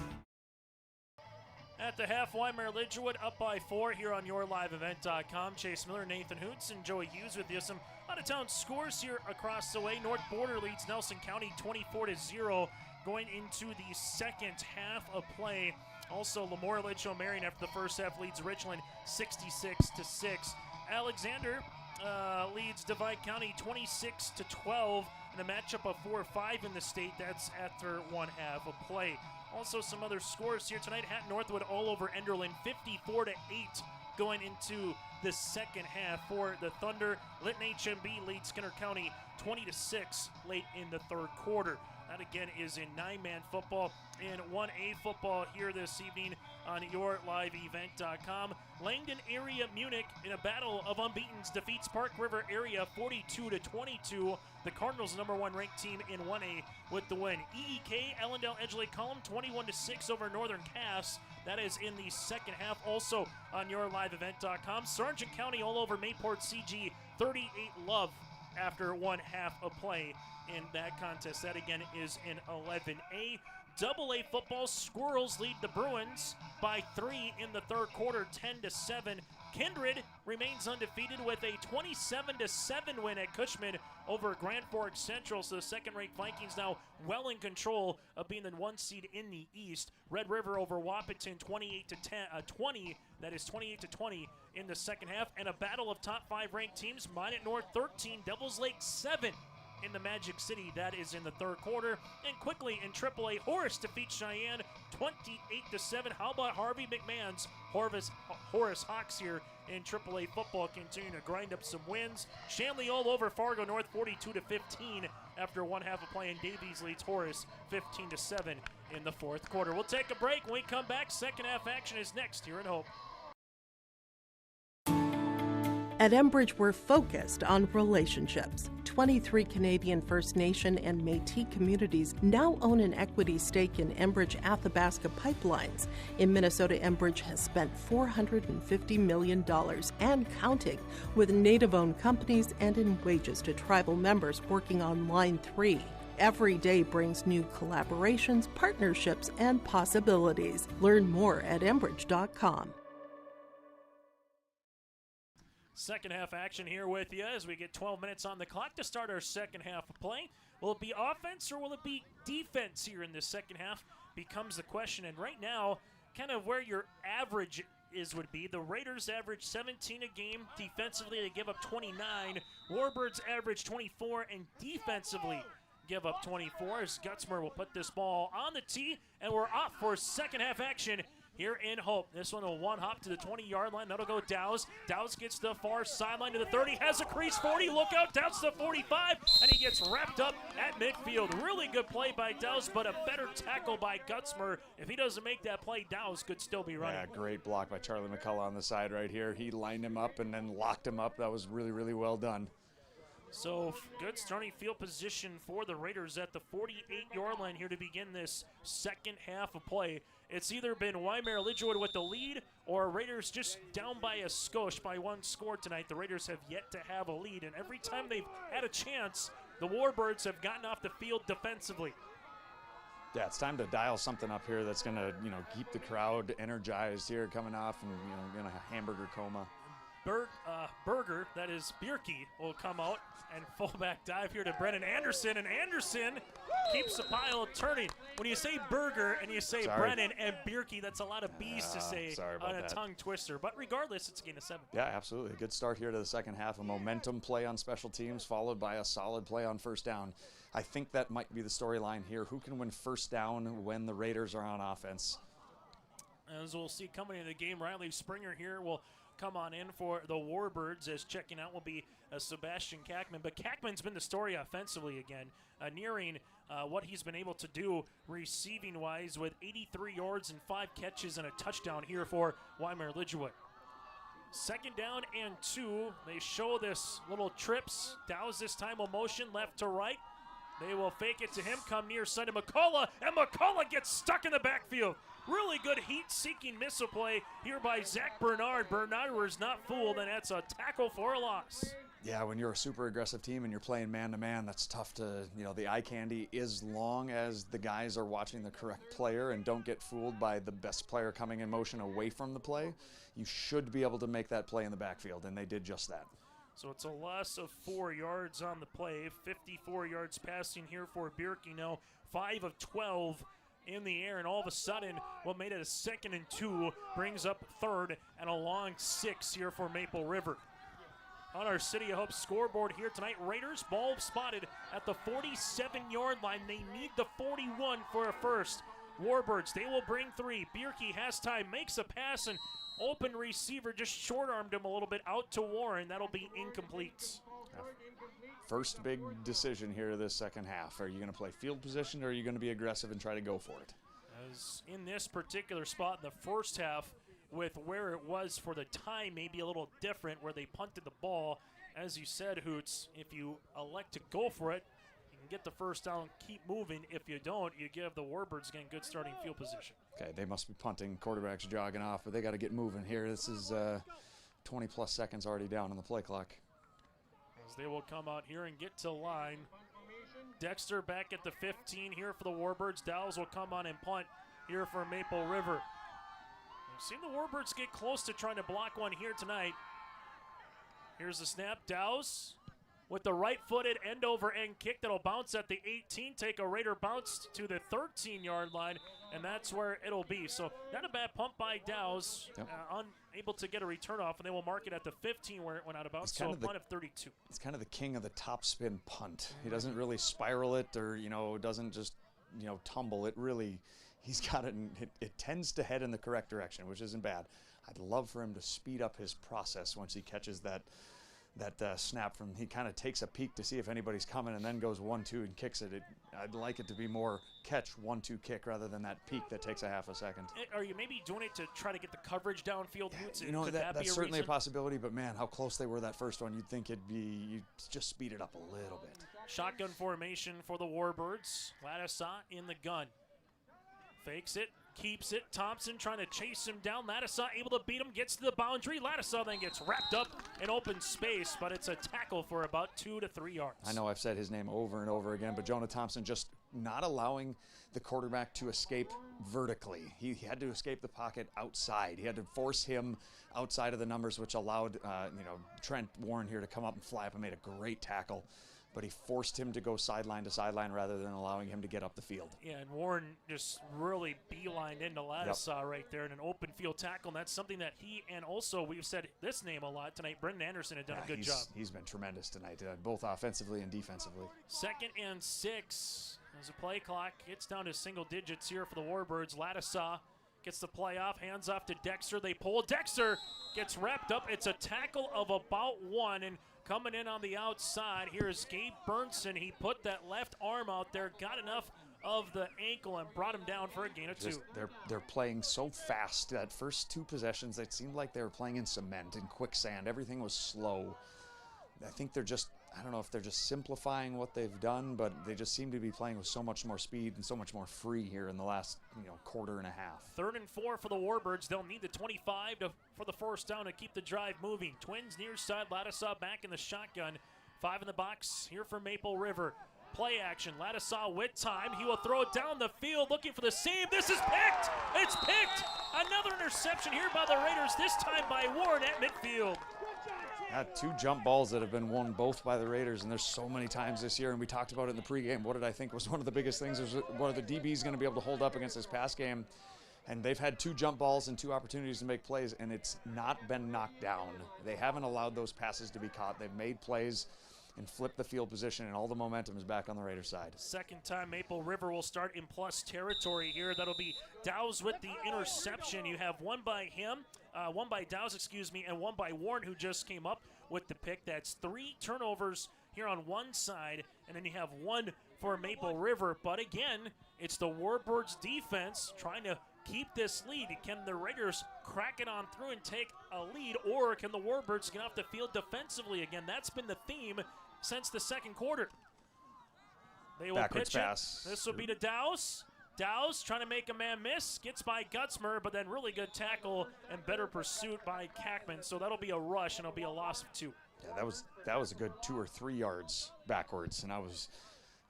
At the half, Wyndmere Lidgerwood up by 4 here on YourLiveEvent.com. Chase Miller, Nathan Hoots, and Joey Hughes with you. Some out-of-town scores here across the way. North Border leads Nelson County 24-0 going into the second half of play. Also, Lemoore Lidgewood Marion after the first half leads Richland 66-6. Alexander leads Divide County 26-12 in a matchup of 4-5 in the state. That's after one half of play. Also, some other scores here tonight. Hatton Northwood all over Enderlin, 54-8 going into the second half for the Thunder. Lytton HMB leads Skinner County 20-6 late in the third quarter. That again is in 9-man football. In 1A football here this evening on YourLiveEvent.com. Langdon Area Munich in a battle of unbeatens defeats Park River Area 42-22. The Cardinals, number 1 ranked team in 1A with the win. EEK Ellendale Edgeley Column 21-6 over Northern Cass. That is in the second half. Also on YourLiveEvent.com. Sargent County all over Mayport CG 38 love after 1 half of play in that contest. That again is in 11A. AA football, Squirrels lead the Bruins by 3 in the third quarter, 10-7. Kindred remains undefeated with a 27-7 win at Cushman over Grand Forks Central. So the second-ranked Vikings now well in control of being the 1 seed in the East. Red River over Wahpeton 28-20. That is 28-20 in the second half. And a battle of top 5 ranked teams. Minot North 13, Devils Lake 7. In the Magic City, that is in the third quarter. And quickly in AAA, Horace defeats Cheyenne 28-7. How about Harvey McMahon's Horace Hawks here in AAA football, continuing to grind up some wins. Shanley all over Fargo North 42-15 after 1 half of play, and Davies leads Horace 15-7 in the fourth quarter. We'll take a break. When we come back, second half action is next here in Hope. At Enbridge, we're focused on relationships. 23 Canadian First Nation and Métis communities now own an equity stake in Enbridge Athabasca Pipelines. In Minnesota, Enbridge has spent $450 million and counting, with Native-owned companies and in wages to tribal members working on Line 3. Every day brings new collaborations, partnerships, and possibilities. Learn more at Enbridge.com. Second half action here with you as we get 12 minutes on the clock to start our second half of play. Will it be offense or will it be defense here in this second half becomes the question. And right now, kind of where your average would be. The Raiders average 17 a game. Defensively, they give up 29. Warbirds average 24, and defensively give up 24 as Gutzmer will put this ball on the tee, and we're off for second half action here in Hope. This one will one hop to the 20-yard line. That'll go Dowse. Dowse gets the far sideline to the 30. Has a crease 40. Look out. Dowse to 45. And he gets wrapped up at midfield. Really good play by Dowse, but a better tackle by Gutzmer. If he doesn't make that play, Dowse could still be running. Yeah, great block by Charlie McCullough on the side right here. He lined him up and then locked him up. That was really, really well done. So good starting field position for the Raiders at the 48-yard line here to begin this second half of play. It's either been Wyndmere Lidgerwood with the lead or Raiders just down by a skosh by 1 score tonight. The Raiders have yet to have a lead, and every time they've had a chance, the Warbirds have gotten off the field defensively. Yeah, it's time to dial something up here that's going to, keep the crowd energized here coming off and, in a hamburger coma. Berger, that is Bierke, will come out and fullback dive here to Brennan Anderson, and Anderson keeps the pile turning. When you say Berger and you say Brennan and Bierke, that's a lot of B's to say on a tongue twister. But regardless, it's a gain of 7. Yeah, absolutely. A good start here to the second half. A momentum play on special teams followed by a solid play on first down. I think that might be the storyline here. Who can win first down when the Raiders are on offense? As we'll see coming into the game, Riley Springer here will come on in for the Warbirds, as checking out will be Sebastian Kackman. But Kackman's been the story offensively again, nearing what he's been able to do receiving-wise with 83 yards and 5 catches and a touchdown here for Wyndmere Lidgerwood. Second down and 2. They show this little trips. Dowse this time will motion left to right. They will fake it to him, come near side to McCullough, and McCullough gets stuck in the backfield. Really good heat-seeking missile play here by Zach Bernard. Bernard was not fooled, and that's a tackle for a loss. Yeah, when you're a super aggressive team and you're playing man-to-man, that's tough to, the eye candy, as long as the guys are watching the correct player and don't get fooled by the best player coming in motion away from the play, you should be able to make that play in the backfield, and they did just that. So it's a loss of 4 yards on the play, 54 yards passing here for Bierke now, 5 of 12 in the air, and all of a sudden what made it a 2nd and 2 brings up 3rd and a long 6 here for Maple River. On our City of Hope scoreboard here tonight, Raiders ball spotted at the 47-yard line. They need the 41 for a first. Warbirds, they will bring 3. Bierke has time, makes a pass, and open receiver just short-armed him a little bit out to Warren. That'll be incomplete. First big decision here this second half. Are you going to play field position or are you going to be aggressive and try to go for it? As in this particular spot in the first half, with where it was for the time, maybe a little different, where they punted the ball. As you said, Hoots, if you elect to go for it, you can get the first down, keep moving. If you don't, you give the Warbirds again good starting field position. Okay, they must be punting. Quarterback's jogging off, but they got to get moving here. This is 20-plus seconds already down on the play clock. As they will come out here and get to line. Dexter back at the 15 here for the Warbirds. Dowles will come on and punt here for Maple River. We've seen the Warbirds get close to trying to block one here tonight. Here's the snap. Dowles with the right-footed end-over-end kick that'll bounce at the 18, take a Raider bounce to the 13-yard line, and that's where it'll be. So not a bad pump by Dowles, unable to get a return off, and they will mark it at the 15 where it went out of bounds, so a punt of 32. It's kind of the king of the top spin punt. He doesn't really spiral it or, doesn't just, tumble. It really, he's got it, and it tends to head in the correct direction, which isn't bad. I'd love for him to speed up his process once he catches that snap from, he kind of takes a peek to see if anybody's coming and then goes 1-2 and kicks it. I'd like it to be more catch 1-2 kick rather than that peak that takes a half a second. Are you maybe doing it to try to get the coverage downfield? Could that's certainly a possibility, but man, how close they were that first one. You'd think you'd just speed it up a little bit. Shotgun formation for the Warbirds. Lattisaw in the gun. Fakes it. Keeps it. Thompson trying to chase him down. Lattisaw able to beat him. Gets to the boundary. Lattisaw then gets wrapped up in open space, but it's a tackle for about 2 to 3 yards. I know I've said his name over and over again, but Jonah Thompson just not allowing the quarterback to escape vertically. He had to escape the pocket outside. He had to force him outside of the numbers, which allowed Trent Warren here to come up and fly up and made a great tackle. But he forced him to go sideline to sideline rather than allowing him to get up the field. Yeah, and Warren just really beelined into Lattisaw right there in an open field tackle, and that's something that he, and also we've said this name a lot tonight, Brendan Anderson had done a good job. He's been tremendous tonight, both offensively and defensively. 2nd and 6 as the play clock gets down to single digits here for the Warbirds. Lattisaw gets the play off, hands off to Dexter. They pull. Dexter gets wrapped up. It's a tackle of about 1, and coming in on the outside, here's Gabe Burnson. He put that left arm out there, got enough of the ankle, and brought him down for a gain of 2. They're playing so fast. That first 2 possessions, it seemed like they were playing in cement and quicksand. Everything was slow. I think I don't know if they're just simplifying what they've done, but they just seem to be playing with so much more speed and so much more free here in the last quarter and a half. 3rd and 4 for the Warbirds. They'll need the 25 for the first down to keep the drive moving. Twins near side. Lattisaw back in the shotgun. 5 in the box here for Maple River. Play action. Lattisaw with time. He will throw it down the field looking for the save. This is picked. It's picked. Another interception here by the Raiders, this time by Warren at midfield. Had 2 jump balls that have been won both by the Raiders, and there's so many times this year, and we talked about it in the pregame. What did I think was one of the biggest things? Was what are the DBs going to be able to hold up against this pass game? And they've had 2 jump balls and 2 opportunities to make plays, and it's not been knocked down. They haven't allowed those passes to be caught. They've made plays and flipped the field position, and all the momentum is back on the Raiders side. Second time Maple River will start in plus territory here. That'll be Dowles with the interception. You have one by him, one by Dowles, and one by Warren, who just came up with the pick. That's 3 turnovers here on one side, and then you have 1 for Maple River. But again, it's the Warbirds defense trying to keep this lead. Can the Raiders crack it on through and take a lead, or can the Warbirds get off the field defensively again? That's been the theme since the second quarter. They will Backwards pitch pass. it. This will be to Dowles. Dowles trying to make a man miss, gets by Gutzmer, but then really good tackle and better pursuit by Kackman. So that'll be a rush, and it'll be a loss of 2. Yeah, that was a good 2 or 3 yards backwards, and I was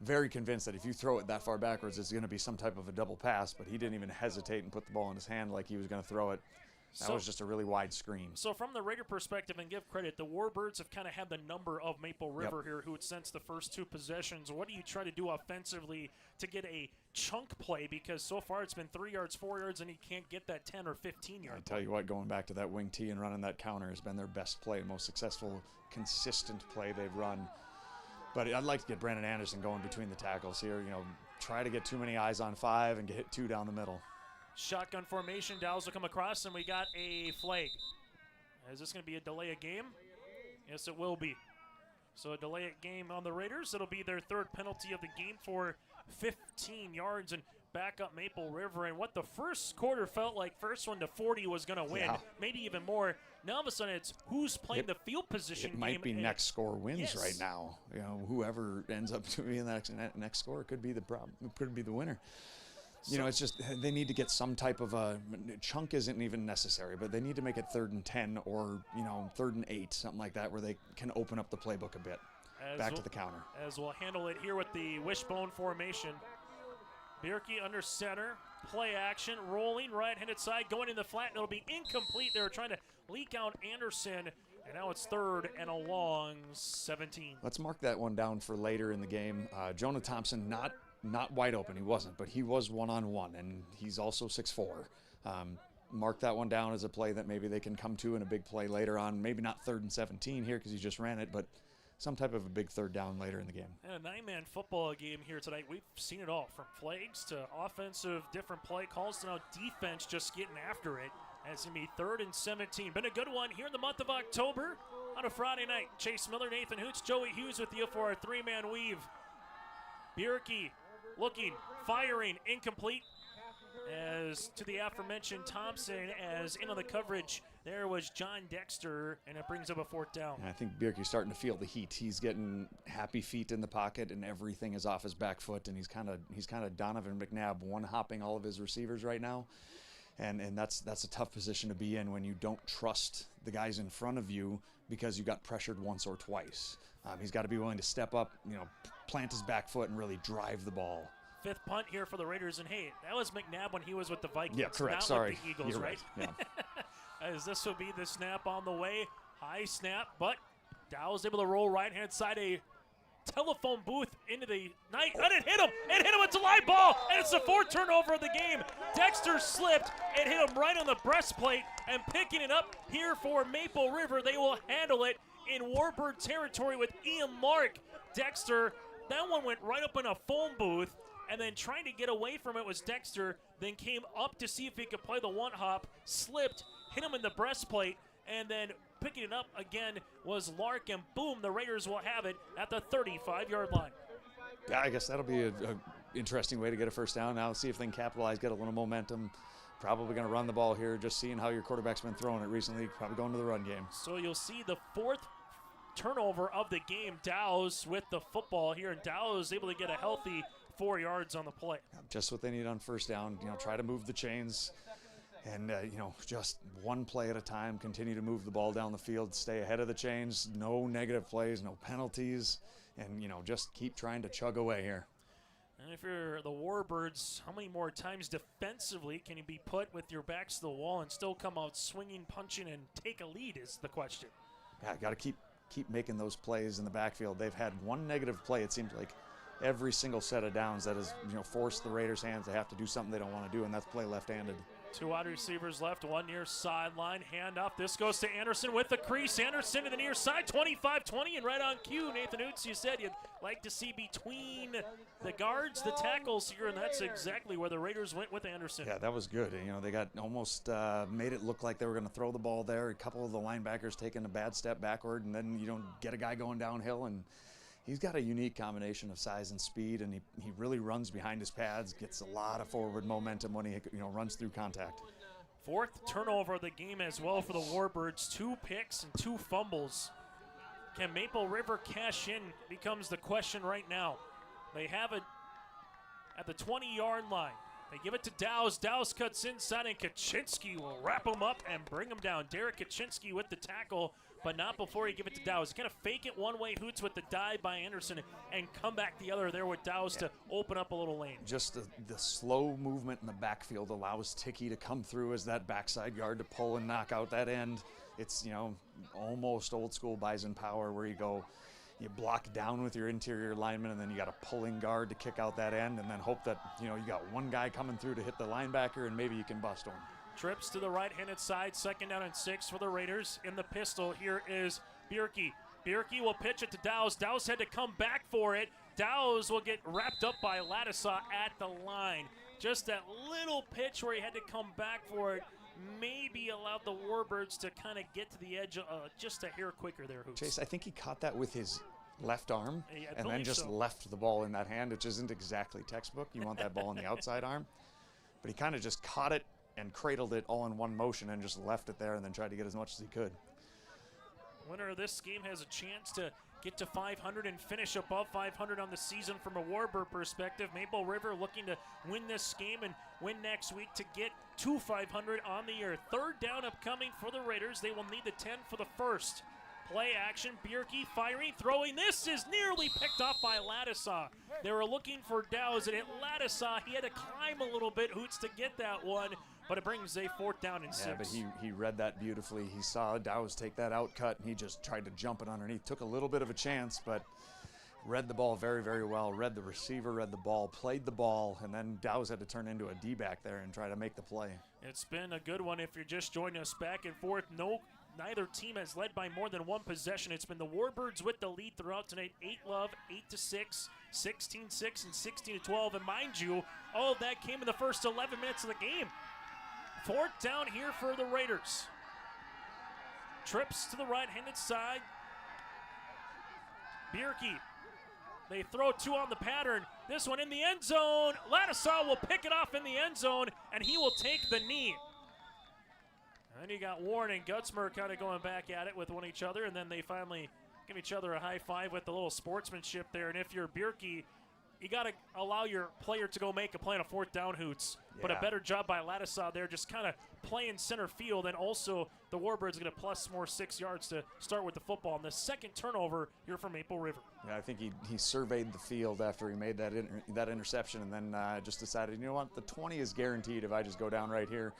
very convinced that if you throw it that far backwards, it's going to be some type of a double pass, but he didn't even hesitate and put the ball in his hand like he was going to throw it. That was just a really wide screen. So from the Raider perspective, and give credit, the Warbirds have kind of had the number of Maple River here, who had sensed the first 2 possessions. What do you try to do offensively to get a chunk play? Because so far it's been 3 yards, 4 yards, and he can't get that 10 or 15 yard. I tell you what, going back to that wing tee and running that counter has been their best play, most successful, consistent play they've run. But I'd like to get Brandon Anderson going between the tackles here. Try to get too many eyes on 5 and hit 2 down the middle. Shotgun formation. Dowles will come across, and we got a flag. Is this going to be a delay of game? Yes, it will be. So a delay of game on the Raiders. It'll be their 3rd penalty of the game for 15 yards, and back up Maple River. And what the first quarter felt like, first one to 40 was going to win, maybe even more. Now all of a sudden it's who's playing the field position game. It might be next score wins right now. Whoever ends up being the next score could be the problem. It could be the winner. You know, it's just they need to get some type of a chunk isn't even necessary, but they need to make it 3rd and 10 or, you know, 3rd and 8, something like that, where they can open up the playbook a bit. Back to the counter. As we'll handle it here with the wishbone formation. Bierke under center, play action, rolling right-handed side, going in the flat, and it'll be incomplete. They were trying to leak out Anderson, and now it's 3rd and a long 17. Let's mark that one down for later in the game. Jonah Thompson, not wide open, he wasn't, but he was one-on-one, and he's also 6'4". Mark that one down as a play that maybe they can come to in a big play later on. Maybe not 3rd and 17 here because he just ran it, but some type of a big 3rd down later in the game. And a 9-man football game here tonight. We've seen it all, from flags to offensive, different play calls to now defense just getting after it. And it's going to be 3rd and 17. Been a good one here in the month of October on a Friday night. Chase Miller, Nathan Hoots, Joey Hughes with you for our 3-man weave. Bierke looking, firing, incomplete. As to the aforementioned Thompson, as in on the coverage, there was John Dexter, and it brings up a 4th down. And I think Bierke's starting to feel the heat. He's getting happy feet in the pocket, and everything is off his back foot, and he's kind of Donovan McNabb one-hopping all of his receivers right now. And that's a tough position to be in when you don't trust the guys in front of you because you got pressured once or twice. He's got to be willing to step up, you know, plant his back foot and really drive the ball. 5th punt here for the Raiders, and hey, that was McNabb when he was with the Vikings. Yeah, correct. Not Sorry. with the Eagles, You're right? Yeah. As this will be the snap on the way. High snap, but Dow's able to roll right-hand side, a telephone booth into the night, and it hit him! It hit him! It's a live ball, and it's the 4th turnover of the game. Dexter slipped, it hit him right on the breastplate, and picking it up here for Maple River. They will handle it in Warbird territory with Ian Lark. Dexter, that one went right up in a phone booth, and then trying to get away from it was Dexter, then came up to see if he could play the one-hop, slipped, hit him in the breastplate, and then picking it up again was Lark, and boom, the Raiders will have it at the 35-yard line. Yeah, I guess that'll be a interesting way to get a 1st down. Now see if they can capitalize, get a little momentum. Probably going to run the ball here, just seeing how your quarterback's been throwing it recently. Probably going to the run game. So you'll see the 4th turnover of the game. Dow's with the football here, and Dow's able to get a healthy 4 yards on the play. Just what they need on 1st down. You know, try to move the chains, and you know, just one play at a time. Continue to move the ball down the field. Stay ahead of the chains. No negative plays, no penalties, and you know, just keep trying to chug away here. And if you're the Warbirds, how many more times defensively can you be put with your backs to the wall and still come out swinging, punching, and take a lead is the question. Yeah, got to keep making those plays in the backfield. They've had one negative play, it seems like, every single set of downs that has, you know, forced the Raiders' hands to have to do something they don't want to do, and that's play left-handed. 2 wide receivers left, 1 near sideline, handoff. This goes to Anderson with the crease. Anderson to the near side, 25-20, and right on cue, Nathan Hoots, you said you'd like to see between the guards, the tackles here, and that's exactly where the Raiders went with Anderson. Yeah, that was good. You know, they got almost made it look like they were going to throw the ball there. A couple of the linebackers taking a bad step backward, and then you don't get a guy going downhill, and he's got a unique combination of size and speed, and he really runs behind his pads, gets a lot of forward momentum when he, you know, runs through contact. 4th turnover of the game as well for the Warbirds. 2 picks and 2 fumbles. Can Maple River cash in becomes the question right now. They have it at the 20-yard line. They give it to Dow's. Dow's cuts inside, and Kaczynski will wrap him up and bring him down. Derek Kaczynski with the tackle, but not before he give it to Dow's. Kind of fake it one way, Hoots with the dive by Anderson, and come back the other there with Dow's to open up a little lane. Just the slow movement in the backfield allows Ticky to come through as that backside guard to pull and knock out that end. It's, you know, almost old school Bison power where you block down with your interior lineman, and then you got a pulling guard to kick out that end, and then hope that, you know, you got one guy coming through to hit the linebacker, and maybe you can bust him. Trips to the right-handed side, 2nd down and 6 for the Raiders. In the pistol, here is Bierke. Bierke will pitch it to Dow's. Dow's had to come back for it. Dow's will get wrapped up by Ladisaw at the line. Just that little pitch where he had to come back for it maybe allowed the Warbirds to kind of get to the edge just a hair quicker there, Hoots. Chase, I think he caught that with his left arm and then just so. left the ball in that hand, which isn't exactly textbook. You want that ball in the outside arm. But he kind of just caught it and cradled it all in one motion and just left it there and then tried to get as much as he could. Winner of this game has a chance to get to 500 and finish above 500 on the season from a Warbird perspective. Maple River looking to win this game and win next week to get to 500 on the year. Third down upcoming for the Raiders. They will need the 10 for the first. Play action, Bierke firing, throwing. This is nearly picked off by Ladisaw. They were looking for Dow's, and at Ladisaw, he had to climb a little bit, Hoots, to get that one, but it brings a 4th down and 6. Yeah, but he read that beautifully. He saw Dow's take that out cut, and he just tried to jump it underneath. Took a little bit of a chance, but read the ball very, very well. Read the receiver, read the ball, played the ball, and then Dow's had to turn into a D-back there and try to make the play. It's been a good one if you're just joining us. Back and forth. Neither team has led by more than one possession. It's been the Warbirds with the lead throughout tonight. 8-love, 8-6, 16-6, and 16-12. And mind you, all of that came in the first 11 minutes of the game. 4th down here for the Raiders. Trips to the right-handed side. Bierke. They throw 2 on the pattern. This one in the end zone. Ladisaw will pick it off in the end zone, and he will take the knee. And then you got Warren and Gutzmer kind of going back at it with each other, and then they finally give each other a high five with a little sportsmanship there. And if you're Bierke, you got to allow your player to go make a play on a 4th down, Hoots. Yeah. But a better job by Ladisaw there, just kind of playing center field. And also the Warbirds going to plus more 6 yards to start with the football. And the second turnover here from Maple River. Yeah, I think he surveyed the field after he made that interception, and then just decided, you know what, the 20 is guaranteed if I just go down right here.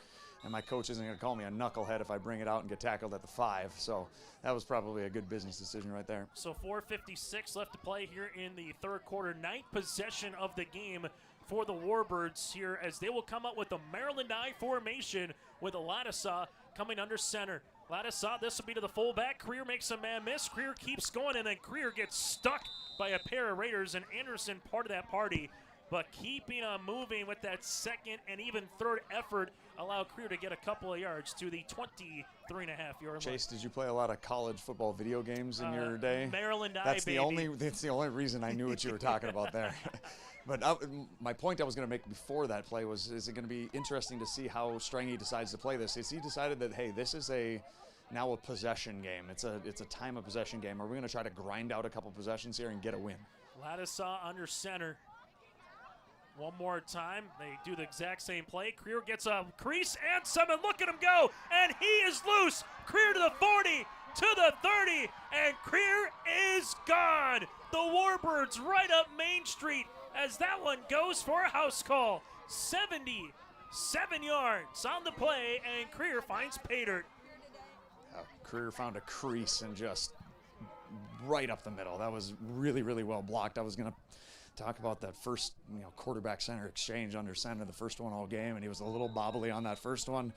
And my coach isn't going to call me a knucklehead if I bring it out and get tackled at the 5. So that was probably a good business decision right there. So 4:56 left to play here in the third quarter. 9th possession of the game for the Warbirds here as they will come out with the Maryland I formation with Ladisaw coming under center. Ladisaw, this will be to the fullback. Creer makes a man miss. Creer keeps going, and then Creer gets stuck by a pair of Raiders, and Anderson part of that party. But keeping on moving with that second and even third effort allowed Creer to get a couple of yards to the 23.5-yard line. Chase, did you play a lot of college football video games in your day? Maryland that's baby. That's the only reason I knew what you were talking about there. But my point I was going to make before that play was, is it going to be interesting to see how Strangy decides to play this? Is he decided that, hey, this is now a possession game. It's a time of possession game. Are we going to try to grind out a couple possessions here and get a win? Ladisaw under center. One more time, they do the exact same play. Creer gets a crease and some, and look at him go, and he is loose. Creer to the 40, to the 30, and Creer is gone. The Warbirds right up Main Street as that one goes for a house call. 77 yards on the play, and Creer finds pay dirt. Creer found a crease and just right up the middle. That was really, really well blocked. I was going to talk about that first quarterback center exchange under center, the first one all game, and he was a little bobbly on that first one.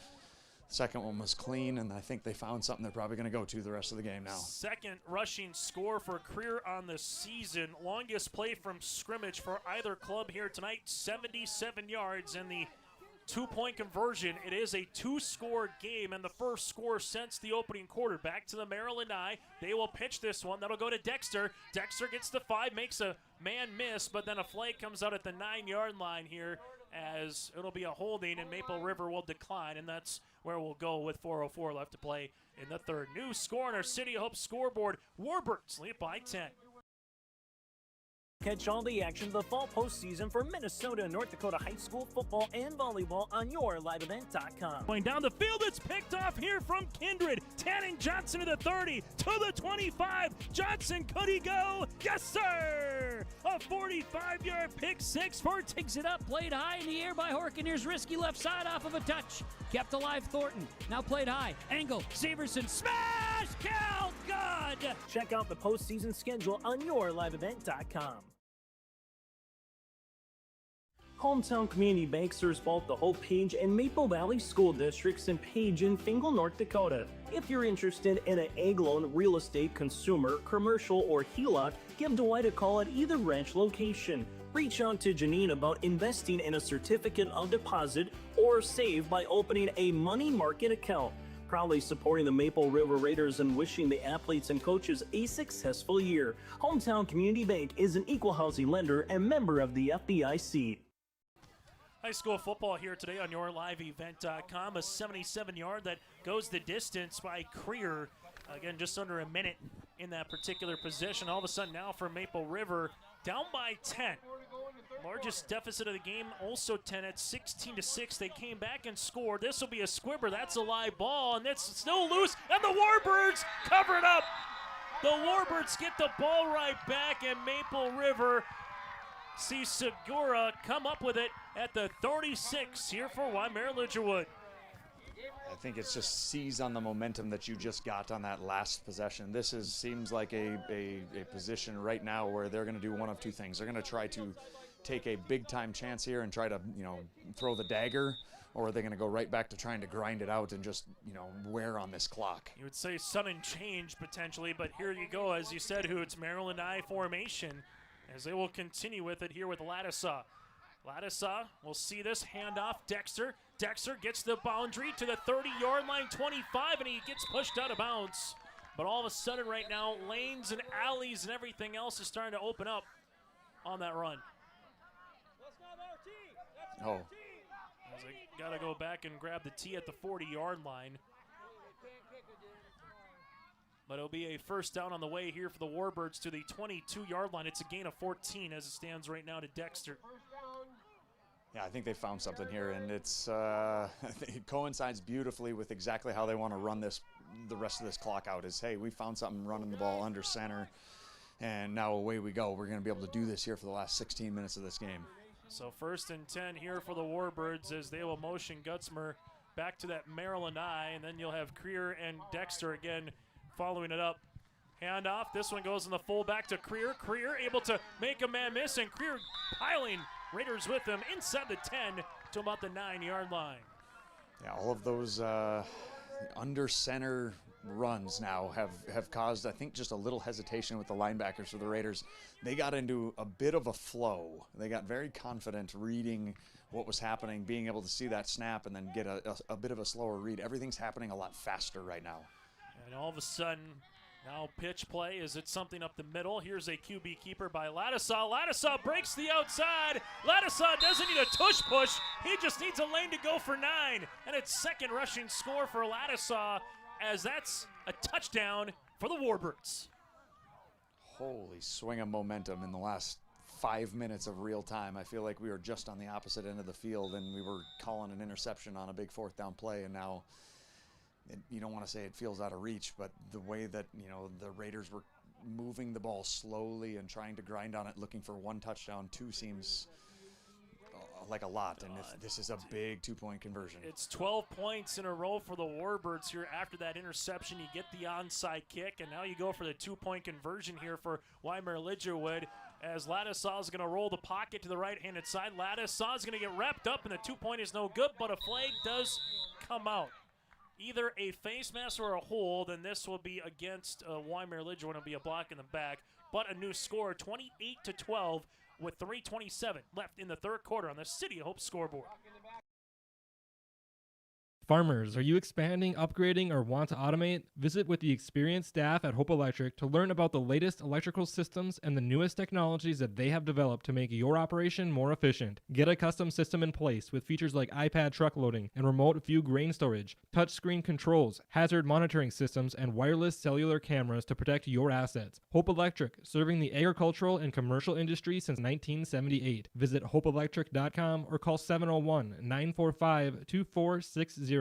The second one was clean, and I think they found something they're probably going to go to the rest of the game now. Second rushing score for Creer on the season. Longest play from scrimmage for either club here tonight, 77 yards, and the 2-point conversion. It is a 2-score game and the first score since the opening quarter. Back to the Maryland I. They will pitch this one. That'll go to Dexter. Dexter gets the 5, makes a man miss, but then a flag comes out at the 9-yard line here as it'll be a holding, and Maple River will decline, and that's where we'll go with 4:04 left to play in the third. New score on our City of Hope scoreboard. Warbirds lead by 10. Catch all the action of the fall postseason for Minnesota and North Dakota high school football and volleyball on yourliveevent.com. Going down the field, it's picked off here from Kindred. Tanning Johnson to the 30, to the 25. Johnson, could he go? Yes, sir! A 45-yard pick six for Takes it up, played high in the air by Horkeneer's risky left side off of a touch. Kept alive Thornton, now played high. Angle, Severson, smash! Count, good! Check out the postseason schedule on yourliveevent.com. Hometown Community Bank serves both the Hope Page and Maple Valley school districts in Page and Fingal, North Dakota. If you're interested in an egg loan, real estate, consumer, commercial, or HELOC, give Dwight a call at either branch location. Reach out to Janine about investing in a certificate of deposit or save by opening a money market account. Proudly supporting the Maple River Raiders and wishing the athletes and coaches a successful year. Hometown Community Bank is an equal housing lender and member of the FDIC. High school football here today on yourliveevent.com. A 77-yard that goes the distance by Creer. Again, just under a minute in that particular position. All of a sudden now for Maple River, down by 10. Largest deficit of the game, also 10 at 16-6. They came back and scored. This will be a squibber. That's a live ball, and it's still loose, and the Warbirds cover it up. The Warbirds get the ball right back, and Maple River sees Segura come up with it at the 36 here for Wyndmere Lidgerwood. I think it's just seize on the momentum that you just got on that last possession. This seems like a position right now where they're going to do one of two things. They're going to try to take a big-time chance here and try to, throw the dagger, or are they going to go right back to trying to grind it out and just, wear on this clock? You would say sudden change potentially, but here you go, as you said, it's Maryland I formation, as they will continue with it here with Lattisaw. Lattisaw will see this handoff. Dexter gets the boundary to the 30-yard line, 25, and he gets pushed out of bounds. But all of a sudden right now, lanes and alleys and everything else is starting to open up on that run. Oh. As they got to go back and grab the tee at the 40-yard line. But it'll be a first down on the way here for the Warbirds to the 22-yard line. It's a gain of 14 as it stands right now to Dexter. Yeah, I think they found something here, and it coincides beautifully with exactly how they want to run the rest of this clock out is, hey, we found something running the ball under center, and now away we go. We're going to be able to do this here for the last 16 minutes of this game. So 1st and 10 here for the Warbirds as they will motion Gutzmer back to that Maryland I, and then you'll have Creer and Dexter again following it up. Handoff, this one goes in the fullback to Creer. Creer able to make a man miss, and Creer piling Raiders with him inside the 10 to about the 9-yard line. Yeah, all of those under center runs now have caused, I think, just a little hesitation with the linebackers for the Raiders. They got into a bit of a flow. They got very confident reading what was happening, being able to see that snap and then get a bit of a slower read. Everything's happening a lot faster right now. And all of a sudden, now pitch play. Is it something up the middle? Here's a QB keeper by Lattisaw. Lattisaw breaks the outside. Lattisaw doesn't need a tush push. He just needs a lane to go for 9. And it's second rushing score for Lattisaw, as that's a touchdown for the Warbirds. Holy swing of momentum in the last 5 minutes of real time. I feel like we were just on the opposite end of the field and we were calling an interception on a big 4th down play, and now you don't want to say it feels out of reach, but the way that, the Raiders were moving the ball slowly and trying to grind on it, looking for 1 touchdown, 2 seems like a lot, and this is a big 2-point conversion. It's 12 points in a row for the Warbirds here. After that interception, you get the onside kick, and now you go for the 2-point conversion here for Wyndmere Lidgerwood, as Lattisaw is going to roll the pocket to the right-handed side. Lattisaw is going to get wrapped up, and the 2-point is no good, but a flag does come out. Either a face mask or a hold, and this will be against Wyndmere Lidgerwood. It'll be a block in the back, but a new score, 28-12, with 3:27 left in the 3rd quarter on the City of Hope scoreboard. Farmers, are you expanding, upgrading, or want to automate? Visit with the experienced staff at Hope Electric to learn about the latest electrical systems and the newest technologies that they have developed to make your operation more efficient. Get a custom system in place with features like iPad truck loading and remote view grain storage, touchscreen controls, hazard monitoring systems, and wireless cellular cameras to protect your assets. Hope Electric, serving the agricultural and commercial industry since 1978. Visit hopeelectric.com or call 701-945-2460.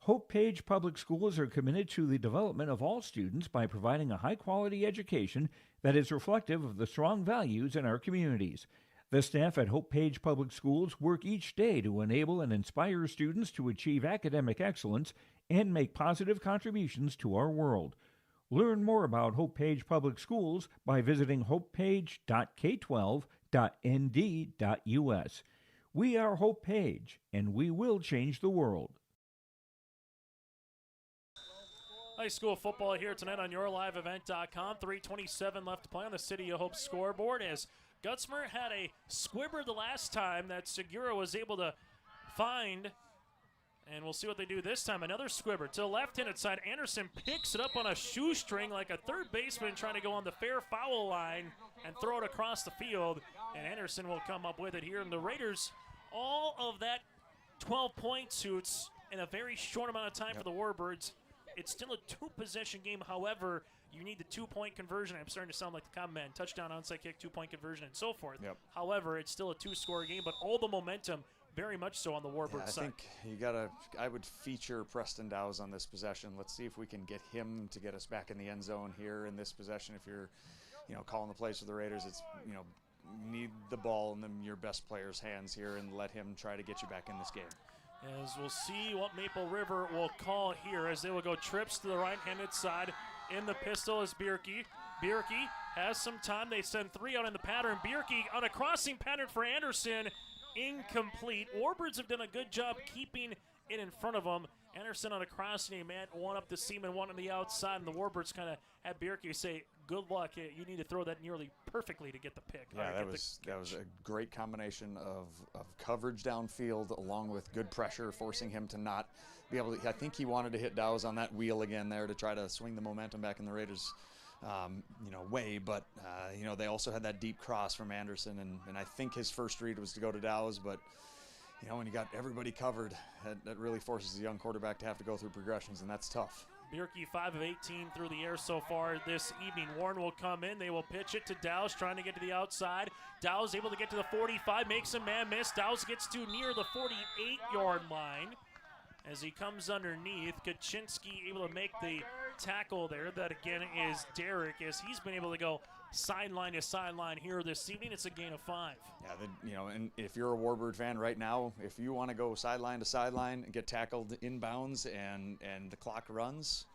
Hope Page Public Schools are committed to the development of all students by providing a high-quality education that is reflective of the strong values in our communities. The staff at Hope Page Public Schools work each day to enable and inspire students to achieve academic excellence and make positive contributions to our world. Learn more about Hope Page Public Schools by visiting hopepage.k12.nd.us. We are Hope Page, and we will change the world. High school football here tonight on YourLiveEvent.com. 3:27 left to play on the City of Hope scoreboard, as Gutzmer had a squibber the last time that Segura was able to find. And we'll see what they do this time. Another squibber to the left-handed side. Anderson picks it up on a shoestring like a third baseman trying to go on the fair foul line and throw it across the field. And Anderson will come up with it here. And the Raiders, all of that 12-point suits in a very short amount of time for the Warbirds. It's still a two-possession game. However, you need the two-point conversion. I'm starting to sound like the common man. Touchdown, onside kick, two-point conversion, and so forth. Yep. However, it's still a two-score game, but all the momentum very much so on the Warbirds side. I think I would feature Preston Dowes on this possession. Let's see if we can get him to get us back in the end zone here in this possession. If you're, calling the plays for the Raiders, it's, need the ball in your best player's hands here and let him try to get you back in this game. As we'll see what Maple River will call here as they will go trips to the right-handed side. In the pistol is Bierke. Bierke has some time. They send 3 out in the pattern. Bierke on a crossing pattern for Anderson. Incomplete. Warbirds have done a good job keeping it in front of them. Anderson on a crossing, man, one up the seam and one on the outside, and the Warbirds kind of had Bierke say, good luck, you need to throw that nearly perfectly to get the pick. Yeah, that was a great combination of coverage downfield along with good pressure, forcing him to not be able to, I think he wanted to hit Dowes on that wheel again there to try to swing the momentum back in the Raiders' way, but they also had that deep cross from Anderson, and I think his first read was to go to Dowes, but when you got everybody covered, that really forces the young quarterback to have to go through progressions, and that's tough. Bierke 5 of 18 through the air so far this evening. Warren will come in. They will pitch it to Dowes, trying to get to the outside. Dowes able to get to the 45, makes a man miss. Dowes gets to near the 48-yard line. As he comes underneath, Kaczynski able to make the tackle there. That again is Derek, as he's been able to go sideline to sideline here this evening. It's a gain of 5. Yeah, and if you're a Warbird fan right now, if you want to go sideline to sideline and get tackled inbounds and the clock runs,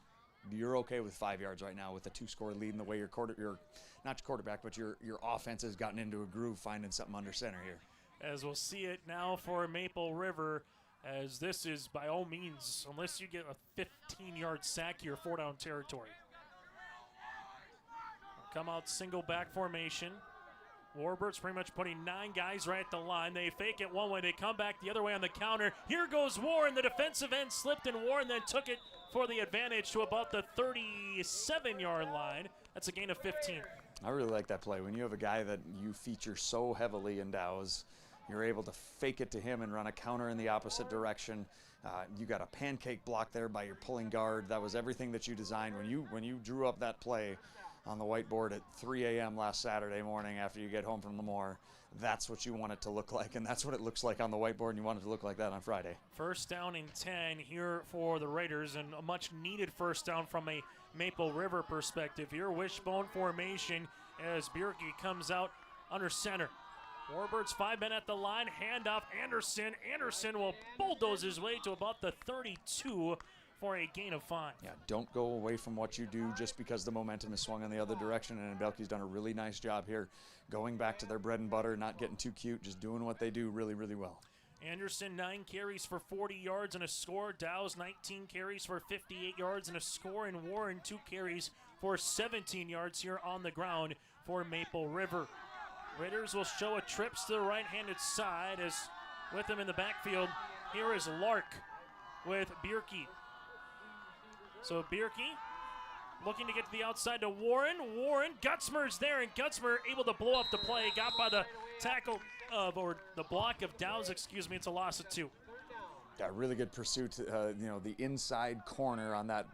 you're okay with 5 yards right now with a 2-score lead, and the way your not your quarterback, but your offense has gotten into a groove, finding something under center here. As we'll see it now for Maple River, as this is by all means, unless you get a 15-yard sack here, 4-down territory. Come out single back formation. Warbirds pretty much putting 9 guys right at the line. They fake it one way. They come back the other way on the counter. Here goes Warren. The defensive end slipped, and Warren then took it for the advantage to about the 37-yard line. That's a gain of 15. I really like that play. When you have a guy that you feature so heavily in Dowes, you're able to fake it to him and run a counter in the opposite direction. You got a pancake block there by your pulling guard. That was everything that you designed. When you drew up that play on the whiteboard at 3 a.m. last Saturday morning after you get home from Lemoore, that's what you want it to look like, and that's what it looks like on the whiteboard, and you want it to look like that on Friday. First down and 10 here for the Raiders, and a much-needed first down from a Maple River perspective here. Wishbone formation as Bierke comes out under center. Warbirds 5 men at the line, handoff Anderson. Anderson will bulldoze his way to about the 32 for a gain of 5. Yeah, don't go away from what you do just because the momentum is swung in the other direction, and Belke's done a really nice job here going back to their bread and butter, not getting too cute, just doing what they do really, really well. Anderson 9 carries for 40 yards and a score. Dowes 19 carries for 58 yards and a score, and Warren 2 carries for 17 yards here on the ground for Maple River. Raiders will show a trips to the right-handed side as with him in the backfield, here is Lark with Bierke. So Bierke looking to get to the outside to Warren. Warren, Gutzmer's there, and Gutzmer able to blow up the play. Got by the tackle of, or the block of Dowes, excuse me. It's a loss of 2. Got really good pursuit, the inside corner on that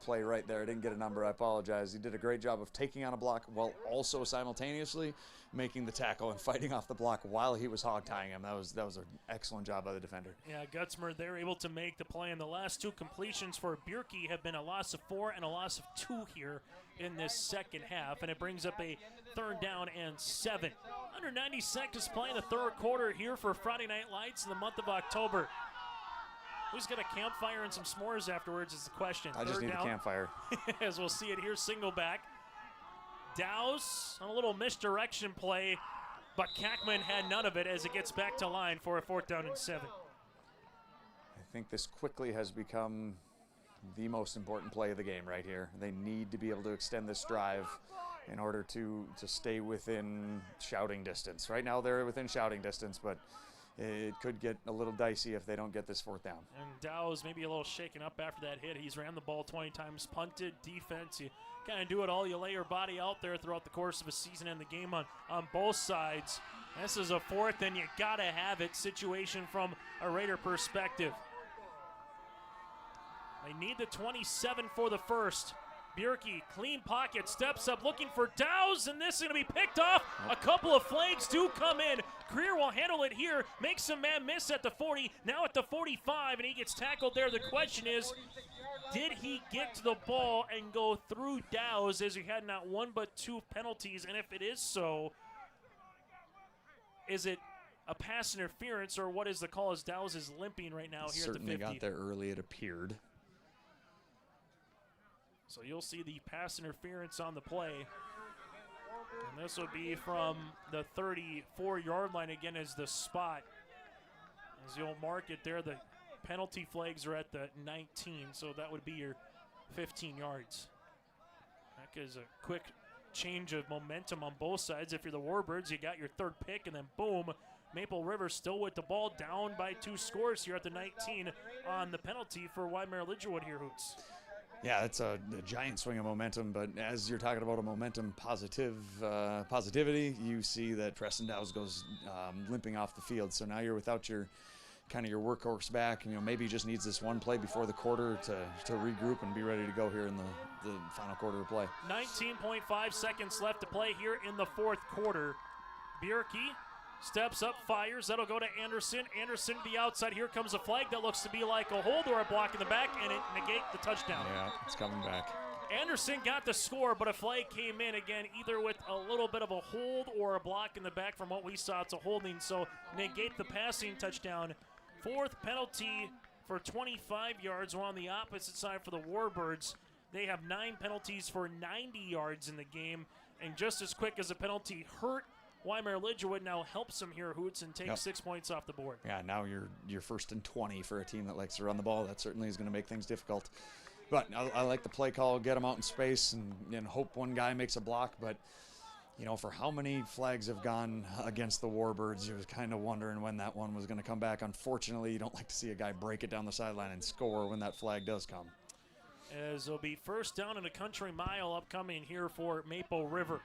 play right there. I didn't get a number, I apologize. He did a great job of taking on a block while also simultaneously making the tackle and fighting off the block while he was hog-tying him. That was an excellent job by the defender. Yeah, Gutzmer, they're able to make the play, and the last 2 completions for Bierke have been a loss of 4 and a loss of 2 here in this second half, and it brings up a 3rd down and 7. Under 90 seconds play in the 3rd quarter here for Friday Night Lights in the month of October. Who's got a campfire and some s'mores afterwards is the question. I just need a campfire. As we'll see it here, single back. Dowes on a little misdirection play, but Kackman had none of it as it gets back to line for a 4th down and 7. I think this quickly has become the most important play of the game right here. They need to be able to extend this drive in order to stay within shouting distance. Right now they're within shouting distance, but it could get a little dicey if they don't get this 4th down. And Dowes maybe a little shaken up after that hit. He's ran the ball 20 times, punted, defense. You kind of do it all. You lay your body out there throughout the course of a season and the game on both sides. This is a 4th, and you got to have it situation from a Raider perspective. They need the 27 for the first. Bjerke, clean pocket, steps up, looking for Dowse, and this is going to be picked off. A couple of flags do come in. Greer will handle it here, makes a man miss at the 40, now at the 45, and he gets tackled there. The question is, did he get to the ball and go through Dowse, as he had not one but two penalties? And if it is so, is it a pass interference, or what is the call, as Dowse is limping right now here at the 50? Certainly got there early, it appeared. So you'll see the pass interference on the play. And this would be from the 34-yard line again as the spot. As you'll mark it there, the penalty flags are at the 19, so that would be your 15 yards. That is a quick change of momentum on both sides. If you're the Warbirds, you got your third pick, and then boom, Maple River still with the ball, down by 2 scores here at the 19 on the penalty for Wyndmere Lidgerwood here, Hoots. Yeah, it's a giant swing of momentum, but as you're talking about a momentum positivity, you see that Preston Dowse goes limping off the field. So now you're without your your workhorse back, and maybe he just needs this one play before the quarter to regroup and be ready to go here in the final quarter of play. 19.5 seconds left to play here in the fourth quarter. Bjerke steps up, fires. That'll go to Anderson. Anderson to the outside. Here comes a flag that looks to be like a hold or a block in the back, and it negates the touchdown. Yeah, it's coming back. Anderson got the score, but a flag came in again, either with a little bit of a hold or a block in the back. From what we saw, it's a holding, so negate the passing touchdown. Fourth penalty for 25 yards. We're on the opposite side for the Warbirds. They have 9 penalties for 90 yards in the game, and just as quick as a penalty hurt Wyndmere Lidgerwood, now helps him here, Hoots, and takes 6 points off the board. Yeah, now you're first and 20 for a team that likes to run the ball. That certainly is going to make things difficult. But I like the play call, get them out in space, and hope one guy makes a block. But, for how many flags have gone against the Warbirds, you was kind of wondering when that one was going to come back. Unfortunately, you don't like to see a guy break it down the sideline and score when that flag does come. As it'll be first down and a country mile upcoming here for Maple River.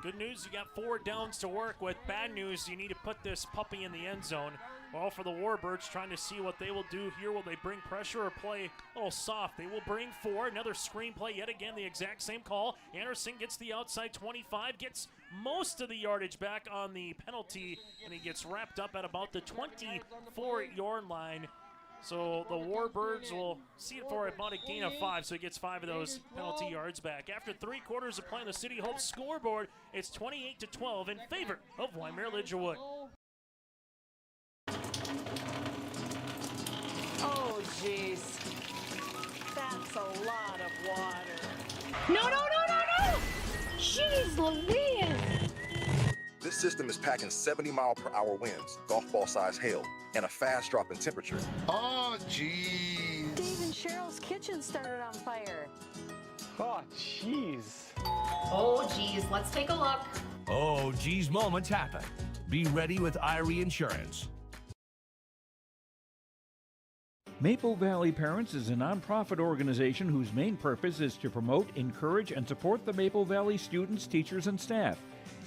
Good news, you got 4 downs to work with. Bad news, you need to put this puppy in the end zone. Well, for the Warbirds, trying to see what they will do here. Will they bring pressure or play a little soft? They will bring 4. Another screen play, yet again, the exact same call. Anderson gets the outside 25, gets most of the yardage back on the penalty, and he gets wrapped up at about the 24-yard line. So the Warbirds will see it for about a gain of 5, so he gets 5 of those penalty yards back. After 3 quarters of play on the City Hope scoreboard, it's 28-12 in favor of Wyndmere Lidgerwood. Oh, jeez. That's a lot of water. No! Jeez Louise! This system is packing 70-mile-per-hour winds, golf ball-sized hail, and a fast drop in temperature. Oh, jeez. Dave and Cheryl's kitchen started on fire. Oh, jeez. Oh, geez, let's take a look. Oh, geez, moments happen. Be ready with Irie Insurance. Maple Valley Parents is a nonprofit organization whose main purpose is to promote, encourage, and support the Maple Valley students, teachers, and staff.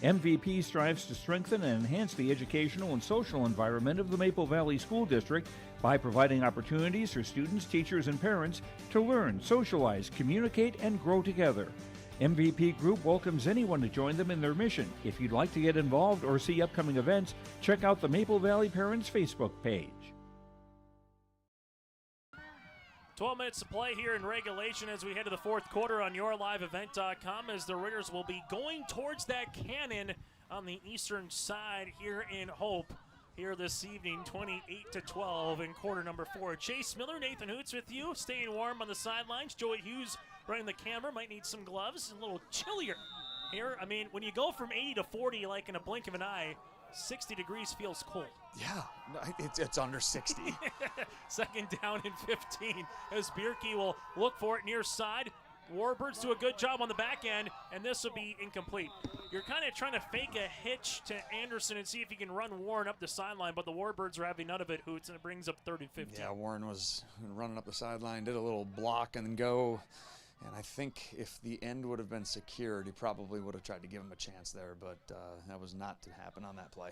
MVP strives to strengthen and enhance the educational and social environment of the Maple Valley School District by providing opportunities for students, teachers, and parents to learn, socialize, communicate, and grow together. MVP Group welcomes anyone to join them in their mission. If you'd like to get involved or see upcoming events, check out the Maple Valley Parents Facebook page. 12 minutes to play here in regulation as we head to the fourth quarter on YourLiveEvent.com, as the Raiders will be going towards that cannon on the eastern side here in Hope here this evening, 28-12 in quarter number 4. Chase Miller, Nathan Hoots with you, staying warm on the sidelines. Joey Hughes running the camera, might need some gloves, a little chillier here. I mean, when you go from 80 to 40 like in a blink of an eye, 60 degrees feels cold. Yeah, it's under 60. Second down and 15 as Bjerke will look for it near side. Warbirds do a good job on the back end, and this will be incomplete. You're kind of trying to fake a hitch to Anderson and see if you can run Warren up the sideline, but the Warbirds are having none of it, Hoots, and it brings up 3rd and 15. Yeah, Warren was running up the sideline, did a little block and then go. And I think if the end would have been secured, he probably would have tried to give him a chance there, but that was not to happen on that play.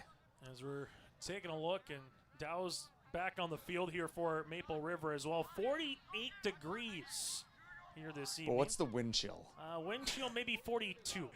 As we're taking a look, and Dowse back on the field here for Maple River as well. 48 degrees here this evening. Well, what's the wind chill? Wind chill maybe 42.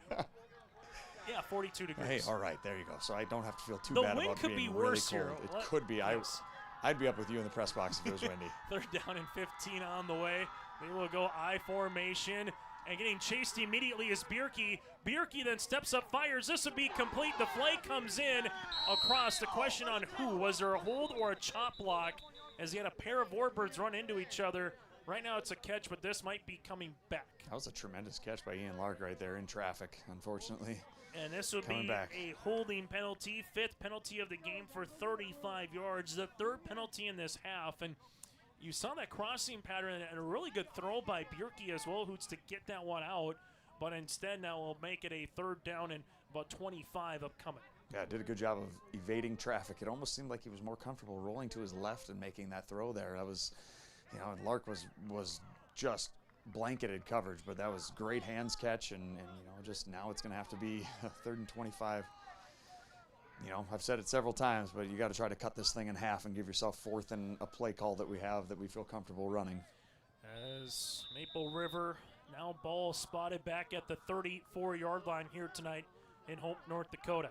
Yeah, 42 degrees. Hey, all right, there you go. So I don't have to feel too The bad wind about could being be really worse cold. here. It could be. Yes. I'd be up with you in the press box if it was windy. 3rd down and 15 on the way. They will go I formation. And getting chased immediately is Bierke. Bierke then steps up, fires. This would be complete. The flag comes in across. The question on who. Was there a hold or a chop block as he had a pair of Warbirds run into each other? Right now it's a catch, but this might be coming back. That was a tremendous catch by Ian Lark right there in traffic, unfortunately. And this would be a holding penalty, 5th penalty of the game for 35 yards, the 3rd penalty in this half. And you saw that crossing pattern and a really good throw by Bierke as well, who's to get that one out. But instead now we'll make it a 3rd down and about 25 upcoming. Yeah, did a good job of evading traffic. It almost seemed like he was more comfortable rolling to his left and making that throw there. That was, and Lark was just blanketed coverage, but that was great hands catch, and just now it's going to have to be a 3rd and 25. I've said it several times, but you got to try to cut this thing in half and give yourself 4th and a play call that we have that we feel comfortable running. As Maple River now ball spotted back at the 34-yard line here tonight in Hope, North Dakota.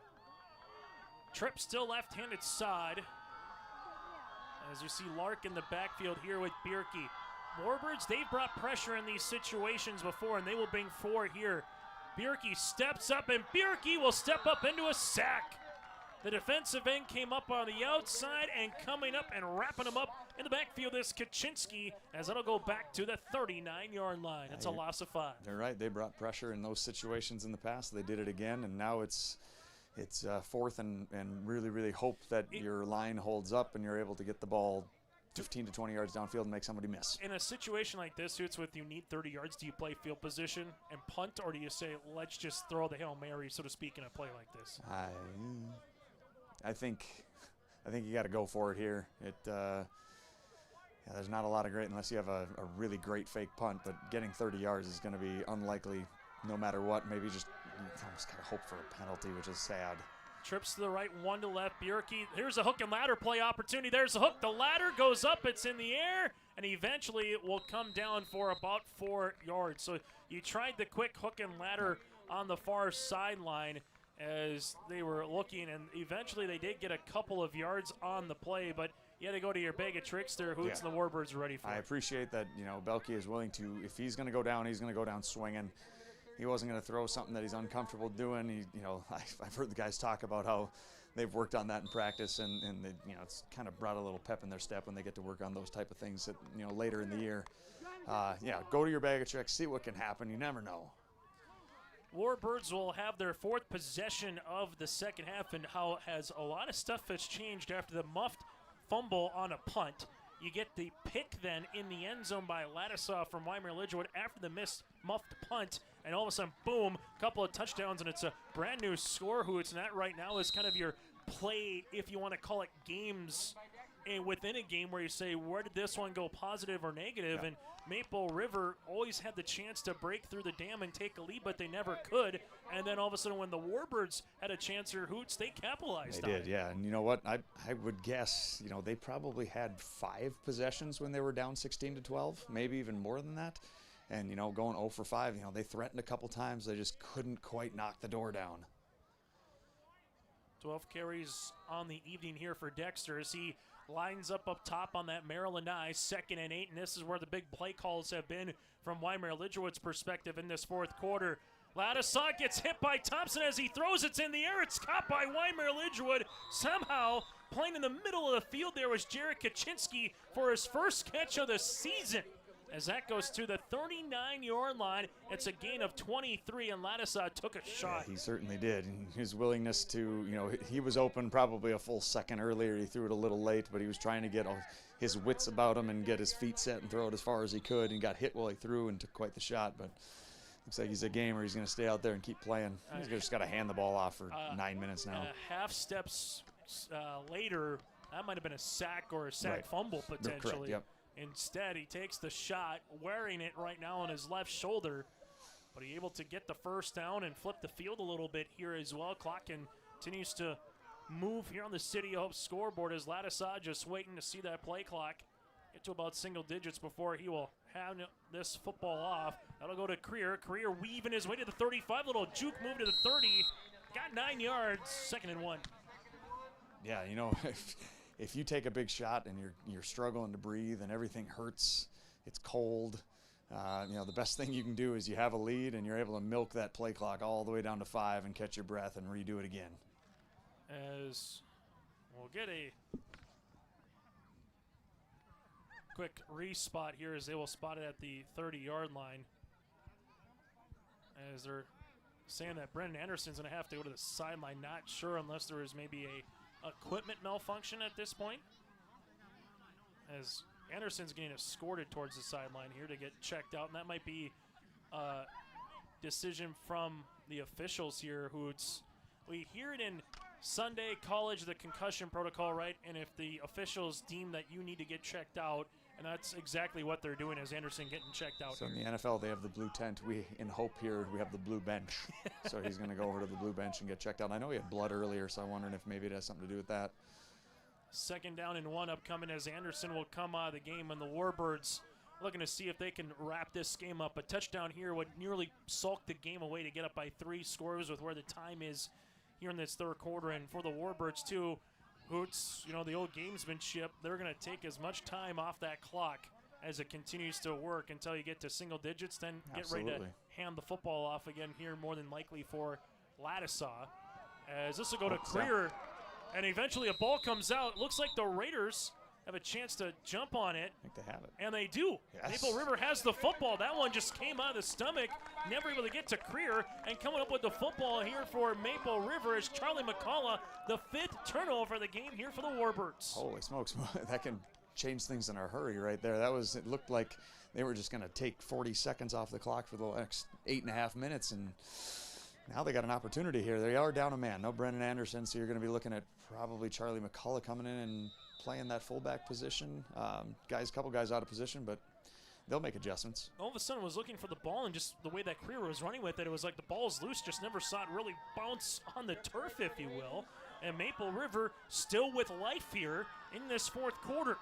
Trip still left-handed side. As you see Lark in the backfield here with Bierke. Warbirds, they've brought pressure in these situations before, and they will bring 4 here. Bierke steps up, and Bierke will step up into a sack. The defensive end came up on the outside, and coming up and wrapping him up in the backfield is Kaczynski, as it'll go back to the 39-yard line. It's a loss of 5. They're right. They brought pressure in those situations in the past. They did it again, and now it's 4th and really, really hope that your line holds up and you're able to get the ball 15 to 20 yards downfield and make somebody miss. In a situation like this, Hoots, with you need 30 yards, do you play field position and punt, or do you say, let's just throw the Hail Mary, so to speak, in a play like this? I think you got to go for it here. There's not a lot of great unless you have a really great fake punt, but getting 30 yards is going to be unlikely no matter what. Maybe just almost got to hope for a penalty, which is sad. Trips to the right, 1 to left. Bierke, here's a hook and ladder play opportunity. There's the hook. The ladder goes up. It's in the air, and eventually it will come down for about 4 yards. So you tried the quick hook and ladder on the far sideline as they were looking, and eventually they did get a couple of yards on the play, but you had to go to your bag of tricks there, Hoots, and the Warbirds are ready for it. I appreciate that, Belke is willing to, if he's going to go down, he's going to go down swinging. He wasn't going to throw something that he's uncomfortable doing. I've heard the guys talk about how they've worked on that in practice, and they, it's kind of brought a little pep in their step when they get to work on those type of things that, later in the year. Go to your bag of tricks, see what can happen. You never know. Warbirds will have their 4th possession of the second half, and how has a lot of stuff has changed after the muffed fumble on a punt. You get the pick then in the end zone by Ladislaw from Wyndmere Lidgerwood after the missed muffed punt, and all of a sudden, boom, couple of touchdowns, and it's a brand new score. Who it's not right now is kind of your play, if you want to call it games within a game, where you say, where did this one go positive or negative? And Maple River always had the chance to break through the dam and take a lead, but they never could. And then all of a sudden, when the Warbirds had a chance here, Hoots, they capitalized on it. They did, yeah. And you know what? I would guess, they probably had 5 possessions when they were down 16-12, maybe even more than that. And, going 0 for 5, they threatened a couple times. They just couldn't quite knock the door down. 12 carries on the evening here for Dexter as he lines up top on that Maryland eye, 2nd and 8, and this is where the big play calls have been from Wyndmere Lidgerwood's perspective in this 4th quarter. Ladislaw gets hit by Thompson as he throws. It's in the air. It's caught by Wyndmere Lidgerwood. Somehow, playing in the middle of the field there was Jared Kaczynski for his first catch of the season. As that goes to the 39-yard line, it's a gain of 23, and Ladislaw took a shot. Yeah, he certainly did. And his willingness to, he was open probably a full second earlier. He threw it a little late, but he was trying to get his wits about him and get his feet set and throw it as far as he could, and got hit while he threw and took quite the shot. But looks like he's a gamer. He's going to stay out there and keep playing. He's just got to hand the ball off for 9 minutes now. Half steps later, that might have been a sack or a sack fumble potentially. Correct, yep. Instead, he takes the shot, wearing it right now on his left shoulder, but he able to get the first down and flip the field a little bit here as well. Clock continues to move here on the City of Hope scoreboard as Lattisaw just waiting to see that play clock get to about single digits before he will have this football off. That'll go to Creer. Creer weaving his way to the 35. Little juke move to the 30. Got 9 yards. 2nd and 1. Yeah, you know, if you take a big shot and you're struggling to breathe and everything hurts, it's cold, you know, the best thing you can do is you have a lead and you're able to milk that play clock all the way down to 5 and catch your breath and redo it again. As we'll get a quick respot here as they will spot it at the 30-yard line. As they're saying that Brendan Anderson's going to have to go to the sideline. Not sure unless there is maybe a equipment malfunction at this point. As Anderson's getting escorted towards the sideline here to get checked out, and that might be a decision from the officials here. We hear it in Sunday college, the concussion protocol, right? And if the officials deem that you need to get checked out, and that's exactly what they're doing as Anderson getting checked out. So in the NFL, they have the blue tent. We, in Hope here, we have the blue bench. So he's going to go over to the blue bench and get checked out. I know he had blood earlier, so I'm wondering if maybe it has something to do with that. 2nd down and 1 upcoming as Anderson will come out of the game, and the Warbirds looking to see if they can wrap this game up. A touchdown here would nearly sulk the game away to get up by 3 scores with where the time is here in this 3rd quarter. And for the Warbirds too, Hoots, you know, the old gamesmanship, they're going to take as much time off that clock as it continues to work until you get to single digits, then get ready to hand the football off again here, more than likely for Lattisaw. As this will go to Creer, and eventually a ball comes out. Looks like the Raiders have a chance to jump on it. I think they have it. And they do. Yes. Maple River has the football. That one just came out of the stomach. Never able to get to Creer. And coming up with the football here for Maple River is Charlie McCullough, the 5th turnover of the game here for the Warbirds. Holy smokes, that can change things in a hurry right there. It looked like they were just going to take 40 seconds off the clock for the next 8.5 minutes, and now they got an opportunity here. They are down a man. No Brendan Anderson, so you're going to be looking at probably Charlie McCullough coming in and playing that fullback position. A couple guys out of position, but they'll make adjustments. All of a sudden was looking for the ball, and just the way that Creer was running with it, it was like the ball's loose, just never saw it really bounce on the turf, if you will. And Maple River still with life here in this 4th quarter.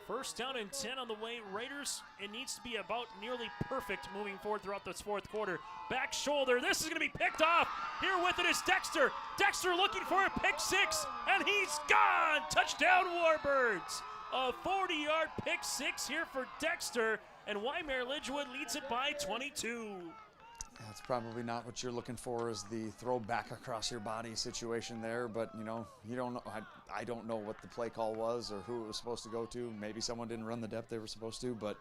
1st down and 10 on the way. Raiders, it needs to be about nearly perfect moving forward throughout this 4th quarter. Back shoulder, this is going to be picked off. Here with it is Dexter. Dexter looking for a pick 6, and he's gone. Touchdown Warbirds. A 40-yard pick 6 here for Dexter, and Wyndmere Lidgerwood leads it by 22. That's probably not what you're looking for, is the throw back across your body situation there, but you know, you don't know. I don't know what the play call was or who it was supposed to go to. Maybe someone didn't run the depth they were supposed to, but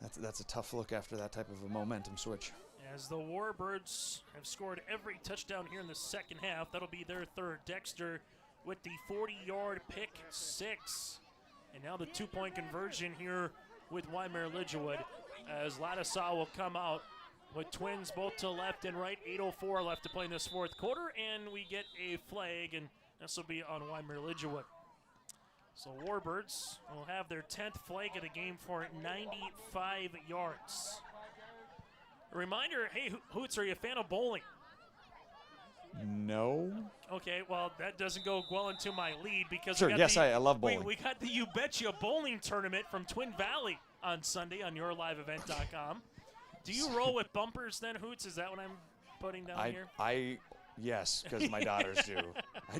that's a tough look after that type of a momentum switch. As the Warbirds have scored every touchdown here in the 2nd half, that'll be their 3rd. Dexter with the 40-yard pick 6. And now the 2-point conversion here with Wyndmere Lidgerwood, as Lattisaw will come out with twins both to left and right. 8:04 left to play in this 4th quarter, and we get a flag, and this will be on Wyndmere Lidgerwood. So Warbirds will have their 10th flag of the game for 95 yards. A reminder, hey, Hoots, are you a fan of bowling? No. Okay, well, that doesn't go well into my lead because sure, yes, I love bowling. We got the You Betcha bowling tournament from Twin Valley on Sunday on yourliveevent.com. Do you roll with bumpers then, Hoots? Is that what I'm putting down here? Yes, because my daughters do.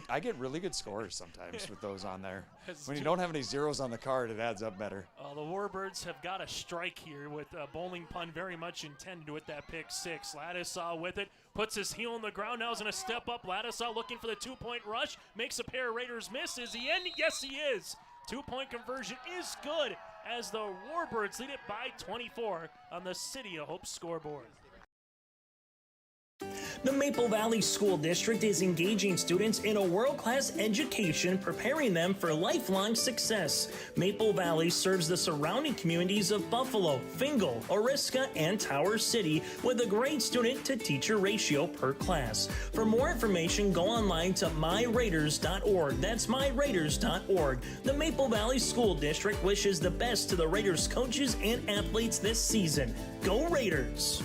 I get really good scores sometimes with those on there. When you don't have any zeros on the card, it adds up better. The Warbirds have got a strike here with a bowling pun very much intended with that pick 6. Lattisaw with it, puts his heel on the ground, now is going to step up. Lattisaw looking for the 2-point rush, makes a pair of Raiders miss. Is he in? Yes, he is. 2-point conversion is good as the Warbirds lead it by 24 on the City of Hope scoreboard. The Maple Valley School District is engaging students in a world-class education, preparing them for lifelong success. Maple Valley serves the surrounding communities of Buffalo, Fingal, Oriska, and Tower City with a great student-to-teacher ratio per class. For more information, go online to myraiders.org. That's myraiders.org. The Maple Valley School District wishes the best to the Raiders coaches and athletes this season. Go Raiders!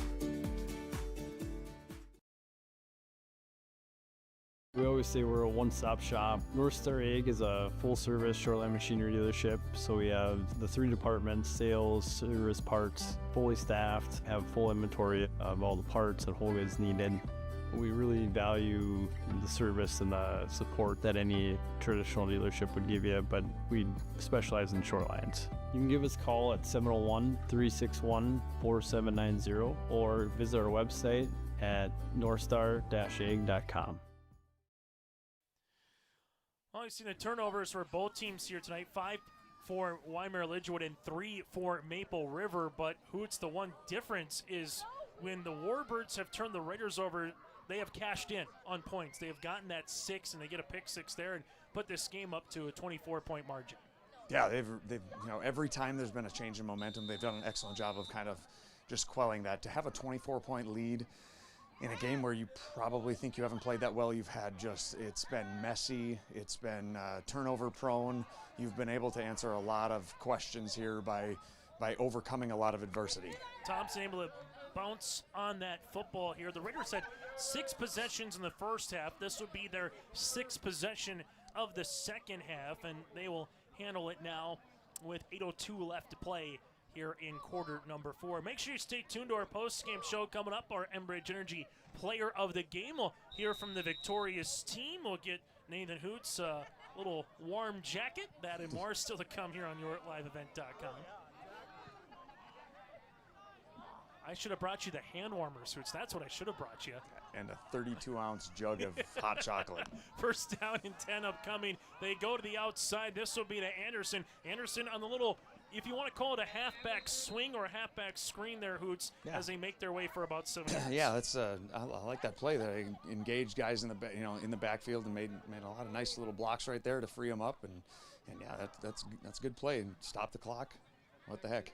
We always always say we're a one-stop shop. North Star Ag is a full-service shoreline machinery dealership. So we have the 3 departments: sales, service, parts, fully staffed, have full inventory of all the parts and whole goods needed. We really value the service and the support that any traditional dealership would give you, but we specialize in shorelines. You can give us a call at 701-361-4790 or visit our website at northstar-ag.com. Well, we've seen the turnovers for both teams here tonight. 5 for Wyndmere Lidgerwood and 3 for Maple River. But Hoots, the one difference is when the Warbirds have turned the Raiders over, they have cashed in on points. They have gotten that 6, and they get a pick 6 there and put this game up to a 24-point margin. Yeah, they've every time there's been a change in momentum, they've done an excellent job of kind of just quelling that. To have a 24-point lead in a game where you probably think you haven't played that well, it's been messy, it's been turnover prone. You've been able to answer a lot of questions here by overcoming a lot of adversity. Thompson able to bounce on that football here. The Raiders had 6 possessions in the first half. This would be their 6th possession of the second half, and they will handle it now with 8:02 left to play here in quarter number 4. Make sure you stay tuned to our post-game show coming up. Our Enbridge Energy Player of the Game. We'll hear from the victorious team. We'll get Nathan Hoots a little warm jacket. That and more still to come here on YourLiveEvent.com. I should have brought you the hand warmers, Hoots. That's what I should have brought you. And a 32-ounce jug of hot chocolate. First down and 10 upcoming. They go to the outside. This will be to Anderson. Anderson on the little, if you want to call it a halfback swing or a halfback screen there, Hoots, as they make their way for about 7 yards. Yeah, that's I like that play. They engaged guys in the in the backfield and made a lot of nice little blocks right there to free them up. And yeah, that's a good play. And stop the clock. What the heck?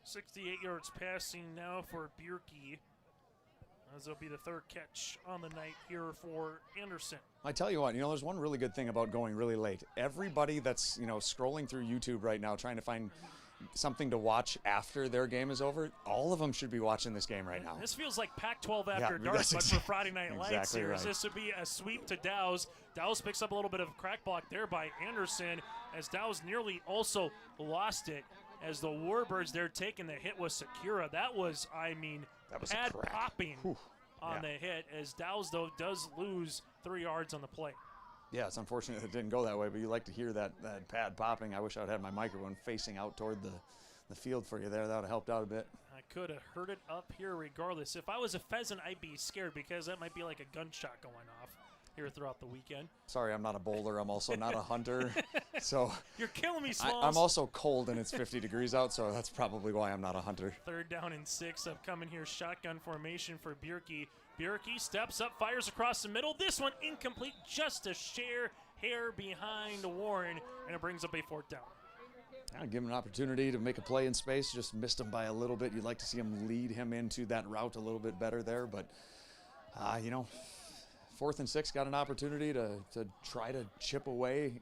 68 yards passing now for Bierke, as it'll be the 3rd catch on the night here for Anderson. I tell you what, there's one really good thing about going really late. Everybody that's, scrolling through YouTube right now trying to find something to watch after their game is over, all of them should be watching this game right now. This feels like Pac-12 after dark, but for Friday Night Lights exactly here. Right. This would be a sweep to Dow's. Dow's picks up a little bit of crack block there by Anderson, as Dow's nearly also lost it. As the Warbirds, they're taking the hit with Sakura. That was pad popping on the hit, as Dow's, though, does lose 3 yards on the play. Yeah, it's unfortunate it didn't go that way, but you like to hear that pad popping. I wish I would have my microphone facing out toward the field for you there. That would have helped out a bit. I could have heard it up here regardless. If I was a pheasant, I'd be scared, because that might be like a gunshot going off here throughout the weekend. Sorry, I'm not a bowler. I'm also not a hunter. So you're killing me, Smalls. I'm also cold and it's 50 degrees out, so that's probably why I'm not a hunter. 3rd down and 6 upcoming here. Shotgun formation for Bierke. Bierke steps up, fires across the middle. This one incomplete, just a hair behind Warren, and it brings up a 4th down. I'll give him an opportunity to make a play in space. Just missed him by a little bit. You'd like to see him lead him into that route a little bit better there, but 4th and 6, got an opportunity to try to chip away.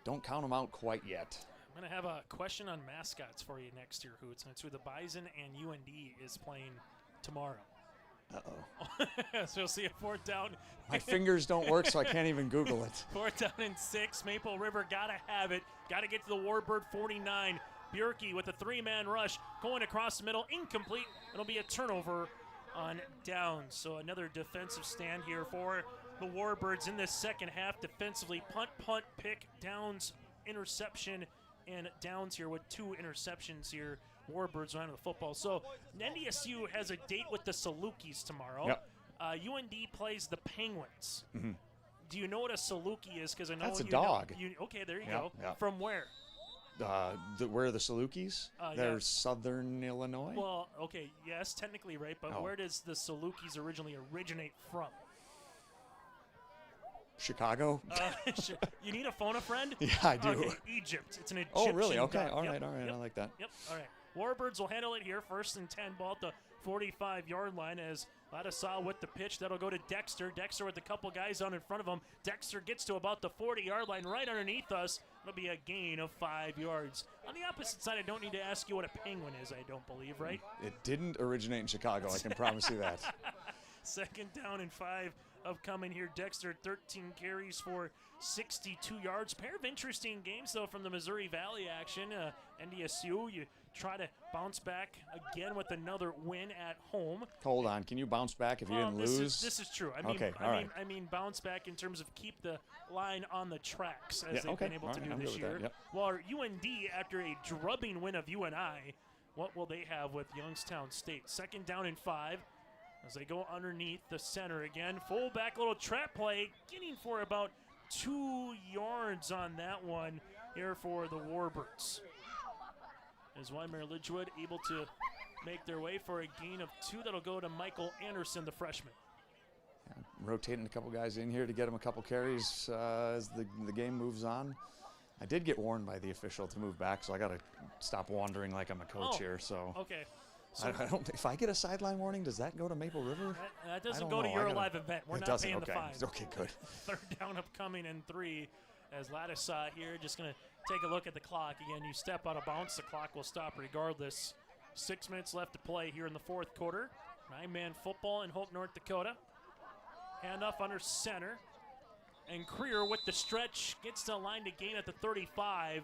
Don't count them out quite yet. I'm going to have a question on mascots for you next year, Hoots, and it's who the Bison and UND is playing tomorrow. Uh-oh. So you'll see a 4th down. My fingers don't work, so I can't even Google it. 4th down and 6. Maple River got to have it. Got to get to the Warbird 49. Bierke with a 3-man rush going across the middle. Incomplete. It'll be a turnover on downs. So another defensive stand here for the Warbirds in this second half. Defensively, punt, pick, downs, interception, and downs here with 2 interceptions here. Warbirds running the football. So NDSU has a date with the Salukis tomorrow. Yep. UND plays the Penguins. Mm-hmm. Do you know what a Saluki is? Because I know that's a you dog. Okay, there you go. Yep. From where? Where are the Salukis? They're yeah. Southern Illinois? Well, okay, yes, technically right, but where does the Salukis originally originate from? Chicago? You need a phone a friend? Yeah, I do. Okay, Egypt. It's an Egyptian Oh, really? Okay, dog. all right, Yep. I like that. Yep, all right. Warbirds will handle it here. 1st and 10, ball at the 45-yard line, as Ladasal with the pitch. That'll go to Dexter. Dexter with a couple guys on in front of him. Dexter gets to about the 40-yard line right underneath us. It'll be a gain of 5 yards. On the opposite side, I don't need to ask you what a penguin is, I don't believe, right? It didn't originate in Chicago, I can promise you that. Second down and 5 upcoming here. Dexter, 13 carries for 62 yards. Pair of interesting games, though, from the Missouri Valley action. NDSU, you try to bounce back again with another win at home. Hold on. Can you bounce back if you didn't lose? This is true. I mean, okay, I mean bounce back in terms of keep the line on the tracks as they've been able to do this year. Yep. While UND, after a drubbing win of UNI, what will they have with Youngstown State? Second down and 5 as they go underneath the center again. Fullback little trap play, getting for about 2 yards on that one here for the Warbirds. As Wyndmere Lidgerwood able to make their way for a gain of 2. That'll go to Michael Anderson, the freshman. Yeah, rotating a couple guys in here to get him a couple carries as the game moves on. I did get warned by the official to move back, so I got to stop wandering like I'm a coach here. So okay. So I don't. If I get a sideline warning, does that go to Maple River? That doesn't go to your live event. We're not paying the fine. Okay, good. Third down upcoming and 3 as Lattisaw here just going to take a look at the clock. Again, you step out of bounds, the clock will stop regardless. 6 minutes left to play here in the fourth quarter. 9-man football in Hope, North Dakota. Handoff under center. And Creer with the stretch gets to line to gain at the 35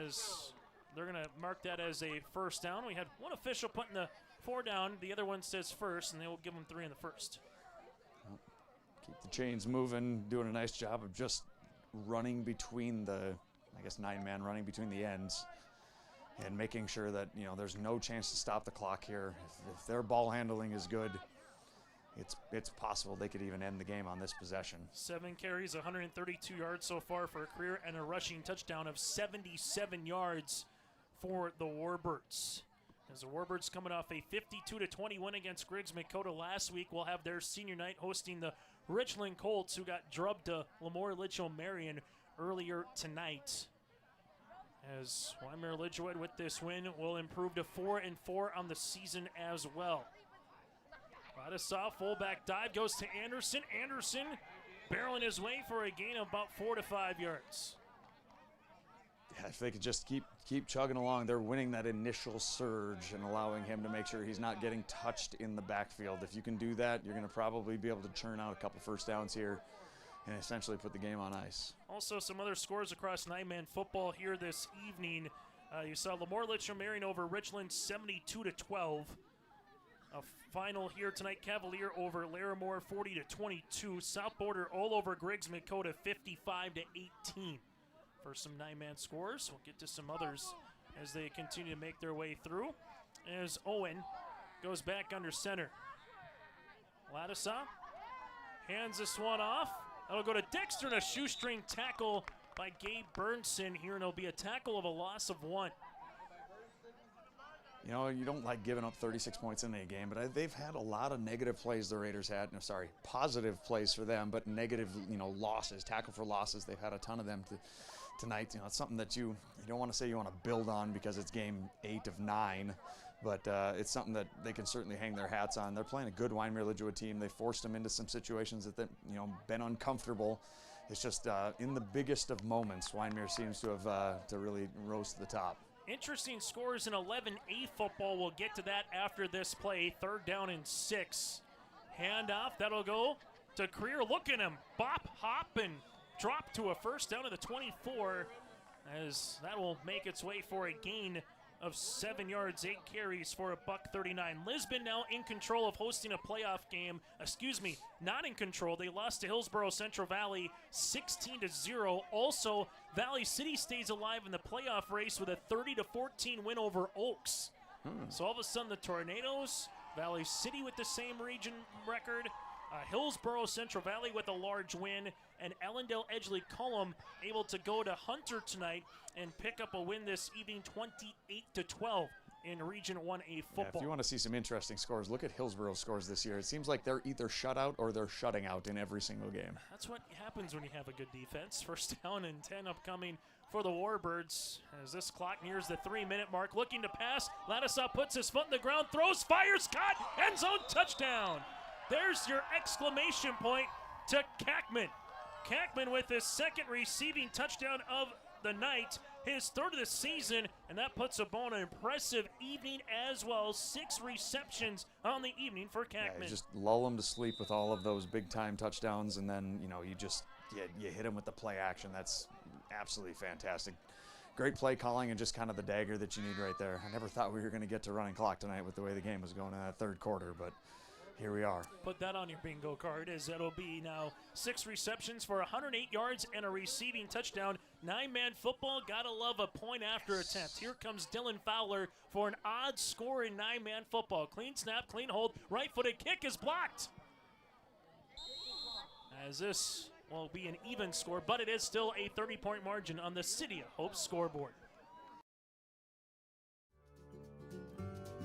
as they're going to mark that as a first down. We had one official putting the 4 down. The other one says first, and they will give them 3 in the first. Keep the chains moving, doing a nice job of just running between the, 9-man running between the ends and making sure that, there's no chance to stop the clock here. If their ball handling is good, it's possible they could even end the game on this possession. 7 carries, 132 yards so far for a career, and a rushing touchdown of 77 yards for the Warbirds. As the Warbirds coming off a 52-20 win against Griggs Dakota last week, will have their senior night hosting the Richland Colts, who got drubbed to Lemoore Litchfield Marion earlier tonight. As Wyndmere Lidgerwood with this win will improve to 4-4 on the season as well. Lattisaw, fullback dive, goes to Anderson. Anderson barreling his way for a gain of about 4 to 5 yards. Yeah, if they could just keep chugging along, they're winning that initial surge and allowing him to make sure he's not getting touched in the backfield. If you can do that, you're going to probably be able to churn out a couple first downs here and essentially put the game on ice. Also, some other scores across 9-man football here this evening. You saw Lemoore Litchfield Marion over Richland 72-12. A final here tonight, Cavalier over Larimore 40-22. South Border all over Griggs Dakota 55-18. For some 9-man scores, we'll get to some others as they continue to make their way through. As Owen goes back under center. Lattisaw hands this one off. That'll go to Dexter, and a shoestring tackle by Gabe Burnson here, and it'll be a tackle of a loss of 1. You don't like giving up 36 points in a game, but they've had a lot of negative plays the Raiders had. No, sorry, positive plays for them, but negative, losses, tackle for losses. They've had a ton of them tonight. It's something that you don't want to say you want to build on because it's game 8 of 9, but it's something that they can certainly hang their hats on. They're playing a good Wyndmere Lidgerwood team. They forced them into some situations that been uncomfortable. It's just in the biggest of moments, Wyndmere seems to have to really rose to the top. Interesting scores in 11A football. We'll get to that after this play. 3rd down and 6. Handoff. That'll go to Creer. Look at him. Bop, hop, and drop to a first down to the 24. As that will make its way for a gain of 7 yards, 8 carries for a $139. Lisbon now in control of hosting a playoff game. Not in control. They lost to Hillsborough Central Valley 16-0. Also, Valley City stays alive in the playoff race with a 30-14 win over Oaks. So all of a sudden the Tornadoes, Valley City with the same region record, Hillsborough Central Valley with a large win, and Ellendale Edgeley Cullum able to go to Hunter tonight and pick up a win this evening, 28-12 in Region 1A football. Yeah, if you want to see some interesting scores, look at Hillsborough's scores this year. It seems like they're either shut out or they're shutting out in every single game. That's what happens when you have a good defense. 1st down and 10 upcoming for the Warbirds as this clock nears the 3-minute mark. Looking to pass, Lattisaw puts his foot in the ground, throws, fires, caught, end zone, touchdown. There's your exclamation point to Kackman. Kackman with his 2nd receiving touchdown of the night. his third of the season, and that puts him on an impressive evening as well. 6 receptions on the evening for Kackman. Yeah, you just lull him to sleep with all of those big-time touchdowns, and then, you hit him with the play action. That's absolutely fantastic. Great play calling and just kind of the dagger that you need right there. I never thought we were going to get to running clock tonight with the way the game was going in that third quarter, but here we are. Put that on your bingo card, as it'll be now 6 receptions for 108 yards and a receiving touchdown. 9-man football, gotta love a point after attempt. Here comes Dylan Fowler for an odd score in 9-man football. Clean snap, clean hold, right-footed kick is blocked. As this will be an even score, but it is still a 30-point margin on the City of Hope scoreboard.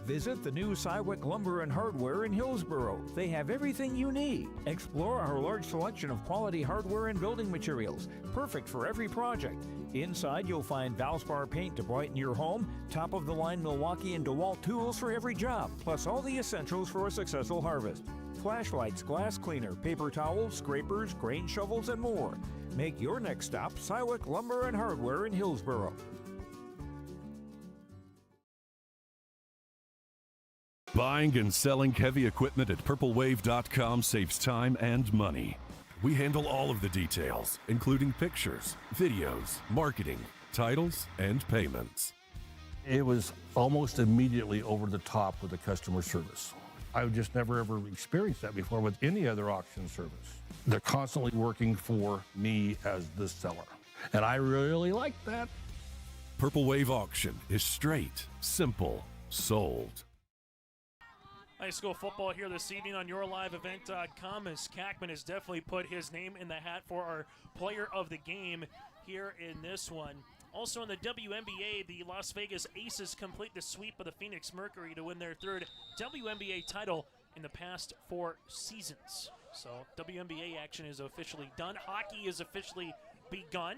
Visit the new Cywick Lumber and Hardware in Hillsboro. They have everything you need. Explore our large selection of quality hardware and building materials, perfect for every project. Inside, you'll find Valspar paint to brighten your home, top-of-the-line Milwaukee and DeWalt tools for every job, plus all the essentials for a successful harvest. Flashlights, glass cleaner, paper towels, scrapers, grain shovels, and more. Make your next stop Cywick Lumber and Hardware in Hillsboro. Buying and selling heavy equipment at purplewave.com saves time and money. We handle all of the details, including pictures, videos, marketing, titles, and payments. It was almost immediately over the top with the customer service. I've just never ever experienced that before with any other auction service. They're constantly working for me as the seller, and I really like that. Purple Wave Auction is straight, simple, sold. High school football here this evening on YourLiveEvent.com, as Kackman has definitely put his name in the hat for our player of the game here in this one. Also in the WNBA, the Las Vegas Aces complete the sweep of the Phoenix Mercury to win their third WNBA title in the past 4 seasons. So WNBA action is officially done. Hockey is officially begun.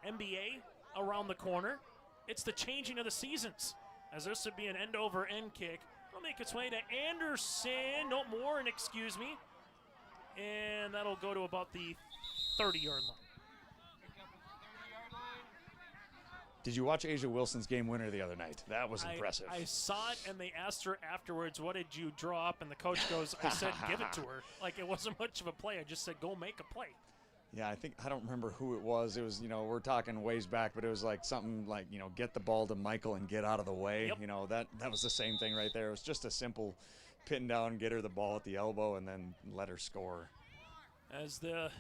NBA around the corner. It's the changing of the seasons, as this would be an end-over-end kick. It'll make its way to Anderson. No more, and excuse me. And that'll go to about the 30-yard line. Did you watch Asia Wilson's game winner the other night? That was impressive. I saw it, and they asked her afterwards, what did you draw up? And the coach goes, I said, give it to her. Like, it wasn't much of a play. I just said, go make a play. Yeah, I don't remember who it was. It was, we're talking ways back, but it was like something like, get the ball to Michael and get out of the way. Yep. That was the same thing right there. It was just a simple pin down, get her the ball at the elbow, and then let her score. As the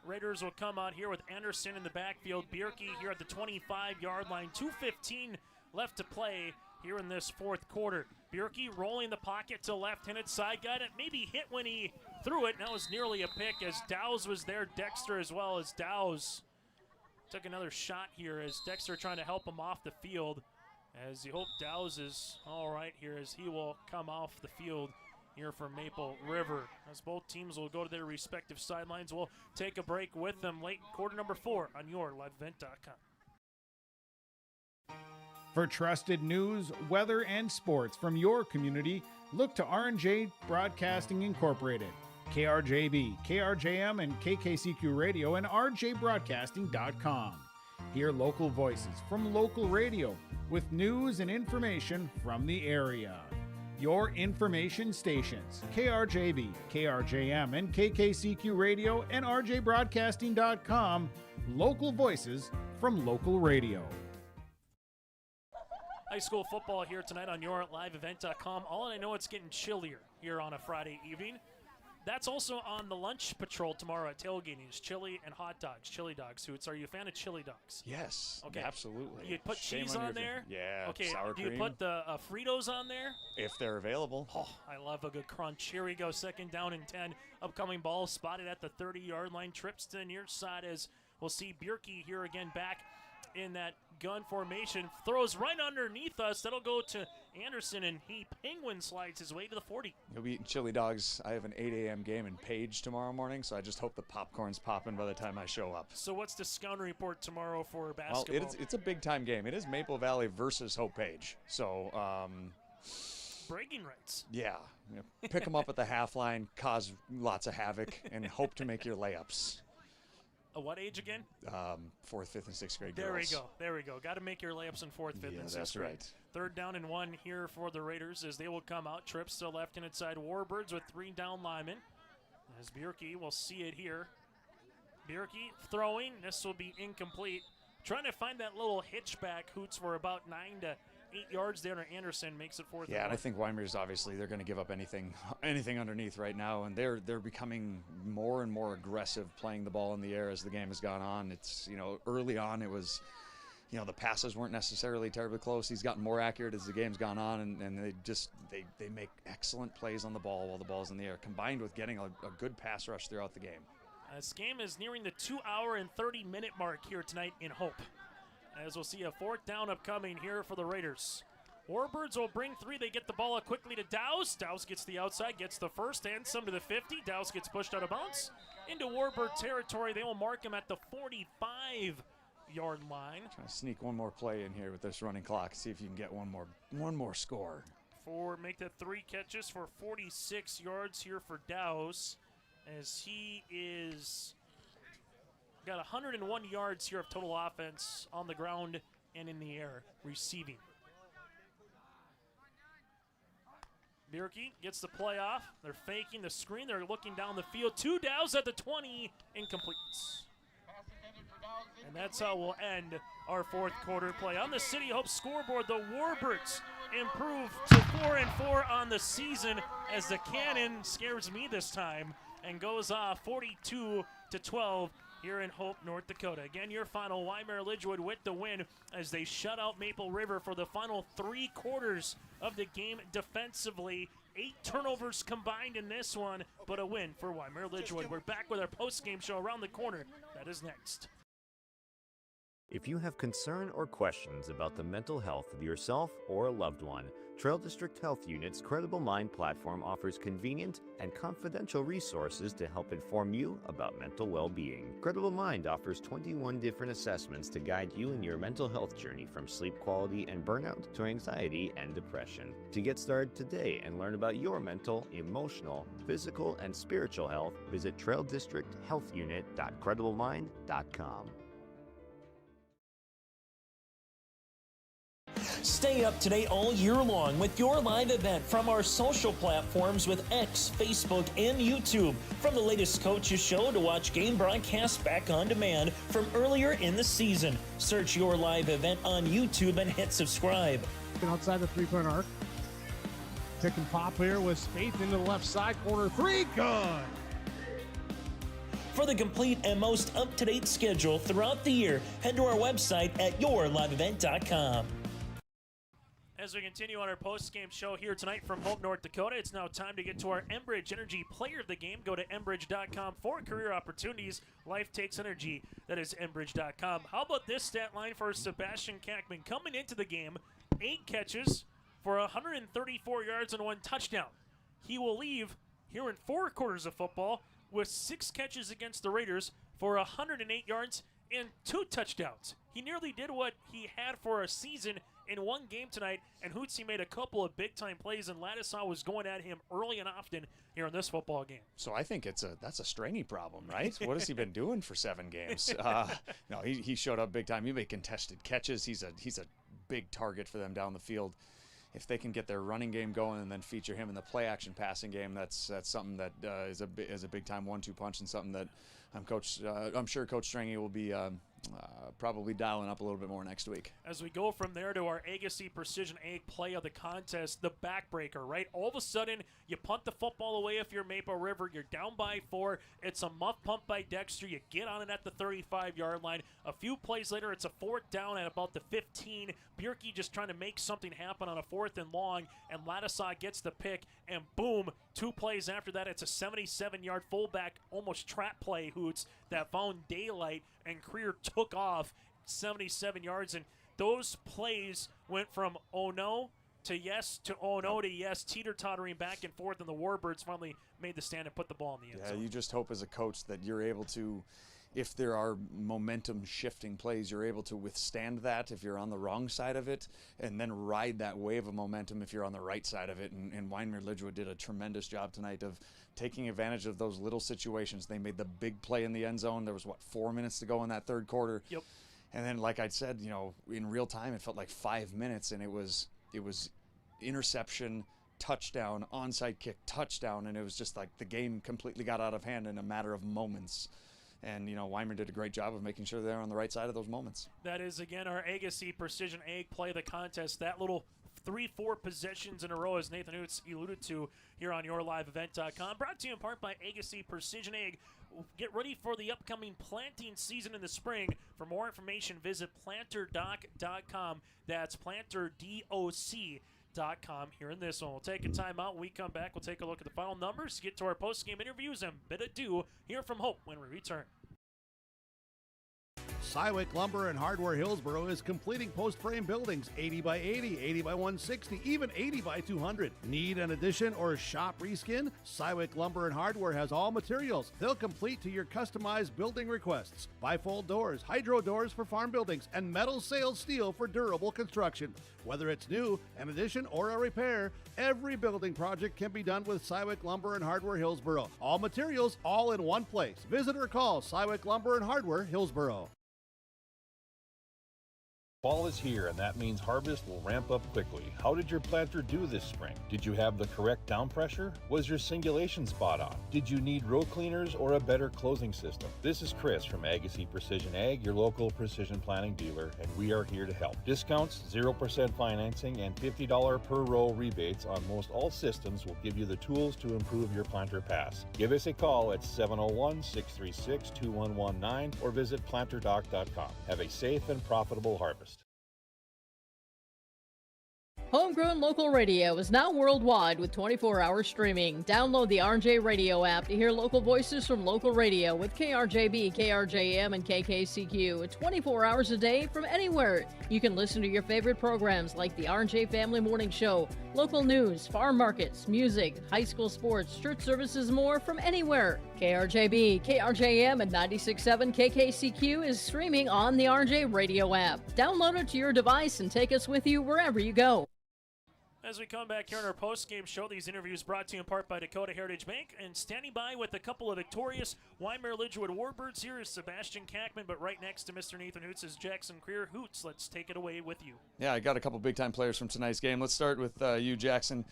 Raiders will come out here with Anderson in the backfield. Bierke here at the 25-yard line. 2:15 left to play here in this fourth quarter. Bierke rolling the pocket to left-handed side. Got it, maybe hit when he threw it. That was nearly a pick as Dowse was there. Dexter as well, as Dowse took another shot here as Dexter trying to help him off the field. As you hope Dowse is all right here as he will come off the field here for Maple River. As both teams will go to their respective sidelines, we'll take a break with them late quarter number 4 on YourLiveEvent.com. For trusted news, weather, and sports from your community, look to R&J Broadcasting Incorporated, KRJB, KRJM, and KKCQ Radio, and rjbroadcasting.com. Hear local voices from local radio with news and information from the area. Your information stations, KRJB, KRJM, and KKCQ Radio, and rjbroadcasting.com, local voices from local radio. High school football here tonight on YourLiveEvent.com. All I know, it's getting chillier here on a Friday evening. That's also on the lunch patrol tomorrow at tailgating. Is chili and hot dogs, chili dog suits. Are you a fan of chili dogs? Yes, okay, absolutely. You put Shame cheese on on your there? Yeah, okay, sour do cream. you put the Fritos on there? If they're available. Oh, I love a good crunch. Here we go, second down and 10. Upcoming ball spotted at the 30-yard line. Trips to the near side as we'll see Bierke here again back in that gun formation. Throws right underneath us. That'll go to Anderson, and he penguin slides his way to the 40. You'll be eating chili dogs. I have an 8 a.m. game in Page tomorrow morning, so I just hope the popcorn's popping by the time I show up. So what's the scouting report tomorrow for basketball? Well, it's a big-time game. It is Maple Valley versus Hope Page. So, bragging rights. Yeah. Pick them up at the half line, cause lots of havoc, and hope to make your layups. What age again? 4th, 5th, and 6th grade There girls. There we go. Got to make your layups in 4th, 5th, and 6th grade. Right. 3rd down and 1 here for the Raiders as they will come out. Trips to left-handed side. Warbirds with 3 down linemen. As Bjerke will see it here. Bjerke throwing. This will be incomplete. Trying to find that little hitchback. Hoots for about 9 to 8 yards there. Anderson makes it 4th. Yeah, and I think Wyndmere's obviously they're going to give up anything underneath right now, and they're becoming more and more aggressive playing the ball in the air as the game has gone on. It's early on it was the passes weren't necessarily terribly close. He's gotten more accurate as the game's gone on, and they make excellent plays on the ball while the ball's in the air, combined with getting a good pass rush throughout the game. This game is nearing the 2-hour and 30-minute mark here tonight in Hope. As we'll see a 4th down upcoming here for the Raiders. Warbirds will bring 3. They get the ball up quickly to Dowse. Dowse gets the outside, gets the first, and some to the 50. Dowse gets pushed out of bounds into Warbird territory. They will mark him at the 45-yard line. Trying to sneak one more play in here with this running clock. See if you can get one more score. Make that 3 catches for 46 yards here for Dowse, as he is got 101 yards here of total offense on the ground and in the air receiving. Bjerke gets the play off. They're faking the screen. They're looking down the field. 2 Dowse at the 20, incomplete. And that's how we'll end our 4th quarter play. On the City Hope scoreboard, the Warbirds improve to 4-4 on the season as the cannon scares me this time and goes off 42-12 here in Hope, North Dakota. Again, your final, Wyndmere Lidgerwood with the win as they shut out Maple River for the final 3 quarters of the game defensively. 8 turnovers combined in this one, but a win for Wyndmere Lidgerwood. We're back with our post-game show around the corner. That is next. If you have concern or questions about the mental health of yourself or a loved one, Trail District Health Unit's Credible Mind platform offers convenient and confidential resources to help inform you about mental well-being. Credible Mind offers 21 different assessments to guide you in your mental health journey, from sleep quality and burnout to anxiety and depression. To get started today and learn about your mental, emotional, physical, and spiritual health, visit traildistricthealthunit.crediblemmind.com. Stay up to date all year long with your live event from our social platforms with X, Facebook, and YouTube. From the latest coaches show to watch game broadcasts back on demand from earlier in the season. Search your live event on YouTube and hit subscribe. Outside the 3-point arc. Pick and pop here with Spaeth into the left side corner. 3, good. For the complete and most up-to-date schedule throughout the year, head to our website at yourliveevent.com. As we continue on our post-game show here tonight from Hope, North Dakota, it's now time to get to our Enbridge Energy Player of the Game. Go to Enbridge.com for career opportunities. Life takes energy. That is Enbridge.com. How about this stat line for Sebastian Kackman? Coming into the game, 8 catches for 134 yards and 1 touchdown. He will leave here in 4 quarters of football with 6 catches against the Raiders for 108 yards and 2 touchdowns. He nearly did what he had for a season in 1 game tonight, and Hootsy made a couple of big-time plays, and Ladislaw was going at him early and often here in this football game. So I think that's a Straney problem, right? What has he been doing for 7 games? No, he showed up big time. He made contested catches. He's a big target for them down the field. If they can get their running game going and then feature him in the play-action passing game, that's something that is a big-time 1-2 punch, and something that I'm sure Coach Straney will be probably dialing up a little bit more next week. As we go from there to our Agassi Precision Egg play of the contest, the backbreaker, right? All of a sudden, you punt the football away if you're Maple River. You're down by 4. It's a muff pump by Dexter. You get on it at the 35-yard line. A few plays later, it's a 4th down at about the 15. Bjerke just trying to make something happen on a 4th and long, and Ladislaw gets the pick, and boom, 2 plays after that, it's a 77-yard fullback, almost trap play, Hoots, that found daylight, and Creer took off 77 yards, and those plays went from oh no to yes to oh no to yes, teeter-tottering back and forth, and the Warbirds finally made the stand and put the ball in the end zone. Yeah, you just hope as a coach that you're able to, if there are momentum shifting plays, you're able to withstand that if you're on the wrong side of it, and then ride that wave of momentum if you're on the right side of it. And Wyndmere Lidgerwood did a tremendous job tonight of taking advantage of those little situations. They made the big play in the end zone. There was, 4 minutes to go in that third quarter. Yep. And then, like I said, in real time, it felt like 5 minutes, and it was interception, touchdown, onside kick, touchdown, and it was just like the game completely got out of hand in a matter of moments. And, Wyndmere did a great job of making sure they're on the right side of those moments. That is, again, our Agassi Precision Egg Play the Contest. That little 3-4 possessions in a row, as Nathan Hoots alluded to here on yourliveevent.com. Brought to you in part by Agassi Precision Egg. Get ready for the upcoming planting season in the spring. For more information, visit planterdoc.com. That's planterdoc.com here in this one. We'll take a timeout. When we come back, we'll take a look at the final numbers, get to our post-game interviews, and bid adieu here from Hope when we return. Cywick Lumber and Hardware Hillsboro is completing post-frame buildings 80 by 80, 80 by 160, even 80 by 200. Need an addition or shop reskin? Cywick Lumber and Hardware has all materials. They'll complete to your customized building requests. Bifold doors, hydro doors for farm buildings, and metal sail steel for durable construction. Whether it's new, an addition, or a repair, every building project can be done with Cywick Lumber and Hardware Hillsboro. All materials, all in one place. Visit or call Cywick Lumber and Hardware Hillsboro. Fall is here, and that means harvest will ramp up quickly. How did your planter do this spring? Did you have the correct down pressure? Was your singulation spot on? Did you need row cleaners or a better closing system? This is Chris from Agassi Precision Ag, your local precision planting dealer, and we are here to help. Discounts, 0% financing, and $50 per row rebates on most all systems will give you the tools to improve your planter pass. Give us a call at 701-636-2119 or visit planterdoc.com. Have a safe and profitable harvest. Homegrown local radio is now worldwide with 24-hour streaming. Download the RJ Radio app to hear local voices from local radio with KRJB, KRJM, and KKCQ 24 hours a day from anywhere. You can listen to your favorite programs like the RJ Family Morning Show, local news, farm markets, music, high school sports, church services, more from anywhere. KRJB, KRJM, and 96.7 KKCQ is streaming on the RJ Radio app. Download it to your device and take us with you wherever you go. As we come back here on our post-game show, these interviews brought to you in part by Dakota Heritage Bank, and standing by with a couple of victorious Wyndmere Lidgerwood Warbirds here is Sebastian Kackman, but right next to Mr. Nathan Hoots is Jackson Creer. Hoots, let's take it away with you. Yeah, I got a couple big-time players from tonight's game. Let's start with you, Jackson.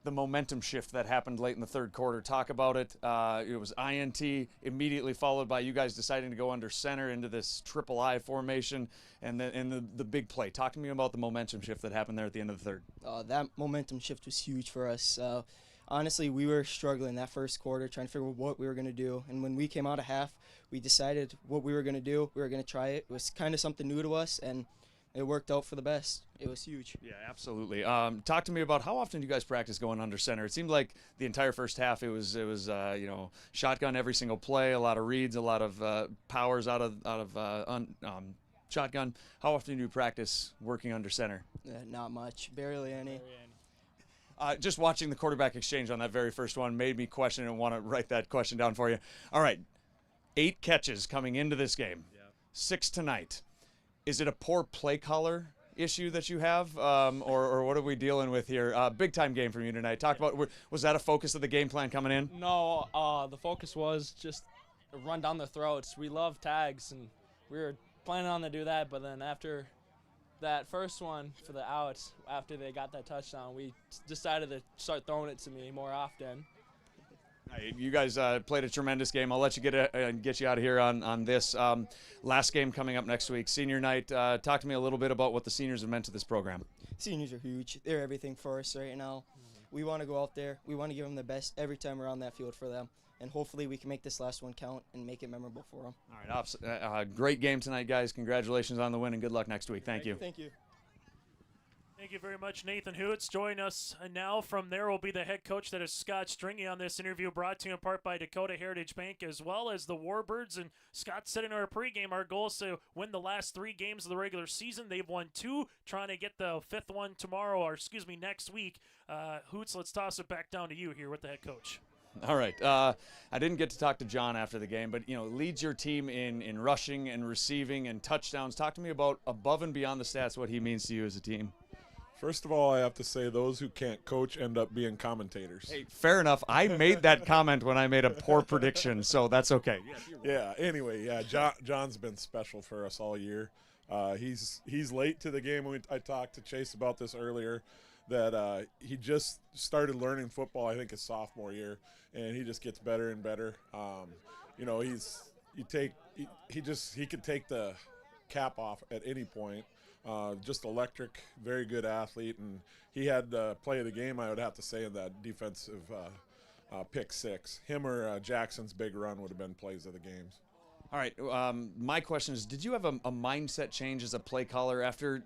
The momentum shift that happened late in the third quarter. Talk about it. It was INT, immediately followed by you guys deciding to go under center into this triple I formation, and the big play. Talk to me about the momentum shift that happened there at the end of the third. That momentum shift was huge for us. Honestly, we were struggling that first quarter, trying to figure out what we were going to do. And when we came out of half, we decided what we were going to do. We were going to try it. It was kind of something new to us, and it worked out for the best. It was huge. Yeah, absolutely. Talk to me about how often do you guys practice going under center? It seemed like the entire first half it was shotgun every single play, a lot of reads, a lot of powers out of shotgun. How often do you practice working under center? Not much, barely any. Just watching the quarterback exchange on that very first one made me question and want to write that question down for you. All right, 8 catches coming into this game, 6 tonight. Is it a poor play caller issue that you have, or what are we dealing with here? Big time game from you tonight. Talk about, was that a focus of the game plan coming in? No, the focus was just run down their throats. We love tags, and we were planning on to do that, but then after that first one for the outs, after they got that touchdown, we decided to start throwing it to me more often. You guys played a tremendous game. I'll let you get you out of here on this. Last game coming up next week, senior night. Talk to me a little bit about what the seniors have meant to this program. Seniors are huge. They're everything for us right now. We want to go out there. We want to give them the best every time we're on that field for them. And hopefully we can make this last one count and make it memorable for them. All right, great game tonight, guys. Congratulations on the win, and good luck next week. Thank you. Thank you. Thank you very much, Nathan Hoots. Join us now. From there will be the head coach, that is Scott Stringy, on this interview, brought to you in part by Dakota Heritage Bank, as well as the Warbirds. And Scott said in our pregame, our goal is to win the last 3 games of the regular season. They've won 2, trying to get the 5th one next week. Hoots, let's toss it back down to you here with the head coach. All right. I didn't get to talk to John after the game, but leads your team in rushing and receiving and touchdowns. Talk to me about above and beyond the stats, what he means to you as a team. First of all, I have to say those who can't coach end up being commentators. Hey, fair enough. I made that comment when I made a poor prediction, so that's okay. Yeah. Anyway, John's been special for us all year. He's late to the game. I talked to Chase about this earlier. That he just started learning football, I think, his sophomore year, and he just gets better and better. He could take the cap off at any point. Just electric, very good athlete, and he had play of the game, I would have to say, in that defensive pick 6. Him or Jackson's big run would have been plays of the games. All right. My question is, did you have a mindset change as a play caller after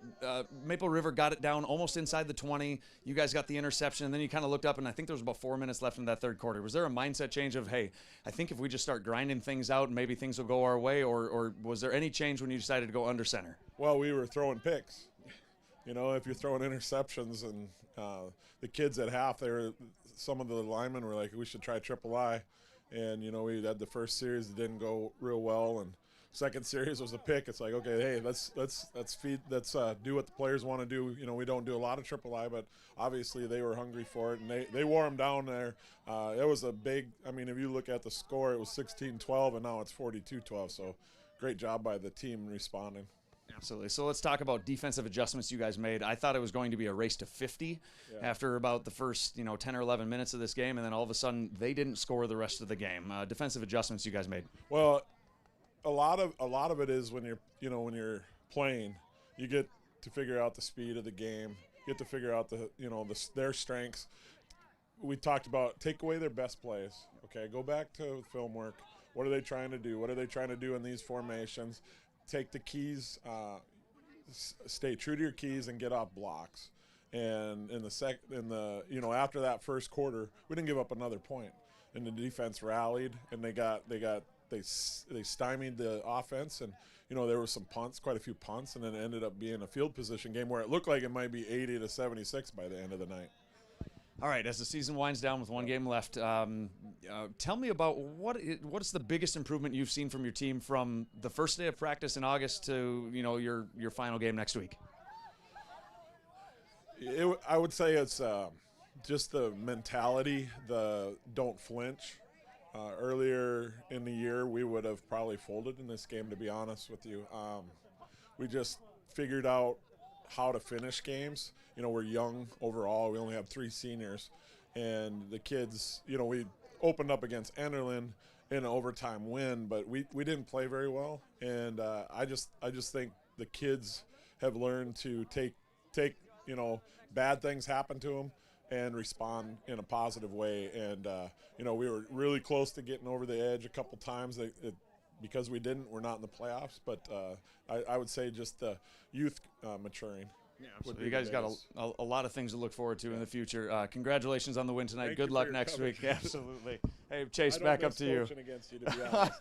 Maple River got it down almost inside the 20? You guys got the interception, and then you kind of looked up, and I think there was about 4 minutes left in that third quarter. Was there a mindset change of, hey, I think if we just start grinding things out, maybe things will go our way, or was there any change when you decided to go under center? Well, we were throwing picks. If you're throwing interceptions, and the kids at half, some of the linemen were like, we should try triple I. And, we had the first series that didn't go real well, and second series was a pick. It's like, okay, hey, let's do what the players want to do. We don't do a lot of triple I, but obviously they were hungry for it, and they wore them down there. It was a big, if you look at the score, it was 16-12, and now it's 42-12. So great job by the team responding. Absolutely. So let's talk about defensive adjustments you guys made. I thought it was going to be a race to 50 after about the first 10 or 11 minutes of this game, and then all of a sudden they didn't score the rest of the game. Defensive adjustments you guys made. Well, a lot of it is when you're playing, you get to figure out the speed of the game, get to figure out their strengths. We talked about take away their best plays. Okay, go back to film work. What are they trying to do? What are they trying to do in these formations? Take the keys, stay true to your keys, and get off blocks. And after that first quarter, we didn't give up another point, and the defense rallied, and they stymied the offense, and there were some punts, quite a few punts, and then it ended up being a field position game where it looked like it might be 80-76 by the end of the night. All right, as the season winds down with one game left, tell me about what is the biggest improvement you've seen from your team from the first day of practice in August to your final game next week. I would say it's just the mentality, the don't flinch. Earlier in the year, we would have probably folded in this game, to be honest with you. We just figured out how to finish games. We're young overall. We only have 3 seniors, and the kids, we opened up against Enderlin in an overtime win, but we didn't play very well. And I just think the kids have learned to take bad things happen to them and respond in a positive way. And we were really close to getting over the edge a couple times. Because we didn't, we're not in the playoffs. But I would say just the youth maturing. Yeah, absolutely. You guys got a lot of things to look forward to in the future. Congratulations on the win tonight. Good luck next week. Absolutely. Hey, Chase, back up to you. Against you, to be honest.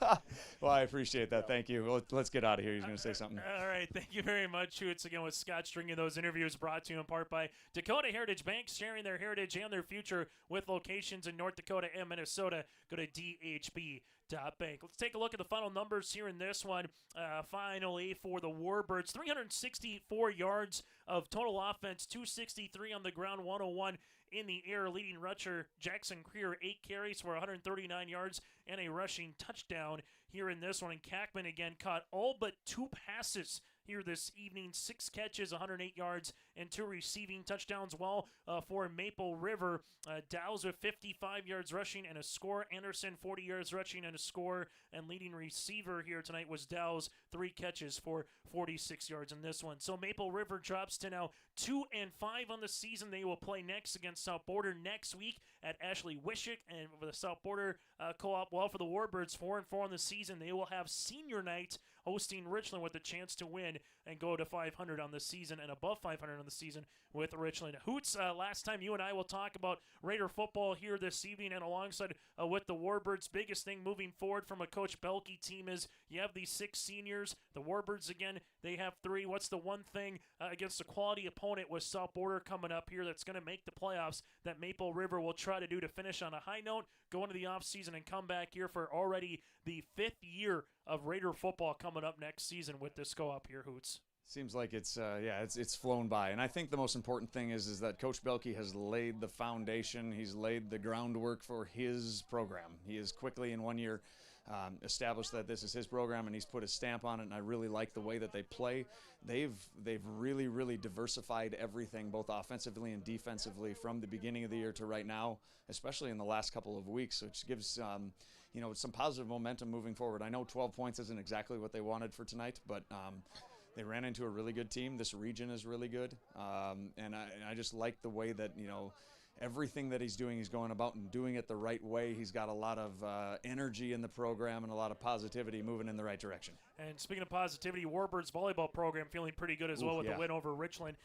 Well, I appreciate that. Thank you. Well, let's get out of here. He's going to say something. All right. Thank you very much. It's again with Scott stringing those interviews, brought to you in part by Dakota Heritage Bank, sharing their heritage and their future with locations in North Dakota and Minnesota. Go to DHB. Bank. Let's take a look at the final numbers here in this one. Finally, for the Warbirds, 364 yards of total offense, 263 on the ground, 101 in the air. Leading rusher Jackson Creer, 8 carries for 139 yards and a rushing touchdown here in this one. And Kackman again caught all but 2 passes here this evening, 6 catches, 108 yards, and 2 receiving touchdowns. Well, for Maple River, Dow's with 55 yards rushing and a score. Anderson, 40 yards rushing and a score. And leading receiver here tonight was Dow's, 3 catches for 46 yards in this one. So Maple River drops to now 2-5 on the season. They will play next against South Border next week at Ashley Wishick, and for the South Border co-op. Well, for the Warbirds, 4-4 on the season. They will have senior night hosting Richland with a chance to win and go to 500 on the season and above 500 on the the season with Richland. Hoots, last time you and I will talk about Raider football here this evening, and alongside with the Warbirds, biggest thing moving forward from a Coach Belke team is you have these 6 seniors. The Warbirds, again, they have 3. What's the one thing against a quality opponent with South Border coming up here that's going to make the playoffs that Maple River will try to do to finish on a high note, go into the offseason, and come back here for already the 5th year of Raider football coming up next season with this go-up here, Hoots? Seems like it's flown by, and I think the most important thing is that Coach Belke has laid the foundation. He's laid the groundwork for his program. He has quickly in 1 year established that this is his program, and he's put his stamp on it. And I really like the way that they play. They've really diversified everything, both offensively and defensively, from the beginning of the year to right now, especially in the last couple of weeks, which gives some positive momentum moving forward. I know 12 points isn't exactly what they wanted for tonight, but they ran into a really good team. This region is really good, and I just like the way that everything that he's doing, he's going about and doing it the right way. He's got a lot of energy in the program and a lot of positivity moving in the right direction. And speaking of positivity, Warbirds volleyball program feeling pretty good as well with the win over Richland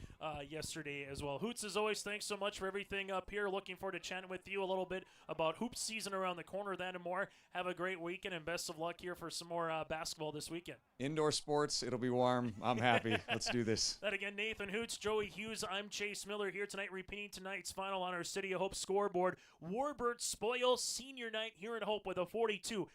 yesterday as well. Hoots, as always, thanks so much for everything up here. Looking forward to chatting with you a little bit about hoops season around the corner, that and more. Have a great weekend, and best of luck here for some more basketball this weekend. Indoor sports, it'll be warm. I'm happy. Let's do this. That again, Nathan Hoots, Joey Hughes, I'm Chase Miller here tonight, repeating tonight's final on our City of Hope scoreboard. Warbirds spoil senior night here in Hope with a 42-12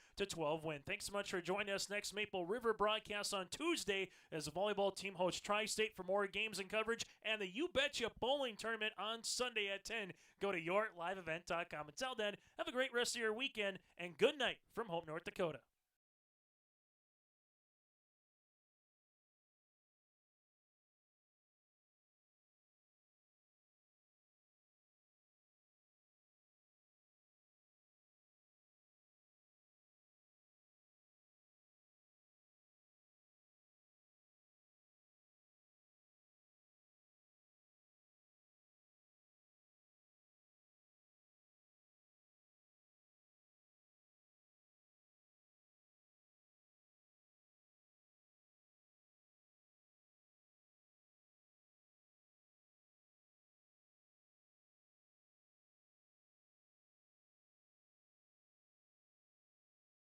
win. Thanks so much for joining us. Next Maple River broadcast on Tuesday as the volleyball team hosts Tri-State for more games and coverage, and the You Betcha Bowling Tournament on Sunday at 10. Go to yourliveevent.com. Until then, have a great rest of your weekend, and good night from Hope, North Dakota.